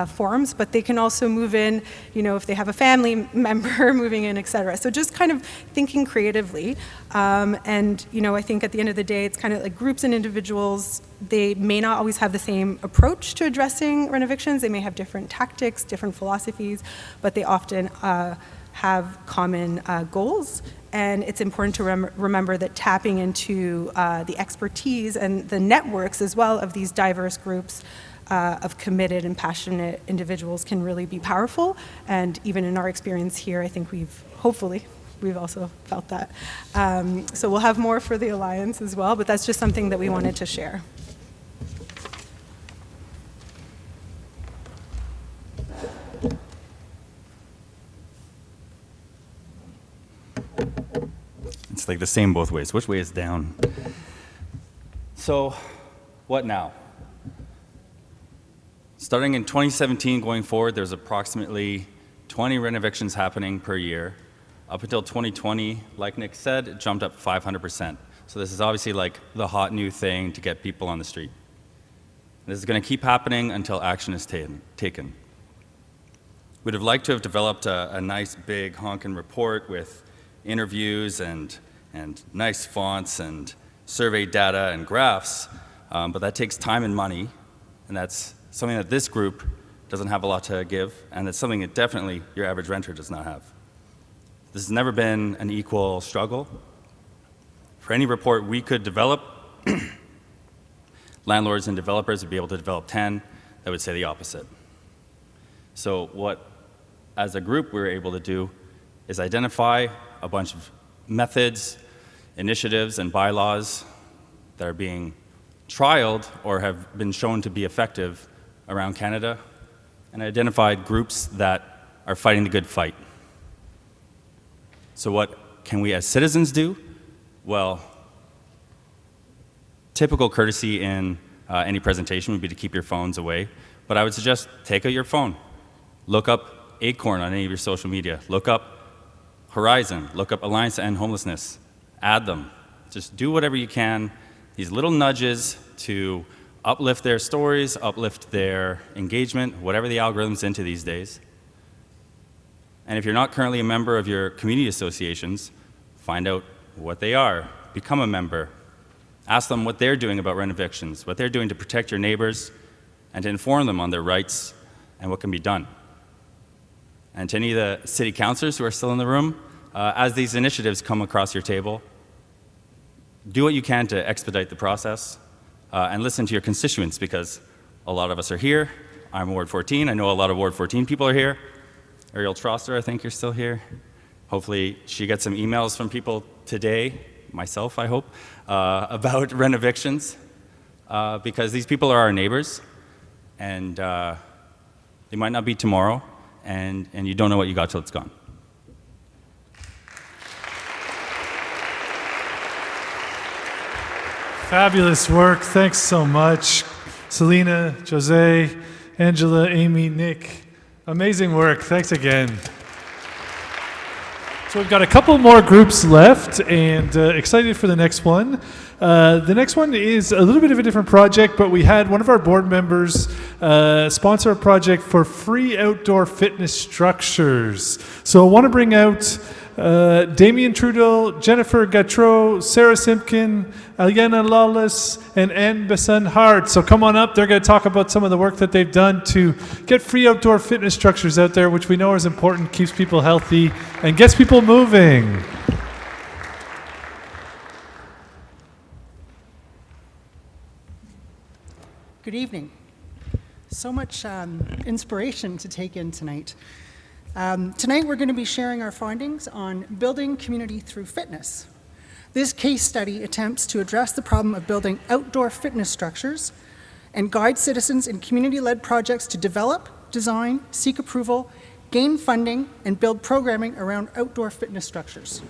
forms, but they can also move in, if they have a family member moving in, et cetera. So just kind of thinking creatively. And, I think at the end of the day, it's kind of like groups and individuals, they may not always have the same approach to addressing renovictions. They may have different tactics, different philosophies, but they often have common goals. And it's important to remember that tapping into the expertise and the networks as well of these diverse groups of committed and passionate individuals can really be powerful. And even in our experience here, I think we've also felt that. So we'll have more for the Alliance as well, but that's just something that we wanted to share. It's like the same both ways. Which way is down? So, what now? Starting in 2017 going forward, there's approximately 20 renovictions happening per year. Up until 2020, like Nick said, it jumped up 500%. So this is obviously like the hot new thing to get people on the street. This is going to keep happening until action is taken. We'd have liked to have developed a nice big honkin' report with interviews and nice fonts and survey data and graphs, but that takes time and money, and that's something that this group doesn't have a lot to give, and it's something that definitely your average renter does not have. This has never been an equal struggle. For any report we could develop, landlords and developers would be able to develop 10. That that would say the opposite. So what, as a group, we were able to do is identify a bunch of methods, initiatives, and bylaws that are being trialed or have been shown to be effective around Canada, and identified groups that are fighting the good fight. So what can we as citizens do? Well, typical courtesy in any presentation would be to keep your phones away, but I would suggest take out your phone. Look up Acorn on any of your social media. Look up Horizon. Look up Alliance to End Homelessness. Add them. Just do whatever you can. These little nudges to uplift their stories, uplift their engagement, whatever the algorithm's into these days. And if you're not currently a member of your community associations, find out what they are. Become a member. Ask them what they're doing about rent evictions, what they're doing to protect your neighbors, and to inform them on their rights and what can be done. And to any of the city councilors who are still in the room, as these initiatives come across your table, do what you can to expedite the process and listen to your constituents, because a lot of us are here. I'm Ward 14. I know a lot of Ward 14 people are here. Ariel Troster, I think you're still here. Hopefully she gets some emails from people today, myself, I hope, about rent evictions, because these people are our neighbors, and they might not be tomorrow, and you don't know what you got till it's gone. Fabulous work. Thanks so much. Selena, Jose, Angela, Amy, Nick. Amazing work. Thanks again. So we've got a couple more groups left, and excited for the next one. The next one is a little bit of a different project, but we had one of our board members sponsor a project for free outdoor fitness structures. So I want to bring out Damien Trudel, Jennifer Gautreau, Sarah Simpkin, Aliana Lawless, and Anne Besson-Hart. So come on up. They're going to talk about some of the work that they've done to get free outdoor fitness structures out there, which we know is important, keeps people healthy, and gets people moving. Good evening. So much inspiration to take in tonight. Tonight we're going to be sharing our findings on building community through fitness. This case study attempts to address the problem of building outdoor fitness structures and guide citizens in community-led projects to develop, design, seek approval, gain funding, and build programming around outdoor fitness structures.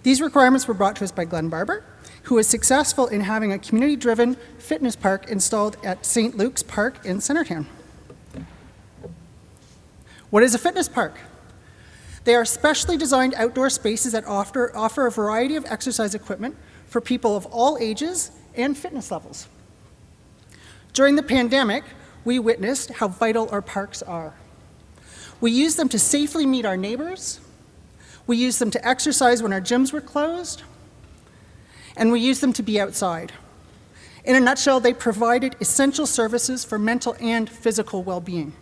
These requirements were brought to us by Glenn Barber, who was successful in having a community-driven fitness park installed at St. Luke's Park in Centertown. What is a fitness park? They are specially designed outdoor spaces that offer a variety of exercise equipment for people of all ages and fitness levels. During the pandemic, we witnessed how vital our parks are. We use them to safely meet our neighbors. We use them to exercise when our gyms were closed. And we use them to be outside. In a nutshell, they provided essential services for mental and physical well-being.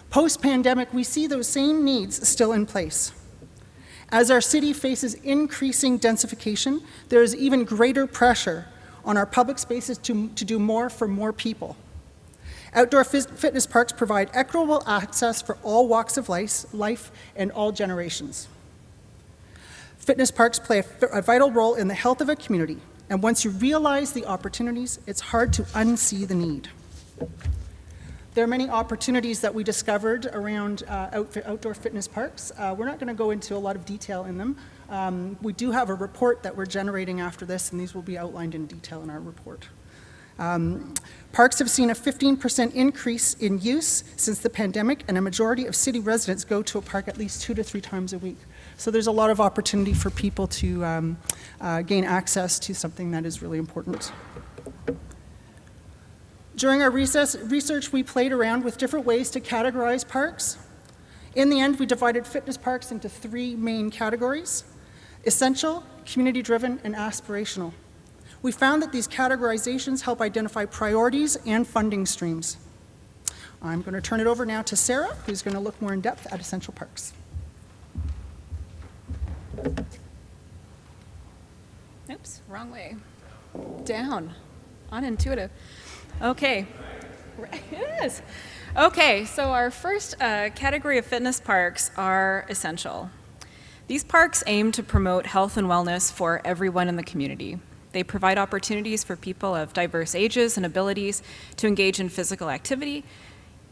Post-pandemic, we see those same needs still in place. As our city faces increasing densification, there is even greater pressure on our public spaces to do more for more people. Outdoor fitness parks provide equitable access for all walks of life and all generations. Fitness parks play a vital role in the health of a community, and once you realize the opportunities, it's hard to unsee the need. There are many opportunities that we discovered around outdoor fitness parks. We're not going to go into a lot of detail in them. We do have a report that we're generating after this, and these will be outlined in detail in our report. Parks have seen a 15% increase in use since the pandemic, and a majority of city residents go to a park at least 2 to 3 times a week. So there's a lot of opportunity for people to gain access to something that is really important. During our research, we played around with different ways to categorize parks. In the end, we divided fitness parks into 3 main categories: essential, community-driven, and aspirational. We found that these categorizations help identify priorities and funding streams. I'm going to turn it over now to Sarah, who's going to look more in depth at essential parks. Oops, wrong way. Down. Unintuitive. Okay. It is. Okay, so our first category of fitness parks are essential. These parks aim to promote health and wellness for everyone in the community. They provide opportunities for people of diverse ages and abilities to engage in physical activity,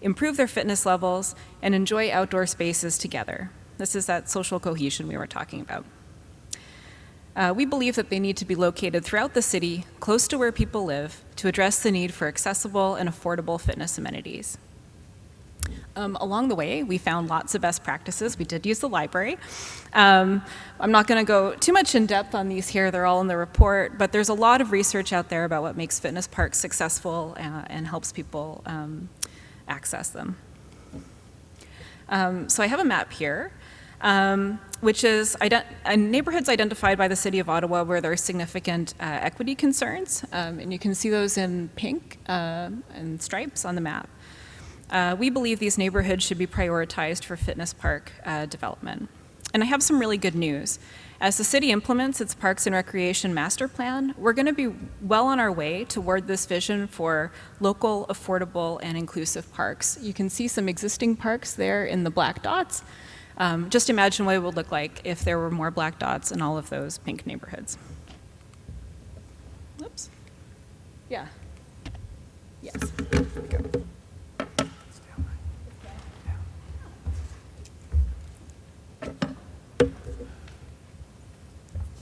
improve their fitness levels, and enjoy outdoor spaces together. This is that social cohesion we were talking about. We believe that they need to be located throughout the city, close to where people live, to address the need for accessible and affordable fitness amenities. Along the way, we found lots of best practices. We did use the library. I'm not going to go too much in depth on these here. They're all in the report, but there's a lot of research out there about what makes fitness parks successful and helps people access them. So I have a map here, which is neighborhoods identified by the City of Ottawa where there are significant equity concerns, and you can see those in pink and stripes on the map. We believe these neighborhoods should be prioritized for fitness park development. And I have some really good news. As the city implements its Parks and Recreation Master Plan, we're going to be well on our way toward this vision for local, affordable, and inclusive parks. You can see some existing parks there in the black dots. Just imagine what it would look like if there were more black dots in all of those pink neighborhoods. Oops. Yeah. Yes. There we go.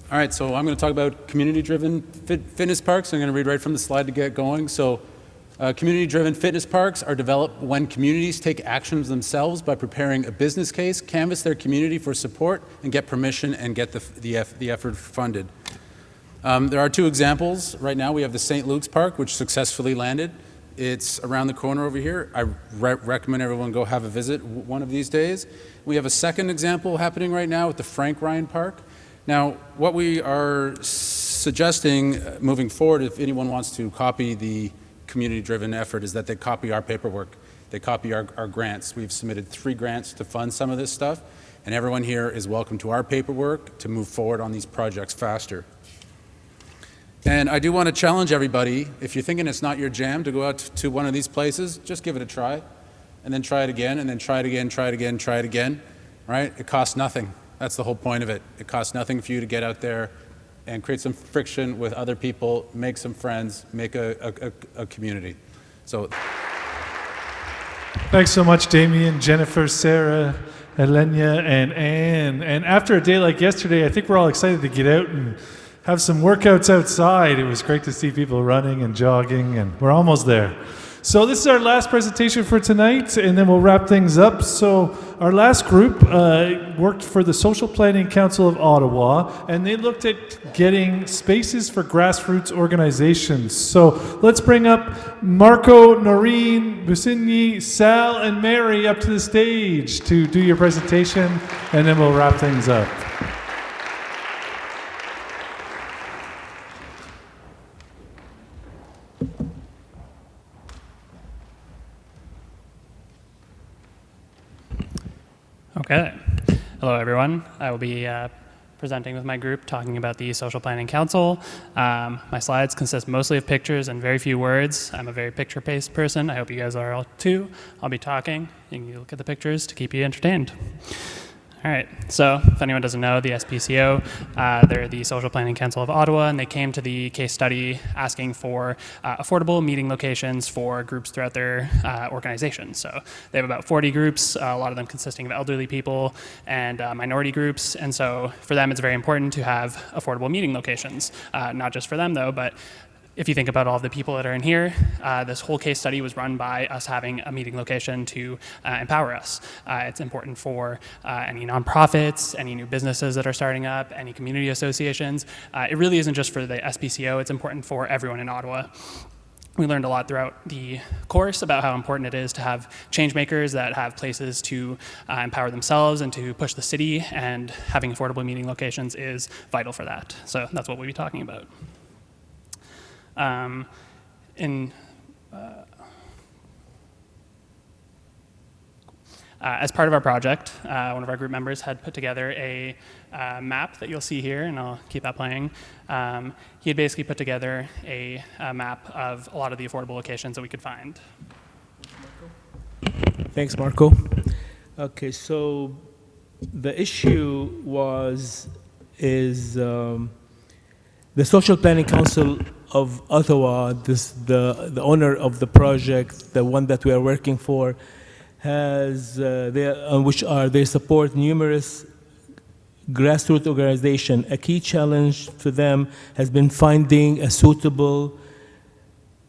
All right, so I'm going to talk about community-driven fitness parks. I'm going to read right from the slide to get going. So community-driven fitness parks are developed when communities take actions themselves by preparing a business case, canvass their community for support, and get permission and get the effort funded. There are two examples. Right now we have the St. Luke's Park, which successfully landed. It's around the corner over here. I recommend everyone go have a visit one of these days. We have a second example happening right now with the Frank Ryan Park. Now, what we are suggesting moving forward, if anyone wants to copy the community-driven effort, is that they copy our paperwork. They copy our grants. We've submitted 3 grants to fund some of this stuff, and everyone here is welcome to our paperwork to move forward on these projects faster. And I do want to challenge everybody, if you're thinking it's not your jam to go out to one of these places, just give it a try, and then try it again, and then try it again, try it again, try it again, right? It costs nothing. That's the whole point of it. It costs nothing for you to get out there and create some friction with other people, make some friends, make a community. So, thanks so much, Damien, Jennifer, Sarah, Elenia, and Anne. And after a day like yesterday, I think we're all excited to get out and have some workouts outside. It was great to see people running and jogging, and we're almost there. So this is our last presentation for tonight, and then we'll wrap things up. So our last group worked for the Social Planning Council of Ottawa, and they looked at getting spaces for grassroots organizations. So let's bring up Marco, Noreen, Busigny, Sal, and Mary up to the stage to do your presentation, and then we'll wrap things up. Okay. Hello, everyone. I will be presenting with my group, talking about the Social Planning Council. My slides consist mostly of pictures and very few words. I'm a very picture-based person. I hope you guys are all too. I'll be talking. You can look at the pictures to keep you entertained. All right, so if anyone doesn't know, the SPCO, they're the Social Planning Council of Ottawa, and they came to the case study asking for affordable meeting locations for groups throughout their organization. So they have about 40 groups, a lot of them consisting of elderly people and minority groups, and so for them it's very important to have affordable meeting locations, not just for them though, but if you think about all of the people that are in here, this whole case study was run by us having a meeting location to empower us. It's important for any nonprofits, any new businesses that are starting up, any community associations. It really isn't just for the SPCO, it's important for everyone in Ottawa. We learned a lot throughout the course about how important it is to have change makers that have places to empower themselves and to push the city, and having affordable meeting locations is vital for that. So that's what we'll be talking about. As part of our project, one of our group members had put together a map that you'll see here, and I'll keep that playing. He had basically put together a map of a lot of the affordable locations that we could find. Thanks, Marco. Okay, so the issue is the Social Planning Council of Ottawa, the owner of the project, the one that we are working for, they support numerous grassroots organizations. A key challenge for them has been finding a suitable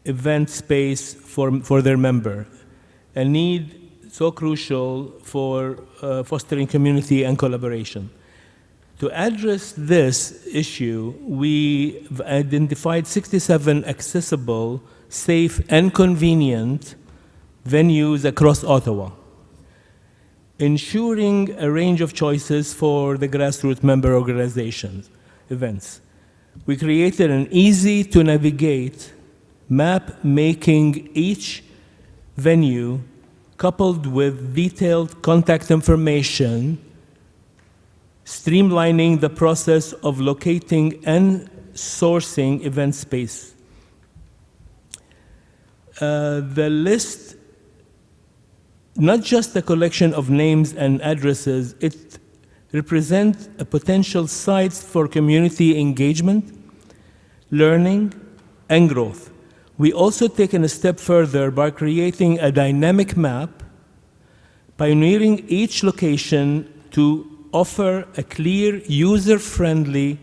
event space for their member, a need so crucial for fostering community and collaboration. To address this issue, we've identified 67 accessible, safe, and convenient venues across Ottawa, ensuring a range of choices for the grassroots member organizations events. We created an easy-to-navigate map making each venue coupled with detailed contact information, streamlining the process of locating and sourcing event space. The list, not just a collection of names and addresses, it represents a potential sites for community engagement, learning, and growth. We also taken a step further by creating a dynamic map, pioneering each location to offer a clear, user-friendly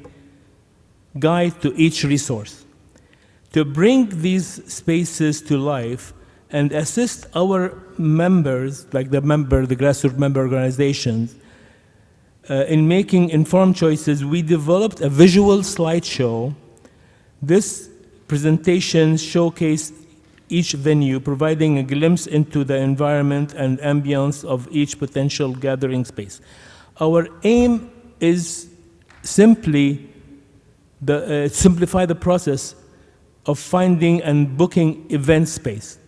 guide to each resource. To bring these spaces to life and assist our members, like the grassroots member organizations, in making informed choices, we developed a visual slideshow. This presentation showcased each venue, providing a glimpse into the environment and ambience of each potential gathering space. Our aim is simply simplify the process of finding and booking event space.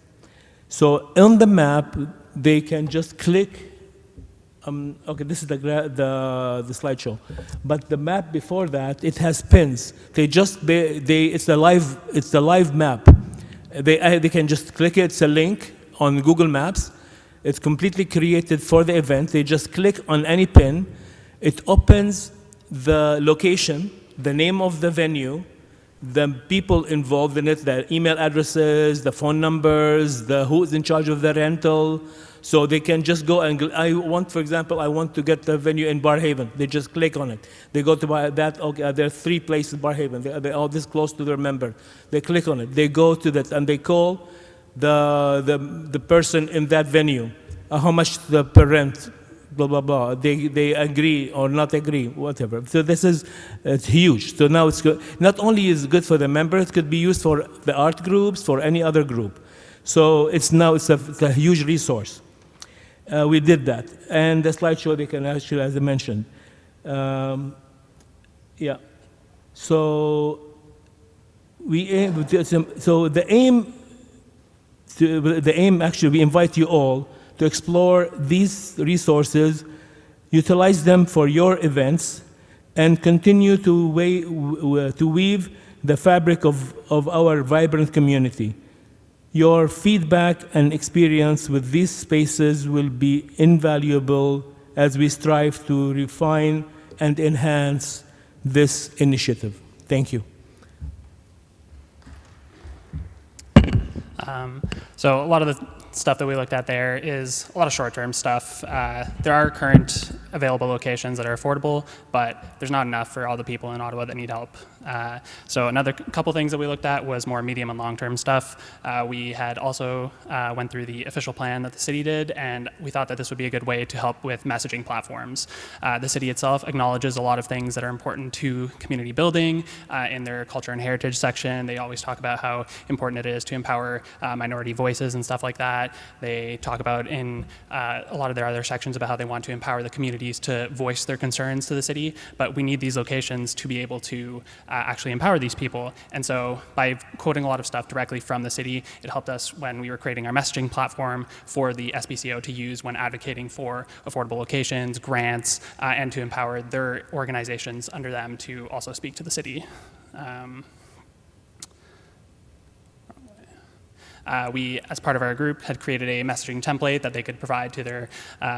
So on the map, they can just click. Okay, this is the slideshow, but the map before that, it has pins. It's the live map. They can just click it. It's a link on Google Maps. It's completely created for the event. They just click on any pin. It opens the location, the name of the venue, the people involved in it, the email addresses, the phone numbers, who's in charge of the rental. So they can just go and, for example, I want to get the venue in Barrhaven. They just click on it. They go to that, okay, there are 3 places in Barrhaven. They're all this close to their member. They click on it. They go to that, and they call the person in that venue. How much per rent, blah, blah, blah. They agree or not agree, whatever. So it's huge. So now it's good. Not only is it good for the member, it could be used for the art groups, for any other group. So it's a huge resource. We did that. And the slideshow, they can actually, as I mentioned. Yeah. So the aim, actually, we invite you all to explore these resources, utilize them for your events, and continue to weave the fabric of our vibrant community. Your feedback and experience with these spaces will be invaluable as we strive to refine and enhance this initiative. Thank you. So a lot of the stuff that we looked at there is a lot of short-term stuff. There are current available locations that are affordable, but there's not enough for all the people in Ottawa that need help. So another couple things that we looked at was more medium and long-term stuff. We had also went through the official plan that the city did, and we thought that this would be a good way to help with messaging platforms. The city itself acknowledges a lot of things that are important to community building. In their culture and heritage section, they always talk about how important it is to empower minority voices and stuff like that. They talk about in a lot of their other sections about how they want to empower the communities to voice their concerns to the city, but we need these locations to be able to actually empower these people. And so by quoting a lot of stuff directly from the city, it helped us when we were creating our messaging platform for the SBCO to use when advocating for affordable locations, grants, and to empower their organizations under them to also speak to the city. we, as part of our group, had created a messaging template that they could provide to their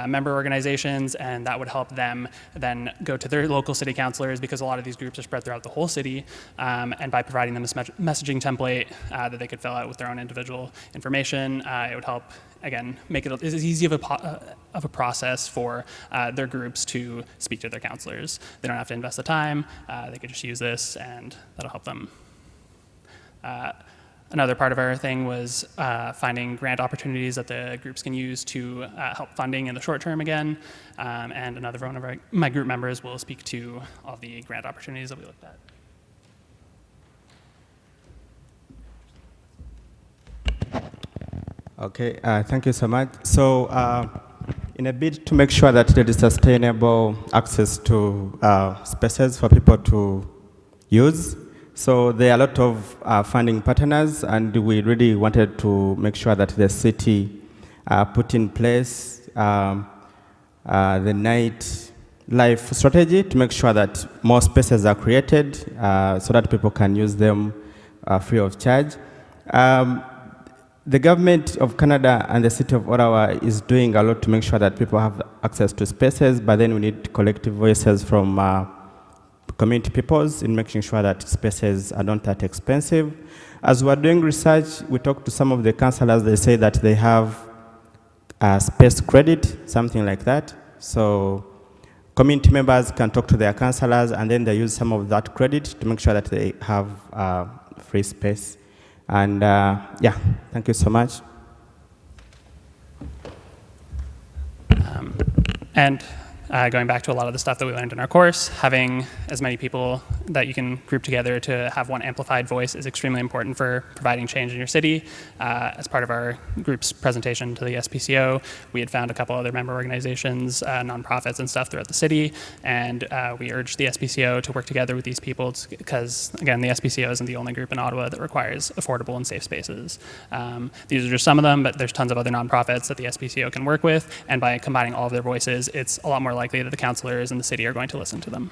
member organizations, and that would help them then go to their local city councilors, because a lot of these groups are spread throughout the whole city, and by providing them this messaging template that they could fill out with their own individual information, it would help, again, make it as easy of a process for their groups to speak to their councilors. They don't have to invest the time, they could just use this, and that'll help them. Another part of our thing was finding grant opportunities that the groups can use to help funding in the short term again, and another one of my group members will speak to all the grant opportunities that we looked at. Okay, thank you so much. So, in a bid to make sure that there is sustainable access to spaces for people to use, so there are a lot of funding partners, and we really wanted to make sure that the city put in place the night life strategy to make sure that more spaces are created so that people can use them free of charge. The government of Canada and the city of Ottawa is doing a lot to make sure that people have access to spaces, but then we need collective voices from community peoples in making sure that spaces are not that expensive. As we're doing research, we talked to some of the councillors. They say that they have space credit, something like that. So community members can talk to their councillors, and then they use some of that credit to make sure that they have free space. And yeah, thank you so much. And going back to a lot of the stuff that we learned in our course, having as many people that you can group together to have one amplified voice is extremely important for providing change in your city. As part of our group's presentation to the SPCO, we had found a couple other member organizations, nonprofits and stuff throughout the city, and we urged the SPCO to work together with these people because, again, the SPCO isn't the only group in Ottawa that requires affordable and safe spaces. These are just some of them, but there's tons of other nonprofits that the SPCO can work with, and by combining all of their voices, it's a lot more likely that the councillors in the city are going to listen to them.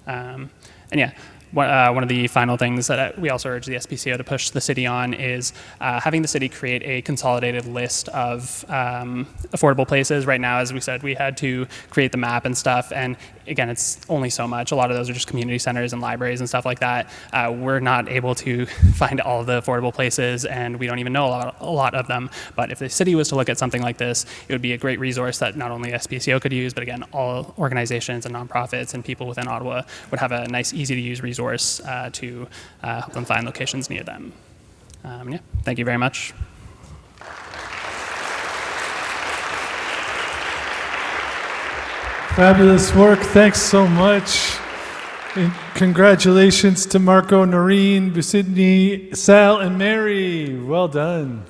And yeah, one of the final things that we also urge the SPCO to push the city on is having the city create a consolidated list of affordable places. Right now, as we said, we had to create the map and stuff, and again, it's only so much. A lot of those are just community centers and libraries and stuff like that. We're not able to find all of the affordable places, and we don't even know a lot of them. But if the city was to look at something like this, it would be a great resource that not only SPCO could use, but again, all organizations and nonprofits and people within Ottawa would have a nice, easy-to-use resource to help them find locations near them. Yeah, thank you very much. Fabulous work. Thanks so much. And congratulations to Marco, Noreen, Busidney, Sal, and Mary. Well done.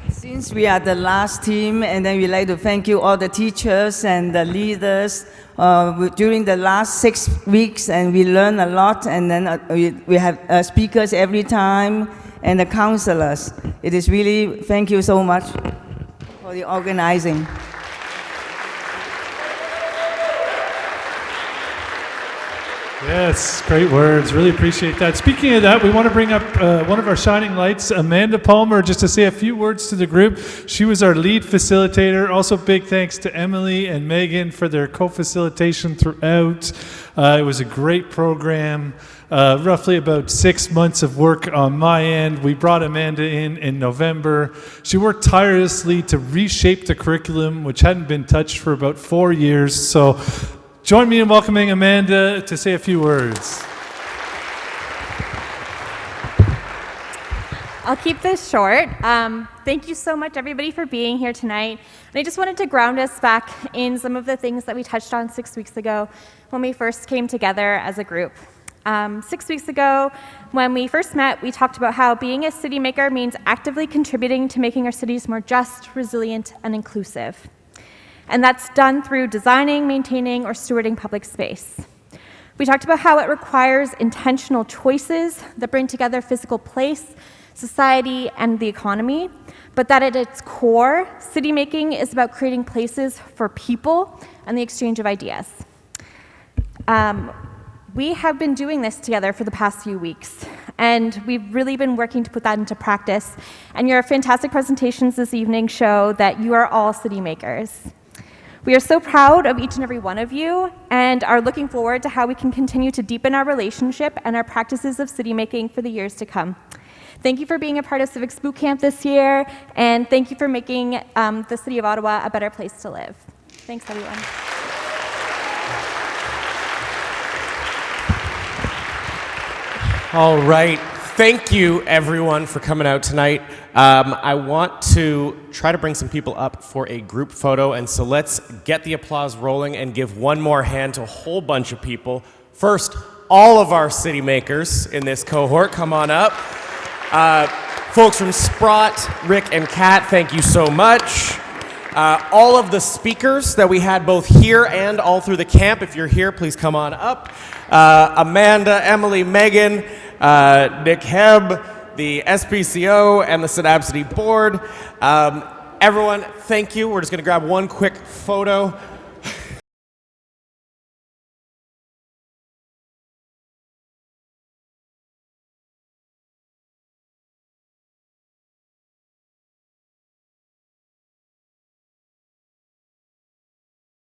Since we are the last team, and then we'd like to thank you all the teachers and the leaders during the last 6 weeks, and we learned a lot, and then we have speakers every time, and the counselors. It is really, thank you so much for the organizing. Yes, great words. Really appreciate that. Speaking of that, we want to bring up one of our shining lights, Amanda Palmer, just to say a few words to the group. She was our lead facilitator. Also, big thanks to Emily and Megan for their co-facilitation throughout. It was a great program. Roughly about 6 months of work on my end. We brought Amanda in November. She worked tirelessly to reshape the curriculum, which hadn't been touched for about 4 years. So join me in welcoming Amanda to say a few words. I'll keep this short. Thank you so much, everybody, for being here tonight. And I just wanted to ground us back in some of the things that we touched on 6 weeks ago when we first came together as a group. 6 weeks ago, when we first met, we talked about how being a city maker means actively contributing to making our cities more just, resilient, and inclusive. And that's done through designing, maintaining, or stewarding public space. We talked about how it requires intentional choices that bring together physical place, society, and the economy, but that at its core, city making is about creating places for people and the exchange of ideas. We have been doing this together for the past few weeks, and we've really been working to put that into practice. And your fantastic presentations this evening show that you are all city makers. We are so proud of each and every one of you and are looking forward to how we can continue to deepen our relationship and our practices of city making for the years to come. Thank you for being a part of Civics Boot Camp this year, and thank you for making the City of Ottawa a better place to live. Thanks, everyone. All right. Thank you, everyone, for coming out tonight. I want to try to bring some people up for a group photo, and so let's get the applause rolling and give one more hand to a whole bunch of people. First, all of our city makers in this cohort, come on up. Folks from Sprott, Rick and Kat, thank you so much. All of the speakers that we had both here and all through the camp, if you're here, please come on up. Amanda, Emily, Megan, Nick Hebb, the SPCO, and the Synapcity board. Everyone, thank you. We're just going to grab one quick photo.